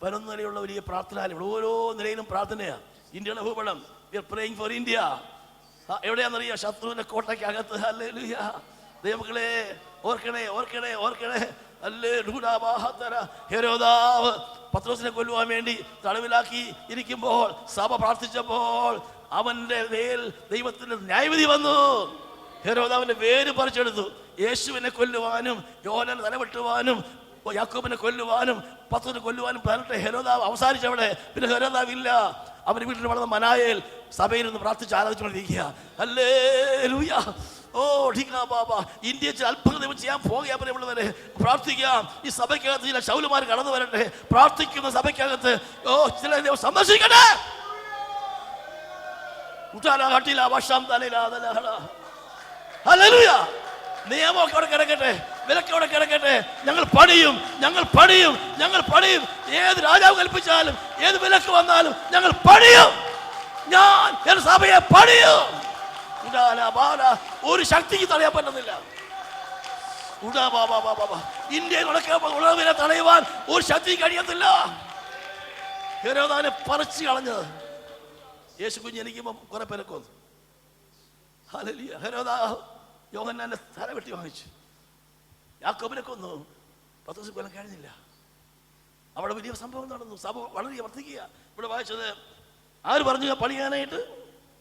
11 നിലയുള്ള വലിയ പ്രാർത്ഥനാലയം. ഓരോ നിലയിലും പ്രാർത്ഥനയാണ്. ഇന്ത്യയുടെ ഭൂപടം. We are praying for India. എവിടെയാണെന്നറിയാം? ശത്രുവിന്റെ കോട്ടയ്ക്കകത്ത്. ഹല്ലേലൂയ. ദൈവമക്കളെ ഓർക്കണേ. ഹെരോദാവ് പത്രോസിനെ കൊല്ലുവാൻ വേണ്ടി തടവിലാക്കി ഇരിക്കുമ്പോൾ സഭ പ്രാർത്ഥിച്ചപ്പോൾ അവന്റെ മേൽ ദൈവത്തിന്റെ ന്യായവിധി വന്നു. ഹെരോദാവിന്റെ വേര് പറിച്ചെടുത്തു. യേശുവിനെ കൊല്ലുവാനും യോഹന്നാനെ തലവെട്ടുവാനും യാക്കോബിനെ കൊല്ലുവാനും പത്രോസിനെ കൊല്ലുവാനും പറഞ്ഞിട്ട് ഹെരോദാവ് അവസാനിച്ചവിടെ. പിന്നെ ഹെരോദാവ് ഇല്ല. അവന്റെ വീട്ടിൽ വളർന്ന മനായേൽ സഭയിൽ നിന്ന് പ്രാർത്ഥിച്ച് ആരാധിച്ചുകൊണ്ടിരിക്കുക. ഹല്ലേലൂയ. ഓ ബാബാ, ഇന്ത്യ അത്ഭുതം ചെയ്യാൻ പോകുകയാണുള്ളവരെ. പ്രാർത്ഥിക്കാം. ഈ സഭയ്ക്കകത്ത് ചില ശൗലുമാർ കടന്നു വരട്ടെ. പ്രാർത്ഥിക്കുന്ന സഭയ്ക്കകത്ത് ചില സന്ദർശിക്കട്ടെ. ഹല്ലേലൂയ. നിയമമൊക്കെ അവിടെ കിടക്കട്ടെ, വിലക്കവിടെ കിടക്കട്ടെ. ഞങ്ങൾ പണിയും. ഏത് രാജാവ് കൽപ്പിച്ചാലും ഏത് വിലക്ക് വന്നാലും ഞങ്ങൾ പണിയും. ഞാൻ എന്റെ സഭയെ പണിയും. ഒരു ശക്തിക്ക് തടയാൻ പറ്റുന്നില്ല. ഇന്ത്യയിൽ ഉളവിനെ തടയുവാൻ ഒരു ശക്തി കഴിയത്തില്ല. ഹെരോദാനെ പറിച്ചു കളഞ്ഞത് യേശു കുഞ്ഞ് എനിക്കുമ്പോൾ കുറെ പേരൊക്കെ വന്നു. ഹല്ലേലൂയ. ഹെരോദാവ് യോഹന്നാന്റെ തല വെട്ടി വാങ്ങിച്ചു. യാക്കോബിനെ കൊന്നു. പത്രോസിനെ കൊല്ലാൻ കഴിഞ്ഞില്ല. അവിടെ വലിയ സംഭവം നടന്നു. സഭ വളരെ വർദ്ധിക്കുക. ഇവിടെ വായിച്ചത് ആര് പറഞ്ഞു പണിയാനായിട്ട്?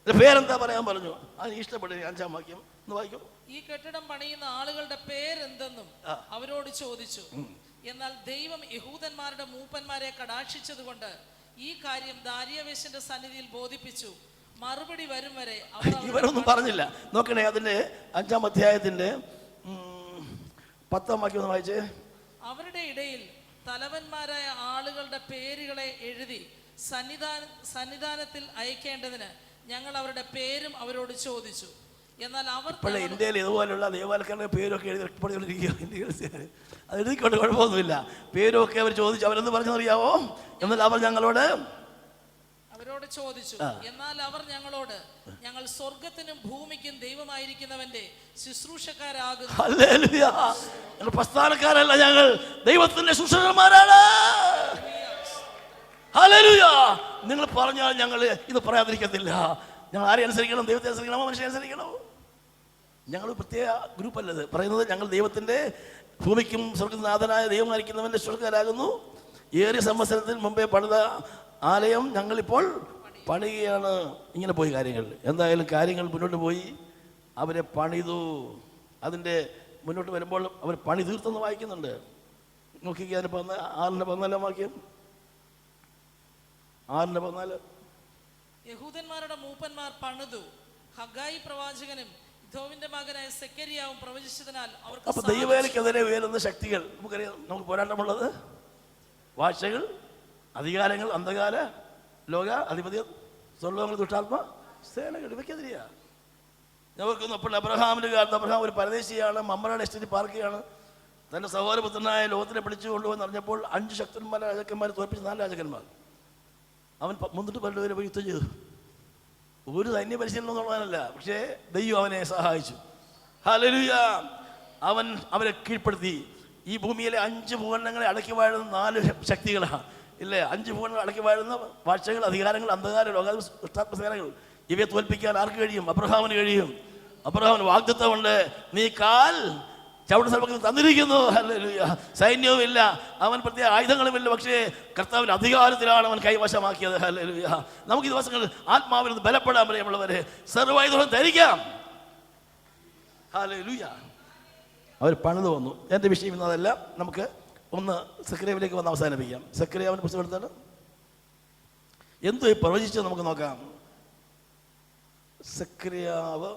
പേരെന്താ പറയാൻ പറഞ്ഞു. അതിന് ഇഷ്ടപ്പെട്ടു. 5-ാം വാക്യം ഒന്ന് വായിക്കും. ഈ കെട്ടിടം പണിയുന്ന ആളുകളുടെ പേരെന്തെന്നും അവരോട് ചോദിച്ചു. എന്നാൽ ദൈവം യഹൂദന്മാരുടെ മൂപ്പന്മാരെ കടാക്ഷിച്ചത് കൊണ്ട് ഈ കാര്യം ദാരിയവേശന്റെ സന്നിധിയിൽ ബോധിപ്പിച്ചു. മറുപടി വരും വരെ ഇവരൊന്നും പറഞ്ഞില്ല. നോക്കണേ, അതിന്റെ 5-ാം അധ്യായത്തിന്റെ 10-ാം വാക്യം ഒന്ന് വായിച്ചേ. അവരുടെ ഇടയിൽ തലവന്മാരായ ആളുകളുടെ പേരുകളെ എഴുതി സന്നിധാനത്തിൽ അയക്കേണ്ടതിന് ഞങ്ങൾ അവരുടെ പേരും അവരോട് ചോദിച്ചു. എന്നാൽ അവർ ഇന്ത്യയിൽ ഇതുപോലുള്ള ദേവാലയക്കാരുടെ പേരൊക്കെ അത് എഴുതിക്കൊണ്ട് കുഴപ്പമൊന്നുമില്ല. പേരൊക്കെ അവർ ചോദിച്ചു. അവരെന്ന് പറഞ്ഞറിയാവോ? എന്നാൽ അവർ ഞങ്ങളോട് ചോദിച്ചു. എന്നാൽ അവർ ഞങ്ങളോട് ഞങ്ങൾ സ്വർഗത്തിനും ഭൂമിക്കും ദൈവമായിരിക്കുന്നവന്റെ ശുശ്രൂഷക്കാരാകുന്നു. ഹല്ലേലൂയ. ഞങ്ങൾ പ്രസ്ഥാനക്കാരല്ല, ഞങ്ങൾ ദൈവത്തിന്റെ ശുശ്രൂഷകന്മാരാണ്. ഹല്ലേലൂയ. നിങ്ങൾ പറഞ്ഞാൽ ഞങ്ങൾ ഇത് പറയാതിരിക്കത്തില്ല. ഞങ്ങൾ ആരെ അനുസരിക്കണം? ദൈവത്തെ അനുസരിക്കണമോ മനുഷ്യനെ അനുസരിക്കണമോ? ഞങ്ങൾ പ്രത്യേക ഗ്രൂപ്പല്ലത് പറയുന്നത്. ഞങ്ങൾ ദൈവത്തിന്റെ ഭൂമിക്കും സ്വർഗനാഥനായ ദൈവമായിരിക്കുന്നവന്റെ ശുശ്രൂഷകരാകുന്നു. ഏറിയ സംവത്സരത്തിന് മുമ്പേ പണിത ആലയം ഞങ്ങളിപ്പോൾ പണിയുകയാണ്. ഇങ്ങനെ പോയി കാര്യങ്ങൾ. എന്തായാലും കാര്യങ്ങൾ മുന്നോട്ട് പോയി, അവരെ പണിതു. അതിൻ്റെ മുന്നോട്ട് വരുമ്പോൾ അവർ പണി തീർത്തെന്ന് വായിക്കുന്നുണ്ട്. നോക്കിക്കുക, അതിന് 6:14 വാക്യം. 6:14. യഹൂദന്മാരുടെ മൂപ്പന്മാർ പണിതു, ഹഗ്ഗായി പ്രവാചകനും ഇദ്ദോവിന്റെ മകനായ സെക്കരിയാവും പ്രവചിച്ചതിനാൽ അവർക്ക്. അപ്പൊ ദൈവവേലയ്ക്കെതിരെ ഉയരുന്ന ശക്തികൾ നമുക്കറിയാം. നമുക്ക് പോരാട്ടമുള്ളത് വാഴ്ചകൾ, അധികാരങ്ങൾ, അന്ധകാര ലോക അധിപതി, സ്വർലോകങ്ങൾ, ദുഷ്ടാത്മ സേനകൾ, ഇവയ്ക്കെതിരെയാ. ഞങ്ങൾക്കൊന്നും അപ്പോൾ അബ്രഹാമിൻ്റെ കാലത്ത് അബ്രഹാം ഒരു പരദേശിയാണ്, മമ്മറയുടെ എസ്റ്റേറ്റ് പാർക്കുകയാണ്. തൻ്റെ സഹോദരപുത്രനായ ലോകത്തിനെ പിടിച്ചു കൊണ്ടുപോകുന്ന അറിഞ്ഞപ്പോൾ 5 ശക്തന്മാരെ രാജാക്കന്മാരെ തോൽപ്പിച്ച് 4 രാജാക്കന്മാർ. അവൻ 312 പേരെ പോയി യുദ്ധം ചെയ്തു. ഒരു സൈന്യ പരിശീലനം എന്നുള്ളതല്ല, പക്ഷേ ദൈവം അവനെ സഹായിച്ചു. ഹല്ലേലൂയ. അവൻ അവരെ കീഴ്പ്പെടുത്തി. ഈ ഭൂമിയിലെ 5 ഭൂഖണ്ഡങ്ങളെ അടക്കി വാഴുന്ന 4 ശക്തികളാണ് ഇല്ലേ? 5 ഭൂഖണ്ഡങ്ങൾ അടക്കി വാഴുന്ന വാഴ്ചകൾ, അധികാരങ്ങൾ, അന്ധകാര ലോകാത്മസേനകൾ. ഇവയെ തോൽപ്പിക്കാൻ ആർക്ക് കഴിയും? അബ്രഹാമിന് കഴിയും. അബ്രഹാമിന് വാഗ്ദത്തമുണ്ട്, നീ കാൽ ചവിട്ട സ്ഥലത്ത് തന്നിരിക്കുന്നു. ഹല്ലേലൂയ. സൈന്യവും ഇല്ല, അവൻ പ്രത്യേക ആയുധങ്ങളുമില്ല, പക്ഷേ കർത്താവിൻ്റെ അധികാരത്തിലാണ് അവൻ കൈവശമാക്കിയത്. ഹല്ലേലൂയ. നമുക്ക് ഈ ദിവസങ്ങൾ ആത്മാവിൽ നിന്ന് ബലപ്പെടാൻ പ്രിയമുള്ളവരെ സർവ്വായുധം ധരിക്കാം. ഹല്ലേലൂയ. അവർ പണിത് വന്നു. എൻ്റെ വിഷയം ഇന്നതല്ല. നമുക്ക് ഒന്ന് സെക്രട്ടറിയിലേക്ക് വന്ന് അവസാനിപ്പിക്കാം. സെക്രട്ടറി പുസ്തകം എടുത്താണ് എന്തോ പ്രവചിച്ചത് നമുക്ക് നോക്കാം. സെക്രിയാവ്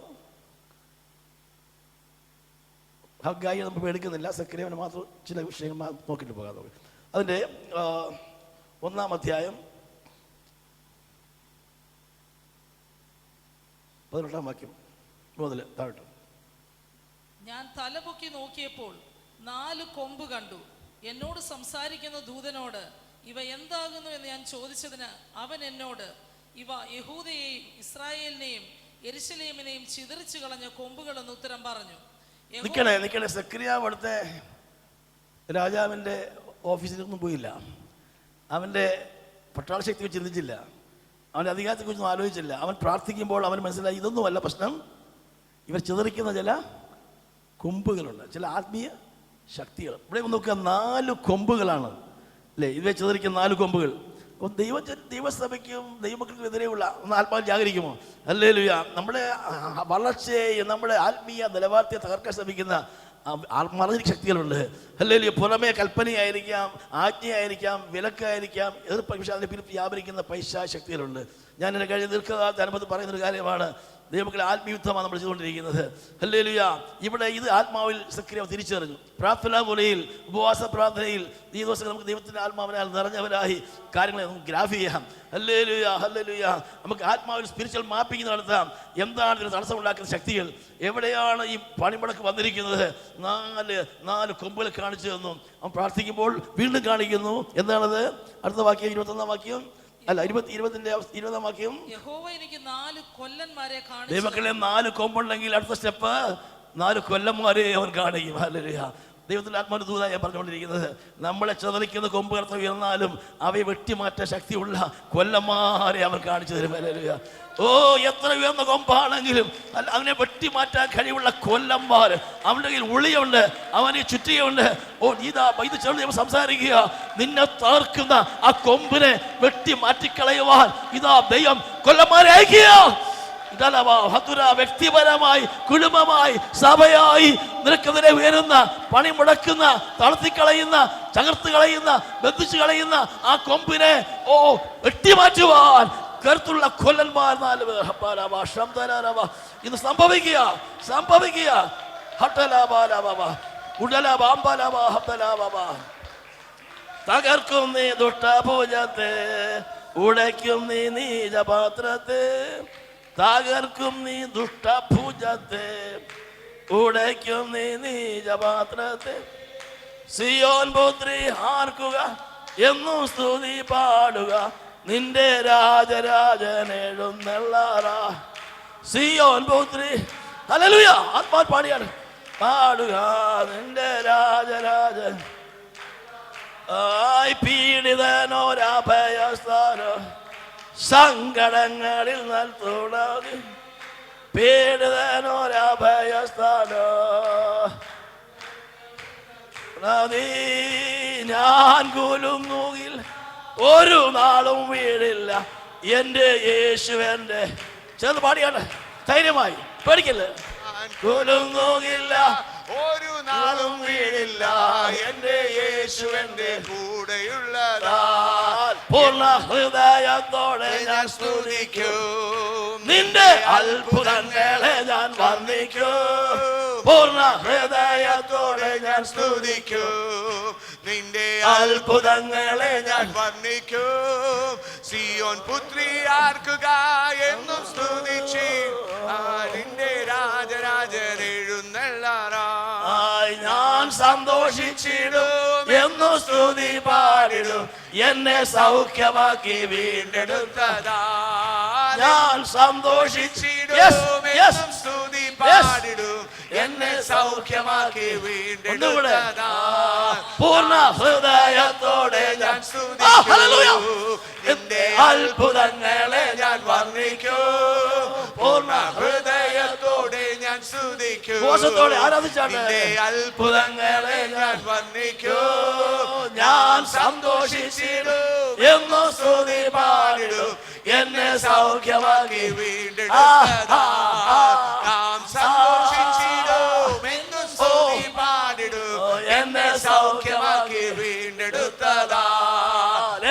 ഹഗ്ഗായി നമ്മൾ എടുക്കുന്നില്ല, സെക്രിയാവിന് മാത്രം ചില വിഷയങ്ങൾ നോക്കിയിട്ട് പോകാം. അതിൻ്റെ 1-ാം അധ്യായം 18-ാം വാക്യം മുതൽ താഴോട്ട്. ഞാൻ തലപൊക്കി നോക്കിയപ്പോൾ 4 കൊമ്പ് കണ്ടു. എന്നോട് സംസാരിക്കുന്ന ദൂതനോട് ഇവ എന്താകുന്നു എന്ന് ഞാൻ ചോദിച്ചതിന് അവൻ എന്നോട്, ഇവ യഹൂദയെയും ഇസ്രായേലിനെയും യെരൂശലേമിനെയും ചിതറിച്ചു കളഞ്ഞ കൊമ്പുകൾ എന്ന് ഉത്തരം പറഞ്ഞു. നിൽക്കണേ. സെക്രിയാവ് അവിടുത്തെ രാജാവിൻ്റെ ഓഫീസിലൊന്നും പോയില്ല. അവൻ്റെ പട്ടാള ശക്തിയെ ചിന്തിച്ചില്ല, അവൻ്റെ അധികാരത്തെക്കുറിച്ചൊന്നും ആലോചിച്ചില്ല. അവൻ പ്രാർത്ഥിക്കുമ്പോൾ അവൻ മനസ്സിലായി, ഇതൊന്നുമല്ല പ്രശ്നം. ഇവർ ചിതറിക്കുന്ന ചില കൊമ്പുകളുണ്ട്, ചില ആത്മീയ ശക്തികൾ. ഇവിടെ നോക്കുക, 4 കൊമ്പുകളാണ് അല്ലേ? ഇവയെ ചിതറിക്കുന്ന 4 കൊമ്പുകൾ. അപ്പം ദൈവസഭയ്ക്കും ദൈവമക്കൾക്കും എതിരെയുള്ള ഒന്ന് ആത്മാവിൽ ജാഗരിക്കുമോ? ഹല്ലേലൂയ. നമ്മുടെ വളർച്ചയെ, നമ്മുടെ ആത്മീയ നിലവാരത്തെ തകർക്കാൻ ശ്രമിക്കുന്ന മറിഞ്ഞ ശക്തികളുണ്ട്. ഹല്ലേലൂയ. പുറമേ കൽപ്പനയായിരിക്കാം, ആജ്ഞയായിരിക്കാം, വിലക്കായിരിക്കാം, എതിർപ്പ്, പക്ഷേ അതിനെ പിന്നിൽ വ്യാപരിക്കുന്ന പൈശാചിക ശക്തികളുണ്ട്. ഞാൻ എൻ്റെ കഴിഞ്ഞ ദീർഘകാലത്തെ അനുഭവത്തിൽ പറയുന്നൊരു കാര്യമാണ്, ദൈവമക്കളെ ആത്മീയുദ്ധമാണ് നമ്മൾ ചെയ്തുകൊണ്ടിരിക്കുന്നത്. ഹല്ലേലൂയ. ഇവിടെ ഇത് ആത്മാവിൽ സെക്രിയാവ് തിരിച്ചറിഞ്ഞു. പ്രാർത്ഥനാ മുറിയിൽ, ഉപവാസ പ്രാർത്ഥനയിൽ ഈ ദിവസം നമുക്ക് ദൈവത്തിൻ്റെ ആത്മാവിനാൽ നിറഞ്ഞവരായി കാര്യങ്ങളെ നമുക്ക് ഗ്രാഫ് ചെയ്യാം. ഹല്ലേലൂയ. ഹല്ലേലൂയ. നമുക്ക് ആത്മാവിൽ സ്പിരിച്വൽ മാപ്പിംഗ് നടത്താം. എന്താണ് ഇതിന് തടസ്സമുണ്ടാക്കുന്ന ശക്തികൾ? എവിടെയാണ് ഈ പണിമുടക്ക് വന്നിരിക്കുന്നത്? 4 കൊമ്പുകൾ കാണിച്ചു തന്നു. അവൻ പ്രാർത്ഥിക്കുമ്പോൾ വീണ്ടും കാണിക്കുന്നു. എന്താണത്? അടുത്ത വാക്യം 21-ാം വാക്യം അല്ല, 20-ാം വാക്യം. യഹോവ എനിക്ക് 4 കൊല്ലന്മാരെ കാണിച്ചു. ദൈവമക്കളെ 4 കൊമ്പുണ്ടെങ്കിൽ അടുത്ത സ്റ്റെപ്പ് 4 കൊല്ലന്മാരെ അവൻ കാണിക്കും. ഹല്ലേലൂയ. ദൈവത്തിൻ്റെ ആത്മാവിന്റെ ദൂതനായി പറഞ്ഞുകൊണ്ടിരിക്കുന്നത്, നമ്മളെ ചതറിക്കുന്ന കൊമ്പ് കർത്താവ് ഉയർന്നാലും അവയെ വെട്ടിമാറ്റാൻ ശക്തിയുള്ള കൊല്ലന്മാരെ അവൻ കാണിച്ചു തരും. ഹല്ലേലൂയ. ഓ, എത്ര ഉയർന്ന കൊമ്പാണെങ്കിലും അവനെ വെട്ടിമാറ്റാൻ കഴിവുള്ള കൊല്ലന്മാർ അവൻ്റെ കയ്യിൽ ഉളിയുണ്ട്, അവന് ചുറ്റിയുണ്ട്. ഓ, ഇത് ചെറുത് സംസാരിക്കുക, നിന്നെ തകർക്കുന്ന ആ കൊമ്പിനെ വെട്ടി മാറ്റിക്കളയുവാൻ ഇതാ ദൈവം കൊല്ലന്മാരെ അയക്കുക. വ്യക്തിപരമായി, കുടുംബമായി, സഭയായി നിനക്കെതിരെ ഉയരുന്ന, പണി മുടക്കുന്ന, തളർത്തിക്കളയുന്ന, ചകർത്ത് കളയുന്ന, ബന്ധിച്ചു കളയുന്ന ആ കൊമ്പിനെ വെട്ടിമാറ്റുവാൻ കരുത്തുള്ള കൊല്ലന്മാർ 4 പേർ ഇന്ന് സംഭവിക്കുക. തകർക്കും നീ ദുഷ്ടഭുജത്തെ, ഉടയ്ക്കും നീ നീചപാത്രത്തെ. തകർക്കും നീ ദുഷ്ടഭുജത്തെ, ഉടയ്ക്കും നീ നീചപാത്രത്തെ. സിയോൻ പുത്രി ആർക്കുക, എന്നും സ്തുതി പാടുക, നിന്റെ രാജരാജനെഴുന്നള്ളാറാ. സിയോൻ പുത്രി, ഹല്ലേലൂയ, ആത്മാവ് പാടിയാണ്, പാടുക നിന്റെ രാജരാജൻ. പീഡിതനോരഭയസ്ഥാനം, സങ്കടങ്ങളിൽ നൽകുന്നത്, പീഡിതനോരഭയസ്ഥാനം. ഞാൻ കുലുങ്ങുകിൽ ഒരു നാളും വീഴില്ല എൻ്റെ യേശുവൻ്റെ. ചേർന്ന് പാടിയാണ് ധൈര്യമായി, പേടിക്കല്ലേ. കുലുങ്ങുകില്ല, ഒരു നാളും വീഴില്ല, എന്റെ യേശുവന്റെ കൂടെയുള്ളതാ. പൂർണ്ണ ഹൃദയത്തോടെ ഞാൻ സ്തുതിക്കും, നിന്റെ അത്ഭുതങ്ങളെ ഞാൻ വർണ്ണിക്കും. പൂർണ്ണ ഹൃദയത്തോടെ ഞാൻ സ്തുതിക്കും, നിന്റെ അത്ഭുതങ്ങളെ ഞാൻ വർണ്ണിക്കും. സിയോൻ പുത്രി ആർക്കുക എന്നും സ്തുതിച്ച്, നിന്റെ രാജരാജൻ എഴുന്നള്ളാറായി. ഞാൻ സന്തോഷിച്ചിടും എന്നു സ്തുതി പാടിടും, എന്നെ സൗഖ്യമാക്കി വീണ്ടെടുത്തതാ. ഞാൻ സന്തോഷിച്ചിടും എന്നും സ്തുതി പാടിടും, എന്നെ സൗഖ്യമാക്കി വീണ്ടെടുത്തതാ. പൂർണ്ണ ഹൃദയത്തോടെ ഞാൻ സ്തുതിക്കും, നിന്റെ അത്ഭുതങ്ങളെ ഞാൻ വർണ്ണിക്കും. പൂർണ്ണ ഹൃദയത്തോടെ ഞാൻ സ്തുതിക്കും, ഘോഷത്തോടെ ആരാധിച്ചാണ്. നിന്റെ അത്ഭുതങ്ങളെ ഞാൻ വർണ്ണിക്കും. ഞാൻ സന്തോഷിച്ചിടും എന്നു സ്തുതി പാടിടും, എന്നെ സൗഖ്യമാക്കി വീണ്ടെടുത്തതാ. നാം സന്തോഷിച്ചിടും എന്നും സ്തുതി പാടിടും, എന്നെ സൗഖ്യമാക്കി വീണ്ടെടുത്തതാ.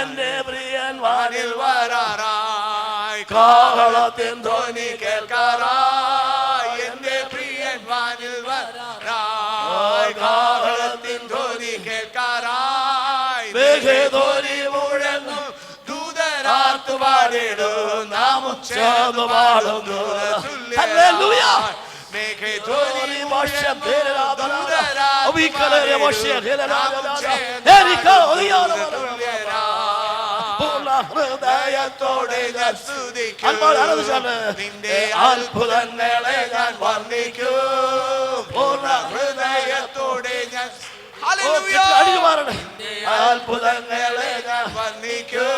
എന്റെ പ്രിയൻ വാനിൽ വരാറായി, കാഹളത്തിൻ ധ്വനി കേൾക്കാറായി. എന്റെ പ്രിയൻ വാനിൽ വരാറായി, കാഹളത്തിൻ ധ്വനി കേൾക്കാറായി. മേഘധ്വനി മുഴങ്ങും ദൂതരാത്തു പാടിടും, നാമും ചേർന്നു പാടുന്നു. ഹല്ലേലൂയ. മേഘധ്വനി വർഷം ഹൃദയത്തോടെ ഞാൻ സ്തുതിക്കും, നിന്റെ അത്ഭുതങ്ങളെ ഞാൻ വർണ്ണിക്കും. പൂർണ്ണ ഹൃദയത്തോടെ ഞാൻ അത്ഭുതങ്ങളെ ഞാൻ വർണ്ണിക്കും.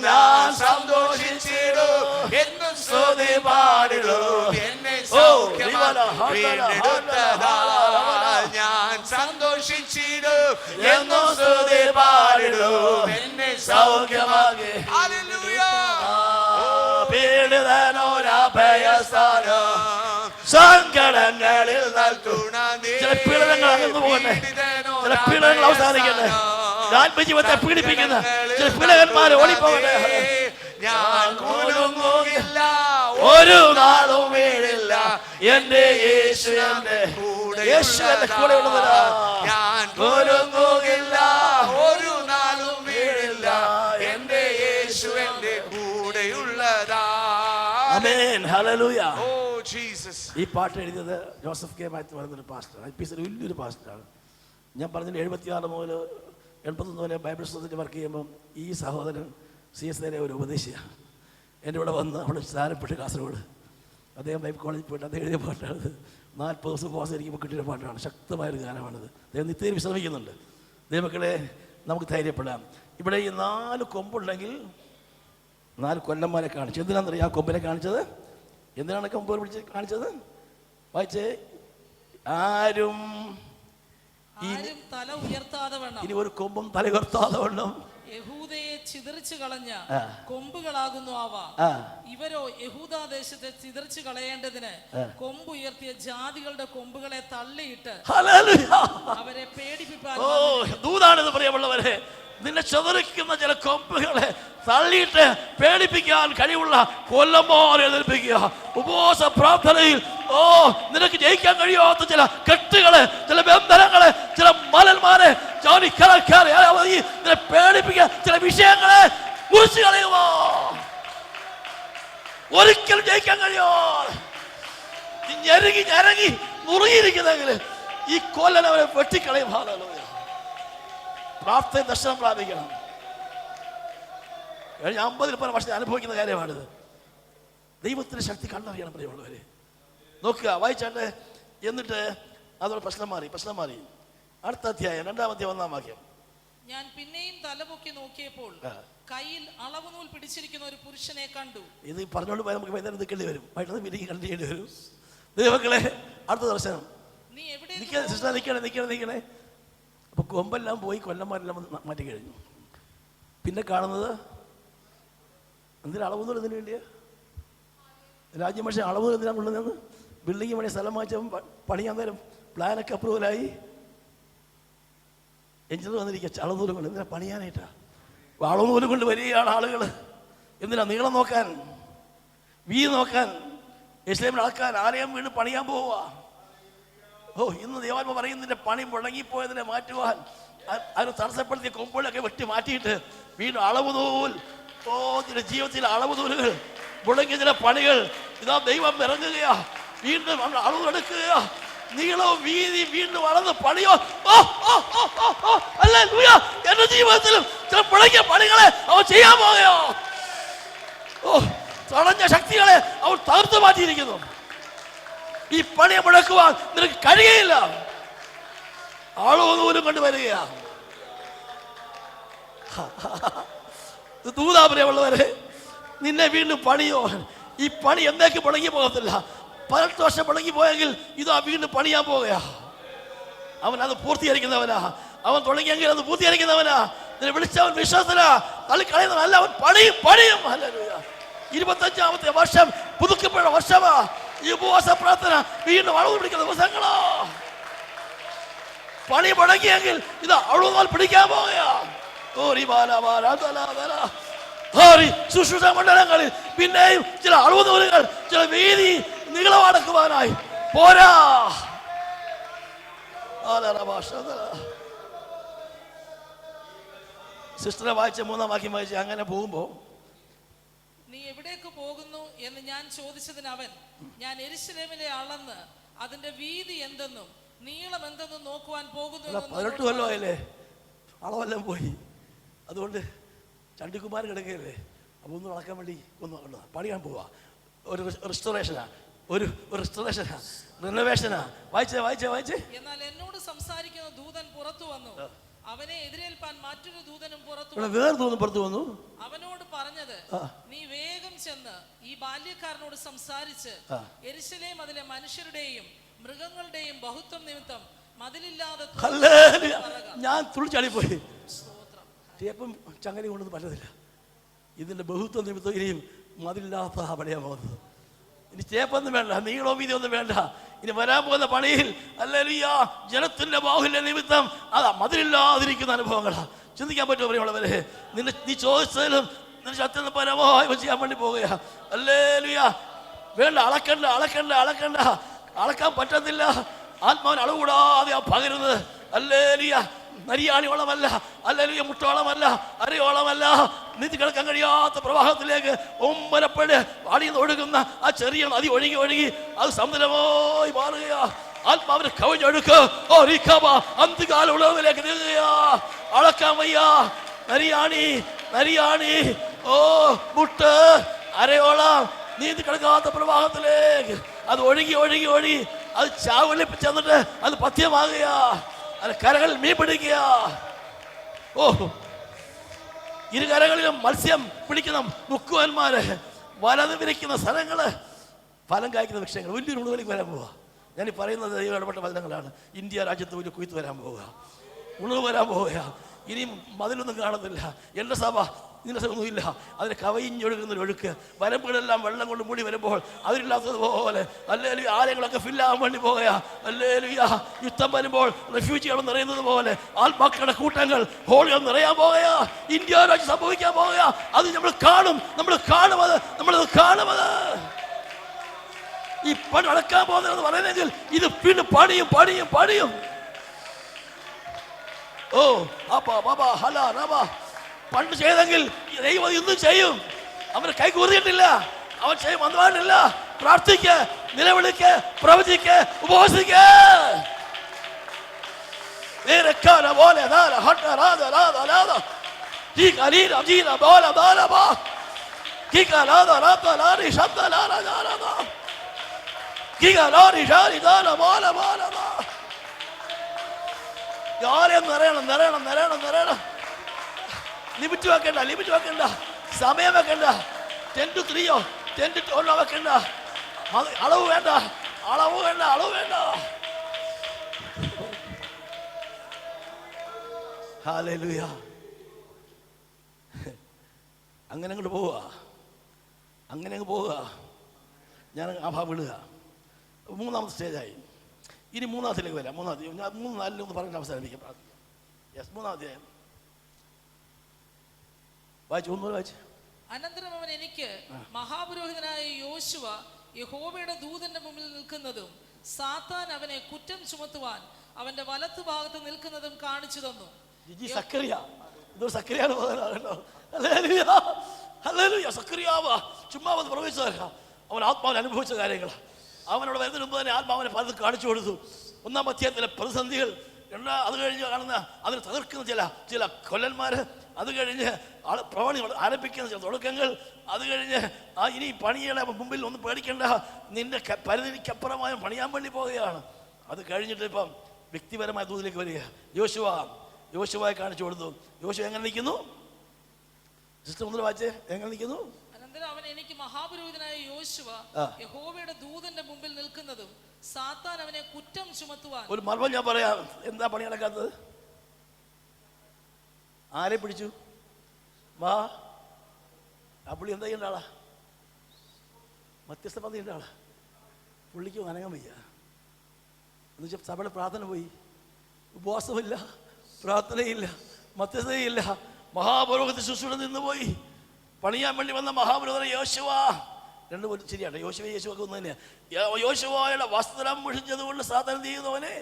ഞാൻ സന്തോഷിച്ചിടും എന്നും സ്തുതി പാടിടും, എന്നെ സൗഖ്യമാക്കി വീണ്ടെടുത്തതാ. ഞാൻ സന്തോഷിച്ചിടും എന്നും സ്തുതി പാടിടും, എന്നെ സൗഖ്യമാക്കി. പീഡിതനോരഭയസ്ഥാനം സങ്കടങ്ങളിൽ നൽകുന്ന ചില പീഡനങ്ങൾ അകന്നു പോകട്ടെ, ചില പീഡനങ്ങൾ അവസാനിക്കട്ടെ. ആത്മജീവിതത്തെ പീഡിപ്പിക്കുന്ന ചില പീഡകന്മാരെ ഓടിപ്പോകട്ടെ. ഞാൻ കുലുങ്ങുകില്ല, ഒരു നാളും വീഴില്ല, എന്റെ യേശു എന്റെ കൂടെ ഉള്ളവരാ. ഞാൻ കുലുങ്ങുകില്ല, ഒരു നാളും വീഴില്ല, എന്റെ യേശു എന്റെ കൂടെയുള്ളതാ. ആമേൻ, ഹല്ലേലൂയ. Oh Jesus. ഈ പാട്ട് എഴുതിയത് ജോസഫ് കെ മാത്യു പറയുന്നൊരു പാസ്റ്റർ, ഐപിഎസിൽ വലിയൊരു പാസ്റ്ററാണ്. ഞാൻ പറഞ്ഞതിൽ 76 മുതൽ 81 വരെ ബൈബിൾ പുസ്തകത്തിൽ വർക്ക് ചെയ്യുമ്പം ഈ സഹോദരൻ CS ഒരു ഉപദേശിയാണ്. എൻ്റെ ഇവിടെ വന്ന് അവിടെ സ്ഥാനപ്പെട്ട് കാസർഗോഡ് അദ്ദേഹം ബൈബിൾ കോളേജിൽ പോയിട്ട് അദ്ദേഹം എഴുതിയ പാട്ടാണിത്. 40 ദിവസം ഉപവാസം ഇരിക്കുമ്പോൾ കിട്ടിയ പാട്ടാണ്. ശക്തമായൊരു ഗാനമാണിത്. അദ്ദേഹം നിത്യം വിശ്രമിക്കുന്നുണ്ട്. ദൈവമക്കളെ, നമുക്ക് ധൈര്യപ്പെടാം. ഇവിടെ ഈ 4 കൊമ്പുണ്ടെങ്കിൽ 4 കൊല്ലന്മാരെ കാണിച്ചു. എന്തിനാണെന്നറിയാം ആ കൊമ്പിനെ കാണിച്ചത്? എന്തിനാണ് കൊമ്പ് പിടിച്ച് കാണിച്ചത്? വായിച്ചേ. ആരും തല ഉയർത്താതെ വേണം, ഇനി ഒരു കൊമ്പും തല ഉയർത്താതെ വേണം. യഹൂദയെ ചിതറിച്ചു കളഞ്ഞ കൊമ്പുകളാകുന്നു അവ. ഇവരോ യഹൂദാദേശത്തെ ചിതറിച്ചു കളയേണ്ടതിന് കൊമ്പ് ഉയർത്തിയ ജാതികളുടെ കൊമ്പുകളെ തള്ളിയിട്ട് അവരെ പേടിപ്പിക്കാൻ. ഓ, ദൂതാണിത് പ്രിയമുള്ളവരെ. നിന്നെ ചതറിക്കുന്ന ചില കൊമ്പുകളെ തള്ളിയിട്ട് പേടിപ്പിക്കാൻ കഴിവുള്ള കൊല്ലന്മാരെ എതിർപ്പിക്കുക. ഉപവാസ പ്രാർത്ഥനയിൽ നിനക്ക് ജയിക്കാൻ കഴിയാത്ത ചില കെട്ടുകളെ, ചില ബന്ധനങ്ങളെ, ചില മലന്മാരെ നിന്നെ പേടിപ്പിക്കുക. ചില വിഷയങ്ങളെ കുറിച്ച് കളയുക. ഒരിക്കലും ജയിക്കാൻ കഴിയോ? ഞെരുങ്ങി ഞെരങ്ങി മുറുകിയിരിക്കുന്നെങ്കിൽ ഈ കൊല്ലൻ അവരെ വെട്ടിക്കളയും. പ്രാർത്ഥന ദർശനം പ്രാപിക്കണം. കഴിഞ്ഞ 50 വർഷം അനുഭവിക്കുന്ന കാര്യമാണിത്. ദൈവത്തിന്റെ ശക്തി കണ്ടറിയണം പ്രിയമുള്ളവരെ. നോക്കുക, വായിച്ചാണ്ട്. എന്നിട്ട് അതോടെ പ്രശ്നം മാറി. അടുത്ത അധ്യായം 2-ാം അധ്യായം 1-ാം വാക്യം. ഞാൻ പിന്നെയും തലപൊക്കി നോക്കിയപ്പോൾ കയ്യിൽ അളവുനൂൽ പിടിച്ചിരിക്കുന്ന ഒരു പുരുഷനെ കണ്ടു. ഇത് പറഞ്ഞോണ്ട് പോയാൽ നമുക്ക് വൈകുന്നേരം നിൽക്കേണ്ടി വരും. വൈകിട്ട് മീറ്റിംഗ് കണ്ടിട്ട് വരും. ദൈവമക്കളെ, അടുത്ത ദർശനം. നീ എവിടെ നിൽക്കണേ. അപ്പൊ കൊമ്പെല്ലാം പോയി, കൊല്ലന്മാരെല്ലാം മാറ്റി കഴിഞ്ഞു. പിന്നെ കാണുന്നത് എന്തിനാ അളവ് നൂല് എന്തിനു വേണ്ടിയാ? രാജ്യം പക്ഷേ അളവ് നൂല് എന്തിനാ കൊണ്ടുവന്ന്? ബിൽഡിംഗ് പണി സ്ഥലം വാങ്ങിച്ച പണിയാൻ നേരം പ്ലാനൊക്കെ അപ്രൂവലായി, എഞ്ചിനീയർ വന്നിരിക്കുക അളവ് നൂല് കൊണ്ട്. എന്തിനാ? പണിയാനായിട്ടാ. അളവ് നൂല് കൊണ്ട് വരികയാണ് ആളുകൾ. എന്തിനാ? നീളം നോക്കാൻ, വീതി നോക്കാൻ, യെരൂശലേമിൽ അളക്കാൻ, ആലയം വീണ്ടും പണിയാൻ പോവുക. ഓ, ഇന്ന് ദൈവാത്മ പറയുന്നതിന്റെ പണി മുടങ്ങിപ്പോയതിനെ മാറ്റുവാൻ അതിന് തടസ്സപ്പെടുത്തിയ കൊമ്പുകളൊക്കെ വെട്ടി മാറ്റിയിട്ട് വീണ്ടും അളവ് നൂൽ. ഓ, നിന്റെ ജീവിതത്തിലെ അളവ് നൂലുകൾ മുടങ്ങിയ ചില പണികൾ ഇതാ ദൈവം ഇറങ്ങുകയാ. വീണ്ടും അളവ് എടുക്കുക, നീളവും വീതി വീണ്ടും അളന്ന് പണിയോ. ഹല്ലേലൂയ! എന്റെ ജീവിതത്തിലും ചില മുടങ്ങിയ പണികളെ അവൻ ചെയ്യാൻ പോകയോ. ഓ, തടഞ്ഞ ശക്തികളെ അവൻ തകർത്ത് മാറ്റിയിരിക്കുന്നു. ഈ പണിയെ മുടക്കുവാൻ നിനക്ക് കഴിയുകയില്ല. അളവ് നൂലും കൊണ്ടുവരികയാ. ദൂതാപുരമുള്ളവരെ, നിന്നെ വീണ്ടും പണിയോ. ഈ പണി എന്നേക്ക് മുടങ്ങി പോകത്തില്ല. 18 വർഷം മുടങ്ങി പോയെങ്കിൽ ഇതാ വീണ്ടും പണിയാൻ പോവുകയാ. അവൻ അത് പൂർത്തീകരിക്കുന്നവനാ. അവൻ തുടങ്ങിയെങ്കിൽ അത് പൂർത്തീകരിക്കുന്നവനാ. നിന്നെ വിളിച്ചവൻ വിശ്വാസത്തിലാ, തള്ളിക്കളയുന്നവനല്ല. അവൻ പണിയും പണിയും. ഹല്ലേലൂയ! 25ാമത്തെ വർഷം പുതുക്കപ്പെട്ട വർഷമാ. ഈ ഉപവാസ പ്രാർത്ഥന വീണ്ടും അളവ് പിടിക്കുന്ന ദിവസങ്ങളോ. പണി മുടങ്ങിയെങ്കിൽ ഇതാ അളവ് പിടിക്കാൻ പോവുകയാ. ശുശ്രൂഷ മണ്ഡലങ്ങളിൽ പിന്നെയും ചില അളവ് നൂലുകൾ, ചില വീതി നീളമടക്കുവാനായി പോരാ. സിസ്റ്ററെ വായിച്ച 3-ാം വാക്യം വായിച്ച് അങ്ങനെ പോകുമ്പോ, നീ എവിടേക്ക് പോകുന്നു എന്ന് ഞാൻ ചോദിച്ചതിന് അവൻ, ഞാൻ യെരൂശലേമിലെ അളന്ന് അതിന്റെ വീതി എന്തെന്നും നീളം എന്തെന്നും നോക്കുവാൻ പോകുന്നു. 18 കൊല്ലമായില്ലേ, അളവെല്ലാം പോയി. അതുകൊണ്ട് ചണ്ടിക്കുമാർ കിടക്കുകയല്ലേ, അപ്പോൾ ഒന്ന് അളക്കാൻ വേണ്ടി ഒന്ന് പണിയാൻ പോവാ. ഒരു റെസ്റ്റോറേഷനാ, ഒരു റെസ്റ്റോറേഷനാ, റിനോവേഷനാ. വായിച്ചേ. എന്നാൽ എന്നോട് സംസാരിക്കുന്ന ദൂതൻ പുറത്തു വന്നു. അവനെ എതിരേൽപ്പാൻ മറ്റൊരു ദൂതനും പുറത്തു വന്നു. അവനോട് പറഞ്ഞത്, നീ വേഗം ചെന്ന് ഈ ബാല്യക്കാരനോട് സംസാരിച്ച് യെരൂശലേം അതിലെ മനുഷ്യരുടെയും മൃഗങ്ങളുടെയും ബഹുത്വം നിമിത്തം മതിലില്ലാതെ. ഞാൻ തുള്ളിച്ചാടിപ്പോയി. ചേപ്പം ചങ്ങല കൊണ്ടൊന്നും പറ്റത്തില്ല. ഇതിന്റെ ബഹുത്വം നിമിത്തം ഇനിയും മതിലില്ലാത്ത പണിയാൻ പോകുന്നത്. ഇനി ചേപ്പൊന്നും വേണ്ട, നീളോ വീതി ഒന്നും വേണ്ട. ഇനി വരാൻ പോകുന്ന പണിയിൽ ഹല്ലേലൂയ ജനത്തിന്റെ ബാഹുല്യ നിമിത്തം അതാ മതിലില്ലാതിരിക്കുന്ന അനുഭവങ്ങളാ. ചിന്തിക്കാൻ പറ്റുമോ പ്രിയമുള്ളവരെ? നീ ചോദിച്ചതിലും നിന്റെ ശക്തി പരമായി ചെയ്യാൻ വേണ്ടി പോവുകയാ. ഹല്ലേലൂയ! വേണ്ട, അളക്കണ്ട. അളക്കാൻ പറ്റത്തില്ല. ആത്മാവിന് അളവ് കൂടാതെ പകരുന്നത്. ഹല്ലേലൂയ! നരിയാണിയോളമല്ല, ഹല്ലേലൂയ, മുട്ടോളമല്ല, അരയോളമല്ല. നീതി കിടക്കാൻ കഴിയാത്ത പ്രവാഹത്തിലേക്ക് ഒമ്പരപ്പെട്ട് അടിയിൽ ഒഴുകുന്ന ആ ചെറിയ നദി ഒഴുകി അത് സമുദ്രമായി മാറുകയാ. ആത്മാവിനെ കവിഞ്ഞൊഴുക്ക്. ഓ റിഖബ അന്തികാല ഉളവിലേക്ക് നീങ്ങുകയാ. അളക്കാൻ വയ്യ. നരിയാണി ഓ മുട്ട് അരയോളം നീതി കിടക്കാത്ത പ്രവാഹത്തിലേക്ക് അത് ഒഴുകി അത് ചാവലിപ്പിച്ച് എന്നിട്ട് അത് പഥ്യമാകുകയാ. അത് കരകളിൽ മീൻ പിടിക്കുക. ഓ, ഇരുകരകളിലും മത്സ്യം പിടിക്കുന്ന മുക്കുവന്മാര്, വലത് വിരിക്കുന്ന സ്ഥലങ്ങള്, ഫലം കായ്ക്കുന്ന വൃക്ഷങ്ങൾ, വലിയൊരു ഉണുവിലേക്ക് വരാൻ പോവുക. ഞാനീ പറയുന്നത് ദൈവം ഇടപെട്ട വചനങ്ങളാണ്. ഇന്ത്യ രാജ്യത്ത് വലിയ കുയ്ത്ത് വരാൻ പോവുക, ഉണവ് വരാൻ പോവുക. ഇനിയും മതിലൊന്നും കാണുന്നില്ല. എൻ്റെ സഭ ഇതിൻ്റെ ഒന്നുമില്ല. അതിന് കവയിഞ്ഞൊഴുകുന്നൊരു ഒഴുക്ക്. വരമ്പുകളെല്ലാം വെള്ളം കൊണ്ട് മൂടി വരുമ്പോൾ അതിലില്ലാത്തതുപോലെ ഹല്ലേലൂയ ആലയങ്ങളൊക്കെ ഫില്ലാകാൻ വേണ്ടി പോകുക. ഹല്ലേലൂയ യുദ്ധം വരുമ്പോൾ റെഫ്യൂജികൾ നിറയുന്നത് പോലെ ആത്മാക്കളുടെ കൂട്ടങ്ങൾ, ഹോളുകൾ നിറയാൻ പോകുക. ഇന്ത്യ രാജ്യം സംഭവിക്കാൻ പോകുക. അത് നമ്മൾ കാണുമത്. ഈ പണി നടക്കാൻ പോകുന്നതെന്ന് പറയുന്നെങ്കിൽ ഇത് പിന്നെ പണിയും. ഓ ഹല റബ പണ്ട് ചെയ്തെങ്കിൽ ദൈവം ഇന്നും ചെയ്യും. അവന് കൈ കൂറിയിട്ടില്ല, അവൻ ചെയ്യും വന്നുപാടില്ല. പ്രാർത്ഥിക്ക്, നിലവിളിക്ക്, പ്രവചിക്ക്, ഉപവസിക്ക്. പോലെ നിറയണം. ലിമിറ്റ് വെക്കണ്ട, സമയം വെക്കണ്ട. 10 to 3 10 to 1 വെക്കണ്ട. അളവ് വേണ്ട. ഹല്ലേലൂയ. അങ്ങനെ അങ്ങോട്ട് പോവുക, അങ്ങനെ അങ്ങ് പോവുക. ഞാൻ ആ ഭാഗം വിടുക. മൂന്നാമത്തെ സ്റ്റേജായി. ഇനി മൂന്നാമത്തിലേക്ക് വരാം. മൂന്നാമത്തെ ഞാൻ 3-4 പറഞ്ഞിട്ട് അവസാനിപ്പിക്കാം. പ്രാർത്ഥിക്കാം. യെസ്, 3-ാം അധ്യായം വായിച്ചു. ഒന്നുകൂടെ വായിച്ചു. അനന്തരം അവൻ എനിക്ക് മഹാപുരോഹിതനായ യോശുവ യഹോവയുടെ ദൂതന്റെ മുമ്പിൽ നിൽക്കുന്നതും സാത്താൻ അവനെ കുറ്റം ചുമത്തുവാൻ അവന്റെ വലത്തു ഭാഗത്ത് നിൽക്കുന്നതും കാണിച്ചു തന്നു. ഇതൊരു സക്രിയാണ് സക്രിയാവ് ചുമ്മാ വന്ന് പ്രവേശിച്ചതല്ല, അവൻ ആത്മാവിനെ അനുഭവിച്ച കാര്യങ്ങൾ. അവനോട് വരുന്നതിന് മുമ്പ് തന്നെ ആത്മാവിനെ പലതും കാണിച്ചു കൊടുത്തു. 1-ാം അധ്യായത്തിലെ പ്രതിസന്ധികൾ, അത് കഴിഞ്ഞ് കാണുന്ന അതിന് തകർക്കുന്ന ചില കൊല്ലന്മാര്, അത് കഴിഞ്ഞ് പ്രവണികൾ ആരംഭിക്കുന്ന ചില തുടക്കങ്ങൾ, അത് കഴിഞ്ഞ് ഇനി പണിയുടെ മുമ്പിൽ ഒന്നും പേടിക്കേണ്ട, നിന്റെ പരിധിക്കപ്പുറമായ പണിയാൻ വേണ്ടി പോവുകയാണ്. അത് കഴിഞ്ഞിട്ട് ഇപ്പം വ്യക്തിപരമായ ദൂതിലേക്ക് വരിക. യോശുവയെ കാണിച്ചു കൊടുത്തു. യോശുവ എങ്ങനെ നിൽക്കുന്നു? സിസ്റ്റർ മുതൽ വായിച്ചേ, എങ്ങനെ നിൽക്കുന്നു? അനന്തരം അവൻ എനിക്ക് മഹാപുരോഹിതനായ യോശുവ യഹോവയുടെ ദൂതന്റെ മുമ്പിൽ നിൽക്കുന്നതും സാത്താൻ അവനെ കുറ്റം ചുമത്തുവാൻ. ഒരു മർമ്മം ഞാൻ പറയാം. എന്താ പണി നടക്കാത്തത്? ആരെ പിടിച്ചു? വാ, ആ പുള്ളി എന്താ ചെയ്യേണ്ട ആളാ? മധ്യസ്ഥ പദ്ധതിയുടെ ആളാ. പുള്ളിക്ക് അനങ്ങാൻ വയ്യ. എന്നുവെച്ചാൽ സഭയുടെ പ്രാർത്ഥന പോയി, ഉപവാസമില്ല, പ്രാർത്ഥനയില്ല, മധ്യസ്ഥതയില്ല. മഹാപുരോഹിത ശുശ്രൂഷ നിന്ന് പോയി. പണിയാൻ വേണ്ടി വന്ന മഹാപുരോഹിതൻ യോശുവ, രണ്ടും ശരിയാണ്. യോശുവൊക്കെ ഒന്ന് തന്നെയാണ്. യോശുവയുടെ വസ്ത്രം മുഷിഞ്ഞതുകൊണ്ട് സാത്താൻ ചെയ്യുന്നവനെ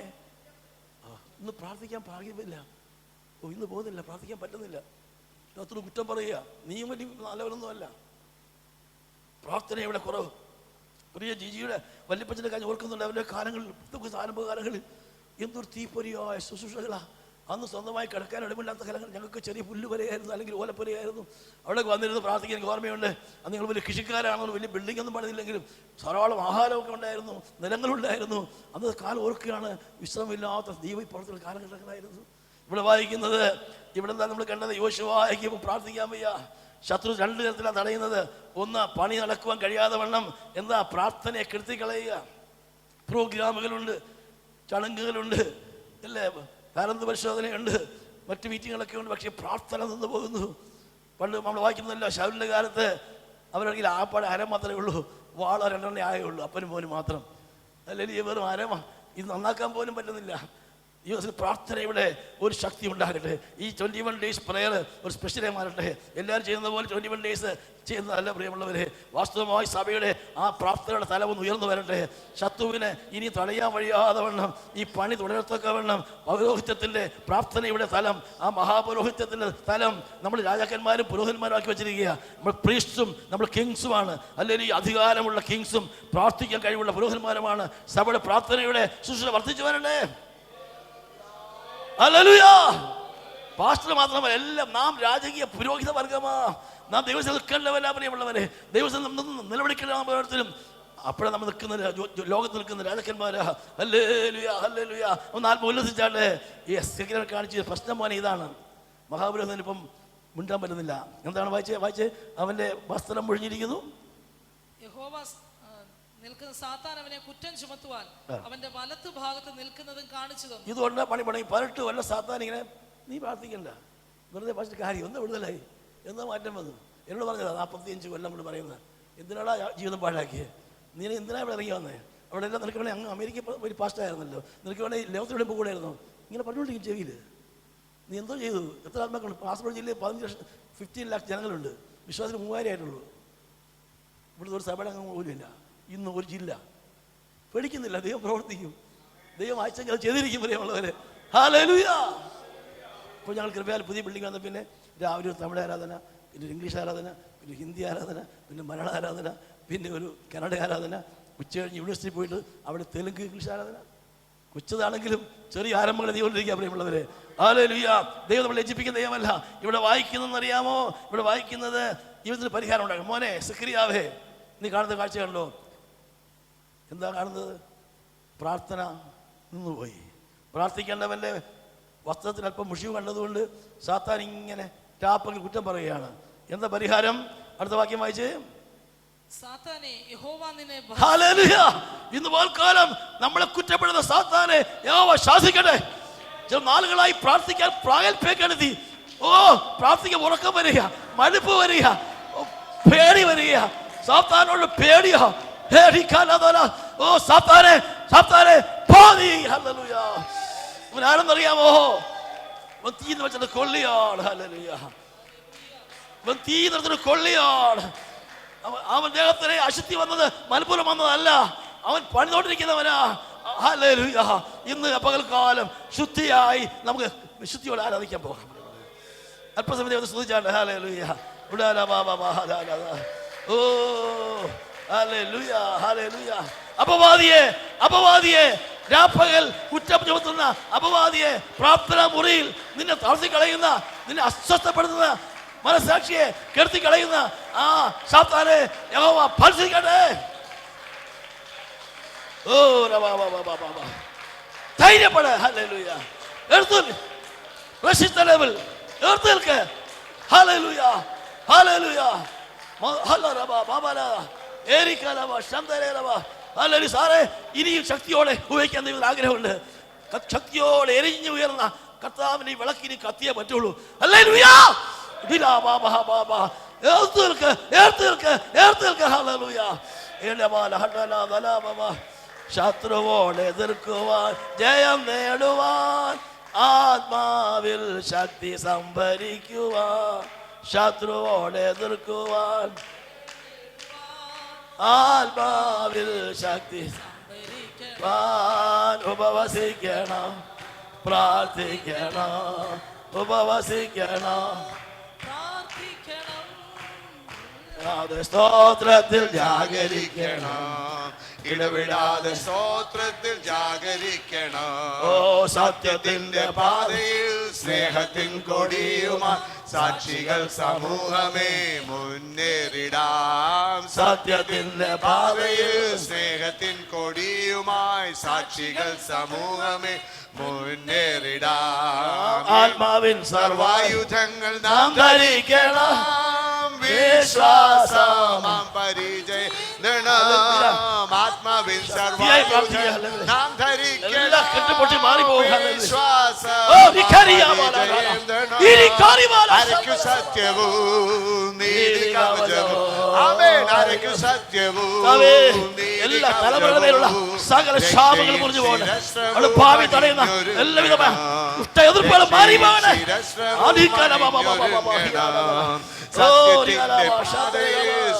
ഇന്ന് പ്രാർത്ഥിക്കാൻ ഭാഗ്യമില്ല. ഇന്ന് പോകുന്നില്ല, പ്രാർത്ഥിക്കാൻ പറ്റുന്നില്ല. അത്ര കുറ്റം പറയുക, നീയും വലിയ നല്ലവരൊന്നുമല്ല. പ്രാർത്ഥനയുടെ കുറവ്. പ്രിയ ജിജിയുടെ വല്യപ്പച്ചൻ്റെ കാര്യം ഓർക്കുന്നുണ്ട്. അവരുടെ കാലങ്ങളിൽ, ആരംഭ കാലങ്ങളിൽ എന്തൊരു തീപ്പൊരിയായ ശുശ്രൂഷകളാ. അന്ന് സ്വന്തമായി കിടക്കാൻ ഇടമില്ലാത്ത കാലങ്ങൾ. ഞങ്ങൾക്ക് ചെറിയ പുല്ലുപരയായിരുന്നു, അല്ലെങ്കിൽ ഓലപ്പുരയായിരുന്നു. അവിടെ വന്നിരുന്ന് പ്രാർത്ഥിക്കാൻ എനിക്ക് ഓർമ്മയുണ്ട്. അന്ന് നിങ്ങൾ വലിയ കൃഷിക്കാരാണെന്ന്, വലിയ ബിൽഡിംഗ് ഒന്നും പണിതില്ലെങ്കിലും ധാരാളം ആഹാരമൊക്കെ ഉണ്ടായിരുന്നു, നിലങ്ങളുണ്ടായിരുന്നു. അന്ന് കാലം ഓർക്കുകയാണ്. വിശ്രമമില്ലാത്ത ദൈവപ്രവർത്തന കാലഘട്ടങ്ങളായിരുന്നു. ഇവിടെ വായിക്കുന്നത്, ഇവിടെ എന്താ നമ്മൾ കണ്ടത്? യോശുവയ്ക്ക് പ്രാർത്ഥിക്കാൻ വയ്യ. ശത്രു 2 തരത്തിലാണ് തടയുന്നത്. ഒന്ന്, പണി നടക്കുവാൻ കഴിയാതെ വണ്ണം എന്താ പ്രാർത്ഥനയെ കെടുത്തിക്കളയുക. പ്രോഗ്രാമുകളുണ്ട്, ചടങ്ങുകളുണ്ട്, അല്ലേ, താരന്ത് പരിശോധനയുണ്ട്, മറ്റ് മീറ്റിങ്ങുകളൊക്കെ ഉണ്ട്. പക്ഷേ പ്രാർത്ഥന നിന്ന് പോകുന്നു. പണ്ട് നമ്മൾ വായിക്കുന്നതല്ലോ, ശൗലിൻ്റെ കാലത്ത് അവരാണെങ്കിൽ ആപ്പാടെ അര മാത്രമേ ഉള്ളൂ, വാള 2 ആയേ ഉള്ളൂ, അപ്പനും മോനും മാത്രം. അല്ലെങ്കിൽ വെറും അരമ, ഇത് നന്നാക്കാൻ പോലും പറ്റുന്നില്ല. ഈ പ്രാർത്ഥനയുടെ ഒരു ശക്തി ഉണ്ടാകട്ടെ. ഈ 21 days പ്രയർ ഒരു സ്പെഷ്യലായി മാറട്ടെ. എല്ലാവരും ചെയ്യുന്ന പോലെ 21 days ചെയ്യുന്നതല്ല പ്രിയമുള്ളവരെ. വാസ്തവമായി സഭയുടെ ആ പ്രാർത്ഥനയുടെ തലം ഒന്ന് ഉയർന്നു വരട്ടെ. ശത്രുവിനെ ഇനി തടയാൻ വഴിയാതെ വണ്ണം ഈ പണി തുടരത്തക്ക വണ്ണം പൗരോഹിത്യത്തിൻ്റെ പ്രാർത്ഥനയുടെ തലം, ആ മഹാപൗരോഹിത്യത്തിൻ്റെ തലം നമ്മൾ രാജാക്കന്മാരും പുരോഹിതന്മാരും ആക്കി വെച്ചിരിക്കുക. നമ്മൾ പ്രീസ്റ്റും നമ്മൾ കിങ്സുമാണ്. അല്ലെങ്കിൽ ഈ അധികാരമുള്ള കിങ്സും പ്രാർത്ഥിക്കാൻ കഴിവുള്ള പുരോഹിതന്മാരുമാണ്. സഭയുടെ പ്രാർത്ഥനയുടെ ശുശ്രൂഷ വർദ്ധിച്ചു വരട്ടെ. ഹല്ലേലൂയ. പാസ്റ്റർ മാത്രമല്ല, എല്ലാം നാം രാജകീയ പുരോഹിത വർഗമാ. നാം ദൈവത്തിൽ നിൽക്കേണ്ടവരാ പ്രിയമുള്ളവരെ. ദൈവത്തിൽ നിലവിളിക്കേണ്ട ഓരോരുത്തരും. അപ്പോഴാണ് നമ്മൾ നിൽക്കുന്ന ലോകത്ത് നിൽക്കുന്ന രാജാക്കന്മാരാ. Hallelujah, hallelujah. ഒന്ന് ആത്മ ഉല്ലസിച്ചാട്ടെ. ഈ എസ്കേലിനെ കാണിച്ച പ്രശ്നം പോലെ ഇതാണ്. മഹാപുരോഹിതന് ഇപ്പം മിണ്ടാൻ പറ്റുന്നില്ല. എന്താണ് വായിച്ചേ? അവന്റെ വസ്ത്രം മുഴിഞ്ഞിരിക്കുന്നു. യഹോവ നിൽക്കുന്ന സാത്താൻ അവനെ കുറ്റം ചുമത്തുവാൻ അവന്റെ വലത്തു ഭാഗത്ത് നിൽക്കുന്നതും കാണിച്ചു തന്നു. ഇതുകൊണ്ട് പണി 18 കൊല്ലം സാത്താൻ ഇങ്ങനെ, നീ പ്രാർത്ഥിക്കണ്ട, വെറുതെ പഠിച്ചിട്ട് കാര്യം ഒന്ന് വിടുതലായി, എന്താ മാറ്റം വന്നു? എന്നോട് പറഞ്ഞതാ 45 കൊല്ലം കൊണ്ട് പറയുന്നത്. എന്തിനാടാ ജീവിതം പാഴാക്കിയത്? നീ എന്തിനാ ഇവിടെ ഇറങ്ങി വന്നേ? അവിടെ എല്ലാം നിനക്ക് വേണേ അങ്ങ് അമേരിക്ക ഒരു പാസ്റ്റായിരുന്നല്ലോ, നിനക്ക് വേണേ ലോകത്തിലൂടെ പോകൂടായിരുന്നു. ഇങ്ങനെ പറഞ്ഞുകൊണ്ടിരിക്കും ചെവിയിൽ. നീ എന്തോ ചെയ്തു? എത്ര ആത്മാക്കളുണ്ട്? കാസർഗോഡ് ജില്ലയിൽ 15 ലക്ഷം ജനങ്ങളുണ്ട്. വിശ്വാസത്തിന് 3000 ആയിട്ടുള്ളൂ. ഇവിടുത്തെ ഒരു സഭയുടെ അംഗം പോലും ഇല്ല. ഇന്ന് ഒരു ജില്ല. പേടിക്കുന്നില്ല, ദൈവം പ്രവർത്തിക്കും. ദൈവം അയച്ചെങ്കിൽ അത് ചെയ്തിരിക്കും പ്രിയമുള്ളവരെ. ഹല്ലേലൂയ. ഇപ്പോൾ ഞങ്ങൾ കൃപയാൽ പുതിയ ബിൽഡിംഗ് വന്ന പിന്നെ രാവിലെ ഒരു തമിഴ് ആരാധന, പിന്നെ ഒരു ഇംഗ്ലീഷ് ആരാധന, പിന്നെ ഹിന്ദി ആരാധന, പിന്നെ മലയാള ആരാധന, പിന്നെ ഒരു കന്നഡ ആരാധന. ഉച്ച കഴിഞ്ഞ് യൂണിവേഴ്സിറ്റി പോയിട്ട് അവിടെ തെലുങ്ക് ഇംഗ്ലീഷ് ആരാധന. കൊച്ചതാണെങ്കിലും ചെറിയ ആരംഭങ്ങൾ ചെയ്തുകൊണ്ടിരിക്കുക പ്രിയമുള്ളവരെ. ഹല്ലേലൂയ. ദൈവം നമ്മൾ ലജ്ജിപ്പിക്കുന്ന ദൈവമല്ല. ഇവിടെ വായിക്കുന്നതെന്നറിയാമോ? ഇവിടെ വായിക്കുന്നത് ജീവിതത്തിന് പരിഹാരം ഉണ്ടാകും. മോനെ സക്രിയാവേ, നീ കാണുന്ന കാഴ്ച കണ്ടോ? എന്താ കാണുന്നത്? പ്രാർത്ഥന നിന്നുപോയി. പ്രാർത്ഥിക്കേണ്ടവൻ്റെ വസ്ത്രത്തിൽ അല്പം മുഷിവ് കണ്ടതുകൊണ്ട് സാത്താൻ ഇങ്ങനെ ടാപ്പെങ്കിൽ കുറ്റം പറയുകയാണ്. എന്താ പരിഹാരം? അടുത്ത വാക്യം വായിച്ചേ. സാത്താനെ യഹോവ നിന്നെ. ഹല്ലേലൂയ. ഇന്ന് പോൽക്കാലം നമ്മളെ കുറ്റപ്പെടുന്ന സാത്താനെ യഹോവ ശാസിക്കട്ടെ. ചില നാളുകളായി പ്രാർത്ഥിക്കാൻ പ്രാഗൽഭ്യം കരുതി, പ്രാർത്ഥിക്കാൻ ഉറക്കം വരിക, മടുപ്പ് വരിക, പേടി വരിക, സാത്താനോട് പേടിയാ. ഓ സാത്താനെ, സാത്താനെ പോ നീ. ഹല്ലേലൂയ. അവൻ ആരെന്നറിയാമോ? അവൻ തീ എന്ന് വെച്ചിട്ട് കൊള്ളിയാണ്. ഹല്ലേലൂയ. അവൻ തീ നിർത്തിട്ട് കൊള്ളിയാണ്. അവൻ ദേഹത്തിലെ അശുദ്ധി വന്നത് മനഃപൂർവ്വം വന്നതല്ല, അവൻ പണിതോണ്ടിരിക്കുന്നവനാ. ഹല്ലേലൂയ. ഇന്ന് പകൽക്കാലം ശുദ്ധിയായി നമുക്ക് ശുദ്ധിയോടെ ആരാധിക്കാൻ പോകാം. അല്പസമയം സ്തുതിച്ചാണ്ട്. ഹല്ലേലൂയ. ഓ ഹല്ലേലൂയ, ഹല്ലേലൂയ. അപവാദിയെ, അപവാദിയെ, രാപ്പകൽ കുറ്റം ചുമത്തുന്ന അപവാദിയെ, പ്രാർത്ഥനാ മുറിയിൽ നിന്നെ തളർത്തി കളയുന്ന, നിന്നെ അസ്വസ്ഥപ്പെടുത്തുന്ന, മനസാക്ഷിയെ കെടുത്തി കളയുന്ന ആ സാത്താനെ യഹോവ ഭർഷിക്കട്ടെ. ഓ ധൈര്യപ്പെട്. ഹല്ലേലൂയ. എടുത്തു റെസിസ്റ്റ് ലെവൽ എടുത്തു നിൽക്ക്. Hallelujah, hallelujah. സാറേ, ഇനിയും ശക്തിയോടെ ഉപയോഗിക്കാൻ ദൈവത്തിന് ആഗ്രഹമുണ്ട്. ശക്തിയോടെ എരിഞ്ഞു ഉയർന്ന കർത്താവിന്റെ ഈ വിളക്കിന് കത്തിയേ പറ്റുള്ളൂ. ഹല്ലേലൂയ. ശത്രുവോട് എതിർക്കുവാൻ, ജയം നേടുവാൻ, ആത്മാവിൽ ശക്തി സംഭരിക്കുവാൻ. ശത്രുവോട് എതിർക്കുവാൻ, ആത്മാവിൽ ശക്തി സംഭരിക്കുവാൻ. ഉപവസിക്കണം, പ്രാർത്ഥിക്കണം, ഉപവസിക്കണം, സ്തോത്രത്തിൽ ജാഗരിക്കണം, ഇടവിടാതെ സ്തോത്രത്തിൽ ജാഗരിക്കണം. ഓ സത്യത്തിന്റെ പാതയിൽ സ്നേഹത്തിൻ കൊടിയുമായി സാക്ഷികൾ സമൂഹമേ മുന്നേറിടാം. സത്യത്തിന്റെ പാതയിൽ സ്നേഹത്തിൻ കൊടിയുമായി സാക്ഷികൾ സമൂഹമേ മുന്നേറിടാം. ആത്മാവിൻ സർവായുധങ്ങൾ നാം ധരിക്കണം, വിശ്വാസമാം പരിചയം നേടണം. ആത്മാവിൻ സർവായുധങ്ങൾ നാം ധരിക്കണം, വിശ്വാസം അരയ്ക്കു സത്യവും നീതി കവചവും. ആമേൻ. അരയ്ക്കു സത്യവും എല്ലാ തലമുറകളിലുള്ള സകല ശാപങ്ങളും മുറിഞ്ഞു പോകട്ടെ. അവിടെ ഭാവി തടയുന്ന എല്ലാവിധമായ എതിർപ്പുകളും മാറി പോകട്ടെ.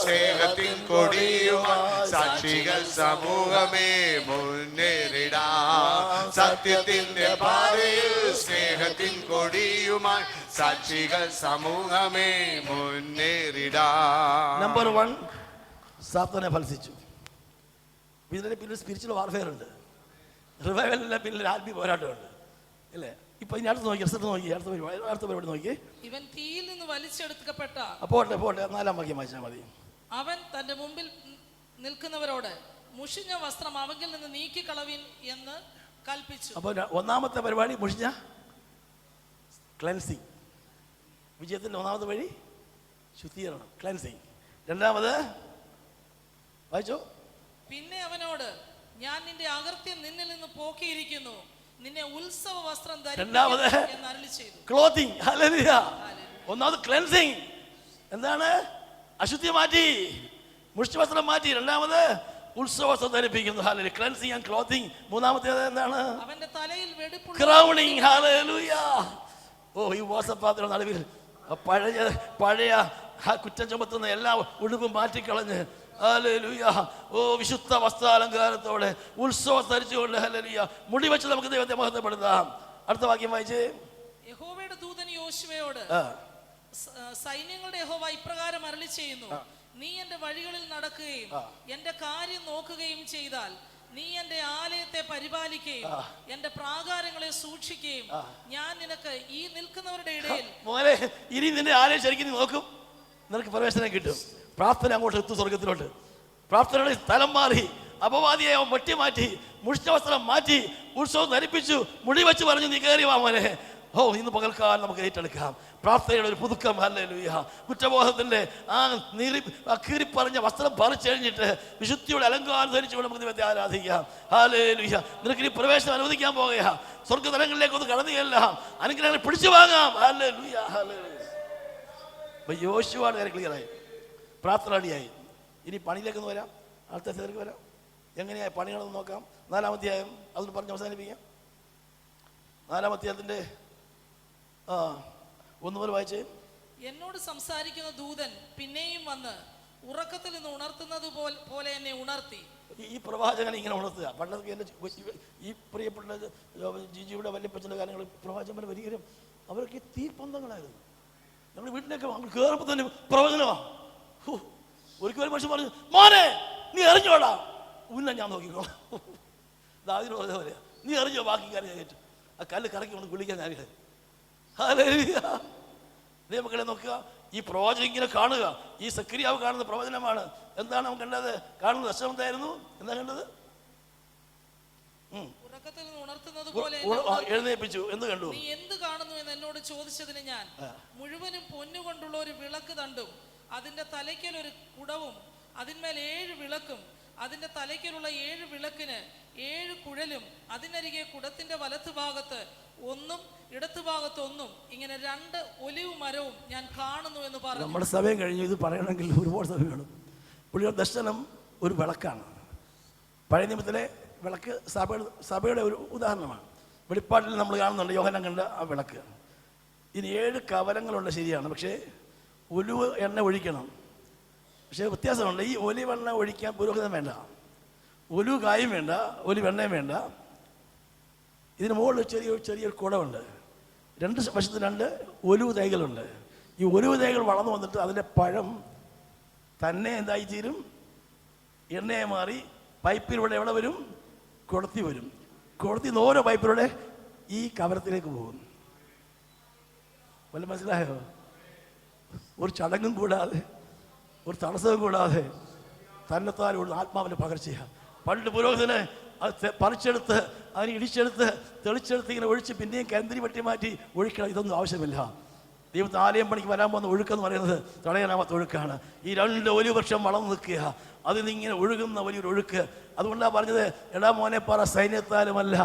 സ്നേഹത്തിൻ കൊടിയുമായി സാക്ഷികൾ സമൂഹമേ മുന്നേറിടാം. സത്യത്തിന്റെ പാതയിൽ സ്നേഹത്തിൻ കൊടിയുമായി സാക്ഷികൾ സമൂഹമേ മുന്നേറിടാം. നമ്പർ 1, സാത്താനെ ഫലിച്ചു. ഇതിന്റെ പിന്നിൽ സ്പിരിച്വൽ വാർഫെയർ ഉണ്ട്. റിവൈവലിന്റെ പിന്നിൽ ആത്മീയ പോരാട്ടമുണ്ട്, അല്ലേ? ഇപ്പൊ ഇനി അടുത്ത് നോക്കി, റിസൾട്ട് നോക്കി, അടുത്ത പരിപാടി നോക്കി. ഇവൻ തീയിൽ നിന്ന് വലിച്ചെടുക്കപ്പെട്ട, പോട്ടെ 4-ാം വാക്യം വായിച്ചാൽ മതി. അവൻ തന്റെ മുമ്പിൽ നിൽക്കുന്നവരോട് മുഷിഞ്ഞ വസ്ത്രം അവങ്കിൽ നിന്ന് നീക്കിക്കളവിൻ എന്ന് കൽപ്പിച്ചു. അപ്പൊ ഒന്നാമത്തെ പരിപാടി മുഷിഞ്ഞ ക്ലെൻസിങ്. വിജയത്തിന്റെ ഒന്നാമത്തെ വഴി ശുദ്ധീകരണം, ക്ലെൻസിങ്. രണ്ടാമത് വായിച്ചോ. പിന്നെ അവനോട്, ഞാൻ നിന്റെ അകൃത്യം നിന്നിൽ നിന്ന് പോക്കിയിരിക്കുന്നു, നിന്നെ ഉത്സവ വസ്ത്രം ധരിപ്പിക്കും എന്ന് അരുളി ചെയ്തു. ക്ലോത്തിങ്. ഹല്ലേലൂയ. ഒന്നാമത് ക്ലെൻസിങ്. എന്താണ്? അശുദ്ധി മാറ്റി, മുഷിഞ്ഞ വസ്ത്രം മാറ്റി. രണ്ടാമത് ഉത്സവ വസ്ത്രം ധരിപ്പിക്കുന്നു. ഹല്ലേലൂയ. Cleansing and clothing. മൂന്നാമത്തേത് എന്താണ്? അവന്റെ തലയിൽ വെടിപ്പുള്ള ക്രൗണിങ്. ഹല്ലേലൂയ. ഓ, ഈ വാസപ്പാത്രയുടെ നടുവിൽ പഴയ കുറ്റം ചുമത്തുന്ന എല്ലാ ഉടുപ്പും മാറ്റിക്കളഞ്ഞ്, ഹല്ലേലൂയ, ഓ വിശുദ്ധ വസ്ത്രാലങ്കാരത്തോടെ ഉത്സവം ധരിച്ചുകൊണ്ട്, ഹല്ലേലൂയ, മുടി വെച്ച് നമുക്ക് ദൈവത്തെ മഹത്വപ്പെടുത്താം. അടുത്ത വാക്യം വായിച്ചേ. യഹോവയുടെ ദൂതൻ യോശുവയോട്, സൈന്യങ്ങളുടെ യഹോവ ഇപ്രകാരം അരുളി ചെയ്യുന്നു, നീ എന്റെ വഴികളിൽ നടക്കുകയും എന്റെ കാര്യം നോക്കുകയും ചെയ്താൽ, നീ എന്റെ ആലയത്തെ പരിപാലിക്കുകയും എന്റെ പ്രാകാരങ്ങളെ സൂക്ഷിക്കുകയും ഞാൻ നിനക്ക് ഈ നിൽക്കുന്നവരുടെ ഇടയിൽ. മോനെ, ഇനി നിന്റെ ആലയം ശരിക്കും നോക്കും, നിനക്ക് പ്രവേശനം കിട്ടും. പ്രാർത്ഥന അങ്ങോട്ട് എത്തും, സ്വർഗത്തിലോട്ട്. പ്രാർത്ഥനയുടെ സ്ഥലം മാറി, അപവാദിയെ വെട്ടി മാറ്റി, മുഷിഞ്ഞ വസ്ത്രം മാറ്റി, ഉത്സവം ധരിപ്പിച്ചു, മുടി വെച്ച് പറഞ്ഞു, നീ കയറി വാ മോനെ. ഓ, ഇന്ന് പകൽക്കാലം നമുക്ക് ഏറ്റെടുക്കാം പ്രാർത്ഥനയുടെ ഒരു പുതുക്കം. ഹല്ലേലൂയ. കുറ്റബോധത്തിന്റെ കീറിപ്പറഞ്ഞ വസ്ത്രം പറിച്ചു കഴിഞ്ഞിട്ട് വിശുദ്ധിയുടെ അലങ്കാരം ധരിച്ചുകൊണ്ട് നമുക്ക് ദൈവത്തെ ആരാധിക്കാം. ഹല്ലേലൂയ. നിനക്ക് ഇനി പ്രവേശനം അനുവദിക്കാൻ പോകുക. സ്വർഗ്ഗതലങ്ങളിലേക്ക് ഒന്ന് കടന്നുകയല്ല, അനുഗ്രഹങ്ങൾ പിടിച്ചു വാങ്ങാം. Hallelujah, hallelujah. യോശുവയുടെ കാര്യം ക്ലിയറായി. പ്രാർത്ഥന റെഡിയായി. ഇനി പണിയിലേക്കൊന്ന് വരാം, അടുത്ത സ്ഥലത്തേക്ക് വരാം. എങ്ങനെയായി പണികളൊന്ന് നോക്കാം. 4-ാം അധ്യായം അതൊന്ന് പറഞ്ഞ് അവസാനിപ്പിക്കാം. 4-ാം അധ്യായത്തിൻ്റെ 1 മുതൽ വായിച്ചേ. എന്നോട് സംസാരിക്കുന്ന ദൂതൻ പിന്നെയും വന്ന് ഉറക്കത്തിൽ നിന്ന് ഉണർത്തുന്നത് പോലെ എന്നെ ഉണർത്തി. ഈ പ്രവാചകൻ ഇങ്ങനെ ഉണർത്തുക. പണ്ടൊക്കെ എൻ്റെ ഈ പ്രിയപ്പെട്ട ജിജിയുടെ വല്യപ്പച്ചൻ്റെ കാര്യങ്ങൾ പ്രവാചകന്മാർ വരികയും അവരൊക്കെ തീപ്പന്തങ്ങളായിരുന്നു. ഞങ്ങളുടെ വീട്ടിലേക്ക് അങ്ങ് കയറുമ്പോൾ തന്നെ പ്രവചനമാണ്. ഒരിക്കലും മനുഷ്യൻ പറഞ്ഞു, മോനെ നീ എറിഞ്ഞോടാ, ഉന്ന ഞാൻ നോക്കിക്കോളാം. ദാവീദ് പറഞ്ഞ പോലെ നീ എറിഞ്ഞോ, ബാക്കി കാര്യം ഞാൻ കേട്ടു. ആ കല്ല് കറക്കി കൊണ്ട് കുളിക്കാൻ ഞാൻ. മക്കളെ നോക്കുക, ഈ പ്രവചനം ഇങ്ങനെ കാണുക. ഈ സക്രിയാവ് കാണുന്ന പ്രവചനമാണ്. എന്താണ് അവൻ കണ്ടത്? കാണുന്ന ദർശനം എന്തായിരുന്നു? എന്താ കണ്ടത്? എഴുന്നേൽപ്പിച്ചു. എന്ത് കണ്ടു? നീ എന്ത് കാണുന്നു എന്ന് എന്നോട് ചോദിച്ചതിന് ഞാൻ, മുഴുവനും പൊന്നുകൊണ്ടുള്ള ഒരു വിളക്ക് തണ്ടും അതിന്റെ തലയ്ക്കൽ ഒരു കുടവും അതിന്മേൽ 7 വിളക്കും അതിന്റെ തലയ്ക്കലുള്ള 7 വിളക്കിന് 7 കുഴലും അതിനരികെ കുടത്തിന്റെ വലത്തുഭാഗത്ത് 1 ഇടത്തുഭാഗത്ത് 1 ഇങ്ങനെ 2 ഒലിവ് മരവും ഞാൻ കാണുന്നു എന്ന് പറഞ്ഞു. നമ്മുടെ സമയം കഴിഞ്ഞു. ഇത് പറയണമെങ്കിൽ ഒരുപാട് സമയം വേണം. പുള്ളിയുടെ ദർശനം ഒരു വിളക്കാണ്. പഴയ നിയമത്തിലെ വിളക്ക് സഭയുടെ ഒരു ഉദാഹരണമാണ്. വെളിപ്പാട്ടിൽ നമ്മൾ കാണുന്നുണ്ട് യോഹന്നാൻ കണ്ട ആ വിളക്ക്. ഇനി 7 കവലങ്ങളുണ്ട്, ശരിയാണ്. പക്ഷേ ഒലിവ് എണ്ണ ഒഴിക്കണം. പക്ഷേ വ്യത്യാസമുണ്ട്. ഈ ഒലിവ് എണ്ണ ഒഴിക്കാൻ പുരോഹിതം വേണ്ട, ഒലിവ് കായും വേണ്ട, ഒലിവ് എണ്ണയും വേണ്ട. ഇതിന് മുകളിൽ ചെറിയൊരു കുടമുണ്ട്. 2 വശത്ത് 2 ഒലിവ് തൈകളുണ്ട്. ഈ ഒലിവ് തൈകൾ വളർന്നു വന്നിട്ട് അതിൻ്റെ പഴം തന്നെ എന്തായിത്തീരും? എണ്ണയെ മാറി പൈപ്പിലൂടെ എവിടെ വരും? കുടത്തി വരും. കുടത്തി ഓരോ പൈപ്പിലൂടെ ഈ കവരത്തിലേക്ക് പോകും. വല്ല മനസ്സിലായോ? ഒരു ചടങ്ങും കൂടാതെ, ഒരു തടസ്സവും കൂടാതെ തന്നെത്താനുള്ള ആത്മാവിനെ പകർച്ചയ. പണ്ട് പുരോഹിതന് അത് പറിച്ചെടുത്ത് അതിനെ ഇടിച്ചെടുത്ത് തെളിച്ചെടുത്ത് ഇങ്ങനെ ഒഴിച്ച് പിന്നെയും കന്തിരി വെട്ടി മാറ്റി ഒഴിക്കണം. ഇതൊന്നും ആവശ്യമില്ല. ദൈവത്തിന് ആലയം പണിക്ക് വരാൻ പോകുന്ന ഒഴുക്കെന്ന് പറയുന്നത് തടയാനാവാത്ത ഒഴുക്കാണ്. ഈ 2 ഒലിവ് വൃക്ഷം വളർന്നു നിൽക്കുക, അതിൽ നിന്നിങ്ങനെ ഒഴുകുന്ന വലിയൊരു ഒഴുക്ക്. അതുകൊണ്ടാണ് പറഞ്ഞത്, എടാ മോനെ പറ, സൈന്യത്താലുമല്ല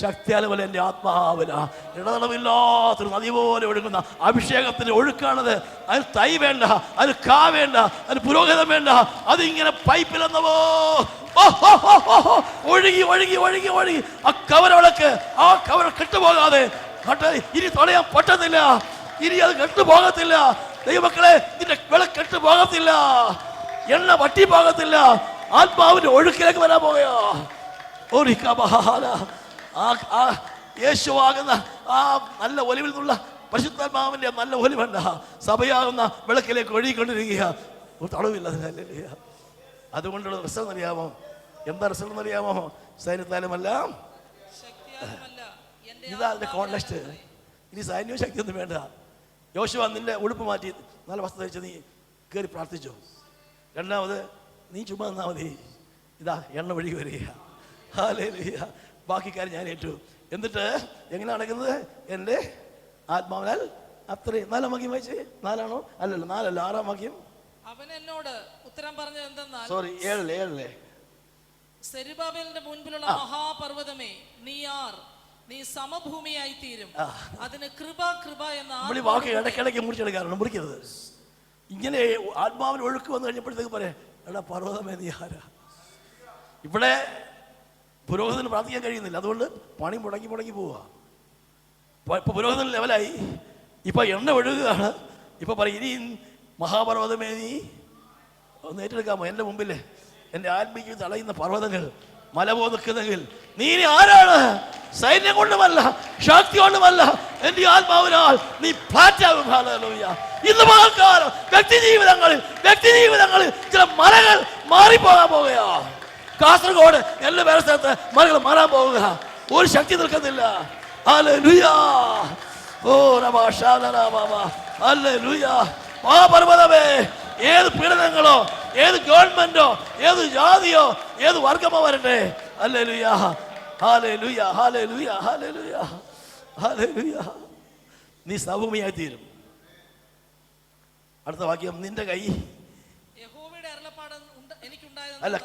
ശക്തിയാലുമല്ല, എൻ്റെ ആത്മാവില ഇടതടവില്ലാത്തൊരു നദി പോലെ ഒഴുകുന്ന അഭിഷേകത്തിൻ്റെ ഒഴുക്കാണത്. അതിന് തൈ വേണ്ട, അതിന് കാ വേണ്ട, അതിന് പുരോഹിതം വേണ്ട. അതിങ്ങനെ പൈപ്പിലെന്നവോ ഒഴുകി ഒഴുകി ഒഴുകി ഒഴുകി ആ കവരവിളക്ക്, ആ കവര കെട്ടുപോകാതെ ഇനി തടയാൻ പറ്റത്തില്ല. ഇനി അത് കെട്ടുപോകത്തില്ല. ദൈവമക്കളെ, ഇതിന്റെ വിളക്ക് കെട്ടുപോകത്തില്ല, എണ്ണ വട്ടി പോകത്തില്ല. ആത്മാവിന്റെ ഒഴുക്കിലേക്ക് വരാൻ പോകയോ? യേശുവാകുന്ന ആ നല്ല ഒലിവിൽ നിന്നുള്ള പരിശുദ്ധാത്മാവിന്റെ നല്ല ഒലിവല്ല, സഭയാകുന്ന വിളക്കിലേക്ക് ഒഴുകിക്കൊണ്ടിരിക്കുക. ഒരു തടവില്ല. അതുകൊണ്ടുള്ള റിസൾട്ട് അറിയാമോ? എന്താ റിസൾട്ട് അറിയാമോ? സൈന്യത്താലുമല്ല, ഇതാ അതിന്റെ കോൺടെക്സ്റ്റ്. ഇനി സൈന്യവും ശക്തിയൊന്നും വേണ്ട. യോശുവ നിന്റെ ഉടുപ്പ് മാറ്റി നല്ല വസ്ത്രം ധരിച്ച് നീ കയറി പ്രാർത്ഥിച്ചു. 2ാമത് നീ ചുമ്മാ നിന്നാൽ മതി, ഇതാ എണ്ണ ഒഴുകി വരിക. ഹല്ലേലൂയ. ബാക്കി കാര്യം ഞാൻ ഏറ്റു. എന്നിട്ട് എങ്ങനെ നടക്കുന്നത്? എൻ്റെ ആത്മാവിനാൽ അത്രയും. 4-ാം വാക്യം വായിച്ചേ. 4ആണോ? അല്ലല്ലോ, 4അല്ല, 6-ാം വാക്യം. അവൻ എന്നോട് ഉത്തരം പറഞ്ഞത് എന്തെന്നാൽ, സോറി 7 സെരുബാബേലിന്റെ മുൻപിലുള്ള മഹാപർവ്വതമേ, നീ ആർ? നീ സമഭൂമിയായി തീരും. അതിന് കൃപ കൃപ എന്ന വാക്ക് ഇടയ്ക്കിടയ്ക്ക് മുറിച്ചെടുക്കാറുണ്ട്. മുറിക്കരുത്. ഇങ്ങനെ ആത്മാവിന് ഒഴുക്ക് വന്നു കഴിഞ്ഞപ്പോഴത്തേക്ക് പറയാം, എടാ പർവ്വതമേ നീ ആരാ? ഇവിടെ പുരോഹിതന് പ്രാർത്ഥിക്കാൻ കഴിയുന്നില്ല. അതുകൊണ്ട് പണി മുടങ്ങി പോവുക. ഇപ്പൊ പുരോഹിതൻ ലെവലായി. ഇപ്പൊ എണ്ണ ഒഴുകുകയാണ്. ഇപ്പൊ പറയും, ഇനി മഹാപർവ്വതമേ നീ ഒന്ന് ഏറ്റെടുക്കാമോ? എൻ്റെ മുമ്പിൽ എൻ്റെ ആത്മീയ തടയുന്ന പർവ്വതങ്ങൾ മല പോ നിൽക്കുന്നെങ്കിൽ നീ ഇനി ആരാണ്? സൈന്യം കൊണ്ടുമല്ല, ശക്തി കൊണ്ടുമല്ല, എൻ്റെ ആത്മാവിനാൽ നീ പാറ്റാവും. ഹല്ലേലൂയ. ഇന്ന് പകൽക്കാലം വ്യക്തി ജീവിതങ്ങളിൽ ചില മലകൾ മാറിപ്പോകാൻ പോവുകയാ. കാസർഗോഡ് എല്ലാ വേറെ സ്ഥലത്ത് മലകൾ മാറാൻ പോവുക. ഒരു ശക്തി നിൽക്കുന്നില്ല. ഹല്ലേലൂയ. ഓ ഹല്ലേലൂയ. മഹാപർവ്വതമേ, ഏത് പീഡനങ്ങളോ, ഏത് ഗവൺമെന്റോ, ഏത് ജാതിയോ, ഏത് വർഗമോ വരട്ടെ, hallelujah hallelujah hallelujah hallelujah hallelujah, നീ സൗമ്യമായി തീരും. അടുത്ത വാക്യം, നിന്റെ കൈ യഹോവയുടെ അരുളപ്പാട് എനിക്കുണ്ടായത് അല്ല,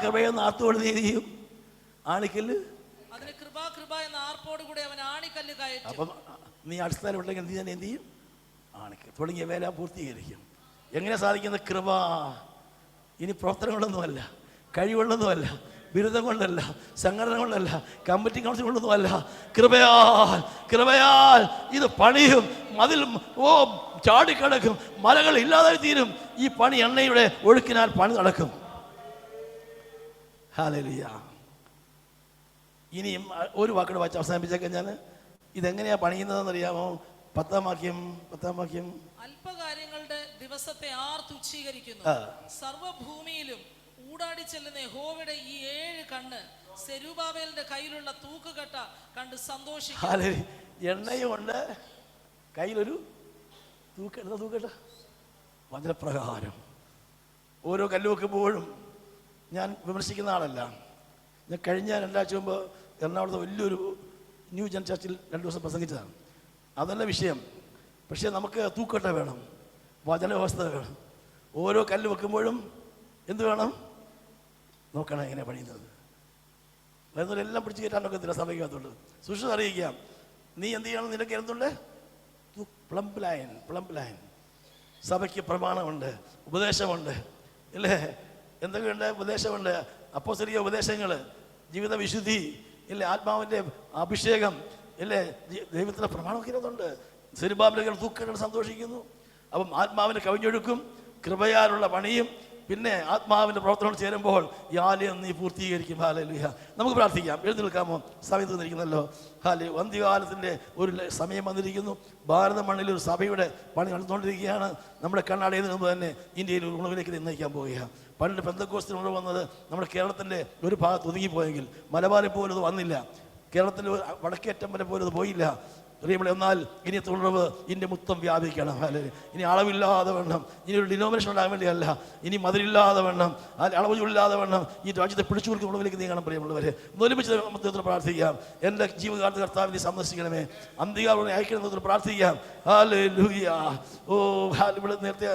കൃപയെന്ന് ആർത്തോട് നീ ചെയ്യും. ആണിക്കല്ല്, അതിന് കൃപ എന്ന ആർപ്പോട് കൂടെ അവൻ ആണിക്കല്ല് കയറ്റും. അപ്പം നീ അടിസ്ഥാനം ഉണ്ടെങ്കിൽ നീ തന്നെ എന്ത് ചെയ്യും? ആണിക്കൽ തുടങ്ങിയ വേല പൂർത്തീകരിക്കും. എങ്ങനെ സാധിക്കുന്ന? കൃപ. ഇനി പ്രവർത്തനങ്ങളൊന്നുമല്ല, കഴിവുകളൊന്നുമല്ല, ബിരുദം കൊണ്ടല്ല, സംഘടന കൊണ്ടല്ല, കമ്മിറ്റി കൗൺസിൽ കൊണ്ടൊന്നുമല്ല. കൃപയാൽ, കൃപയാൽ ഇത് പണിയും. മതിൽ ചാടിക്കിടക്കും, മലകൾ ഇല്ലാതായി തീരും. ഈ പണി എണ്ണയുടെ ഒഴുക്കിനാൽ പണി നടക്കും. ഹല്ലേലൂയ. ഇനിയും ഒരു വാക്കോട് വായിച്ച് അവസാനിപ്പിച്ചേക്കാം ഞാൻ. ഇതെങ്ങനെയാ പണിയുന്നതെന്ന് അറിയാമോ? 10-ാം വാക്യം. അല്പകാര്യങ്ങളുടെ ദിവസത്തെ ആർ തുച്ഛീകരിക്കുന്നു? സർവഭൂമിയിലും ഊടാടി ചെല്ലുന്ന യഹോവയുടെ ഈ 7 കണ്ണ് സെരുബാബേലിന്റെ കയ്യിലുള്ള തൂക്കുകട്ട കണ്ട് സന്തോഷിക്കും. എണ്ണയുമുണ്ട്, കയ്യിലൊരു തൂക്കട്ട. വചനപ്രകാരം ഓരോ കല്ല് വെക്കുമ്പോഴും ഞാൻ വിമർശിക്കുന്ന ആളല്ല. ഞാൻ കഴിഞ്ഞ 2 ആഴ്ച മുമ്പ് എറണാകുളത്ത് വലിയൊരു ന്യൂ ജൻ ചർച്ചിൽ 2 ദിവസം പ്രസംഗിച്ചതാണ്. അതല്ല വിഷയം. പക്ഷേ നമുക്ക് തൂക്കട്ട വേണം, വചനവ്യവസ്ഥ വേണം. ഓരോ കല്ല് വെക്കുമ്പോഴും എന്ത് വേണം? നോക്കണം എങ്ങനെ പണിയുന്നത്. എല്ലാം പിടിച്ച് കയറ്റാനൊക്കെ തിര സഭയ്ക്കകത്തുണ്ട്. സുഷിത അറിയിക്കാം, നീ എന്ത് ചെയ്യണം? നിനക്ക് എന്തുണ്ട്? Plumb line. സഭയ്ക്ക് പ്രമാണമുണ്ട്, ഉപദേശമുണ്ട്, ഇല്ലേ? എന്തൊക്കെയുണ്ട്? ഉപദേശമുണ്ട്, അപ്പോസ്തലിക ഉപദേശങ്ങൾ, ജീവിത വിശുദ്ധി, ഇല്ലേ? ആത്മാവിൻ്റെ അഭിഷേകം, ഇല്ലേ? ദൈവത്തിൻ്റെ പ്രമാണമൊക്കെ ഇരുന്നുണ്ട്. സെരുബാബേൽ തൂക്കങ്ങൾ സന്തോഷിക്കുന്നു. അപ്പം ആത്മാവിനെ കവിഞ്ഞൊഴുക്കും, കൃപയാലുള്ള പണിയും, പിന്നെ ആത്മാവിൻ്റെ പ്രവർത്തനം ചേരുമ്പോൾ ഈ ആലയം നീ പൂർത്തീകരിക്കും. ഹല്ലേലൂയ. നമുക്ക് പ്രാർത്ഥിക്കാം. എഴുതി നിൽക്കാമോ? സമയം തീർന്നിരിക്കുന്നല്ലോ. അന്ത്യകാലത്തിൻ്റെ ഒരു സമയം വന്നിരിക്കുന്നു. ഭാരത മണ്ണിൽ ഒരു സഭയുടെ പണി നടന്നുകൊണ്ടിരിക്കുകയാണ്. നമ്മുടെ കണ്ണടയുന്നതിന് മുമ്പ് തന്നെ ഇന്ത്യയിൽ ഒരു ഉണവിലേക്ക് നിർണ്ണയിക്കാൻ പോവുകയാണ്. പണ്ട് പെന്തക്കോസ്തിന് ഉണർവ് വന്നത് നമ്മുടെ കേരളത്തിൻ്റെ ഒരു ഭാഗത്ത് ഒതുങ്ങിപ്പോയെങ്കിൽ മലബാറിൽ പോലും അത് വന്നില്ല. കേരളത്തിൻ്റെ വടക്കേറ്റം വരെ പോലും അത് പോയില്ല. എന്നാൽ ഇനി തുടർവ് ഇന്ത്യ മൊത്തം വ്യാപിക്കണം. ഇനി അളവില്ലാതെ വേണം. ഇനി ഒരു ഡിനോമിനേഷൻ ഉണ്ടാകാൻ വേണ്ടിയല്ല, ഇനി മതിലില്ലാതെ വേണം, അളവില്ലാതെ വേണം ഈ രാജ്യത്തെ പിടിച്ചു കൊടുക്കുന്ന ഉണവിലേക്ക് നീങ്ങണം. പ്രിയമുള്ളവരെ, ഒരുമിച്ച് പ്രാർത്ഥിക്കാം. എൻ്റെ ജീവകാലത്ത് കർത്താവിനെ സന്ദർശിക്കണമേ, അന്ത്യകാലം അയക്കണമെന്ന് പ്രാർത്ഥിക്കാം. ഹല്ലേലൂയ. ഓ, ഇവിടെ നേരത്തെ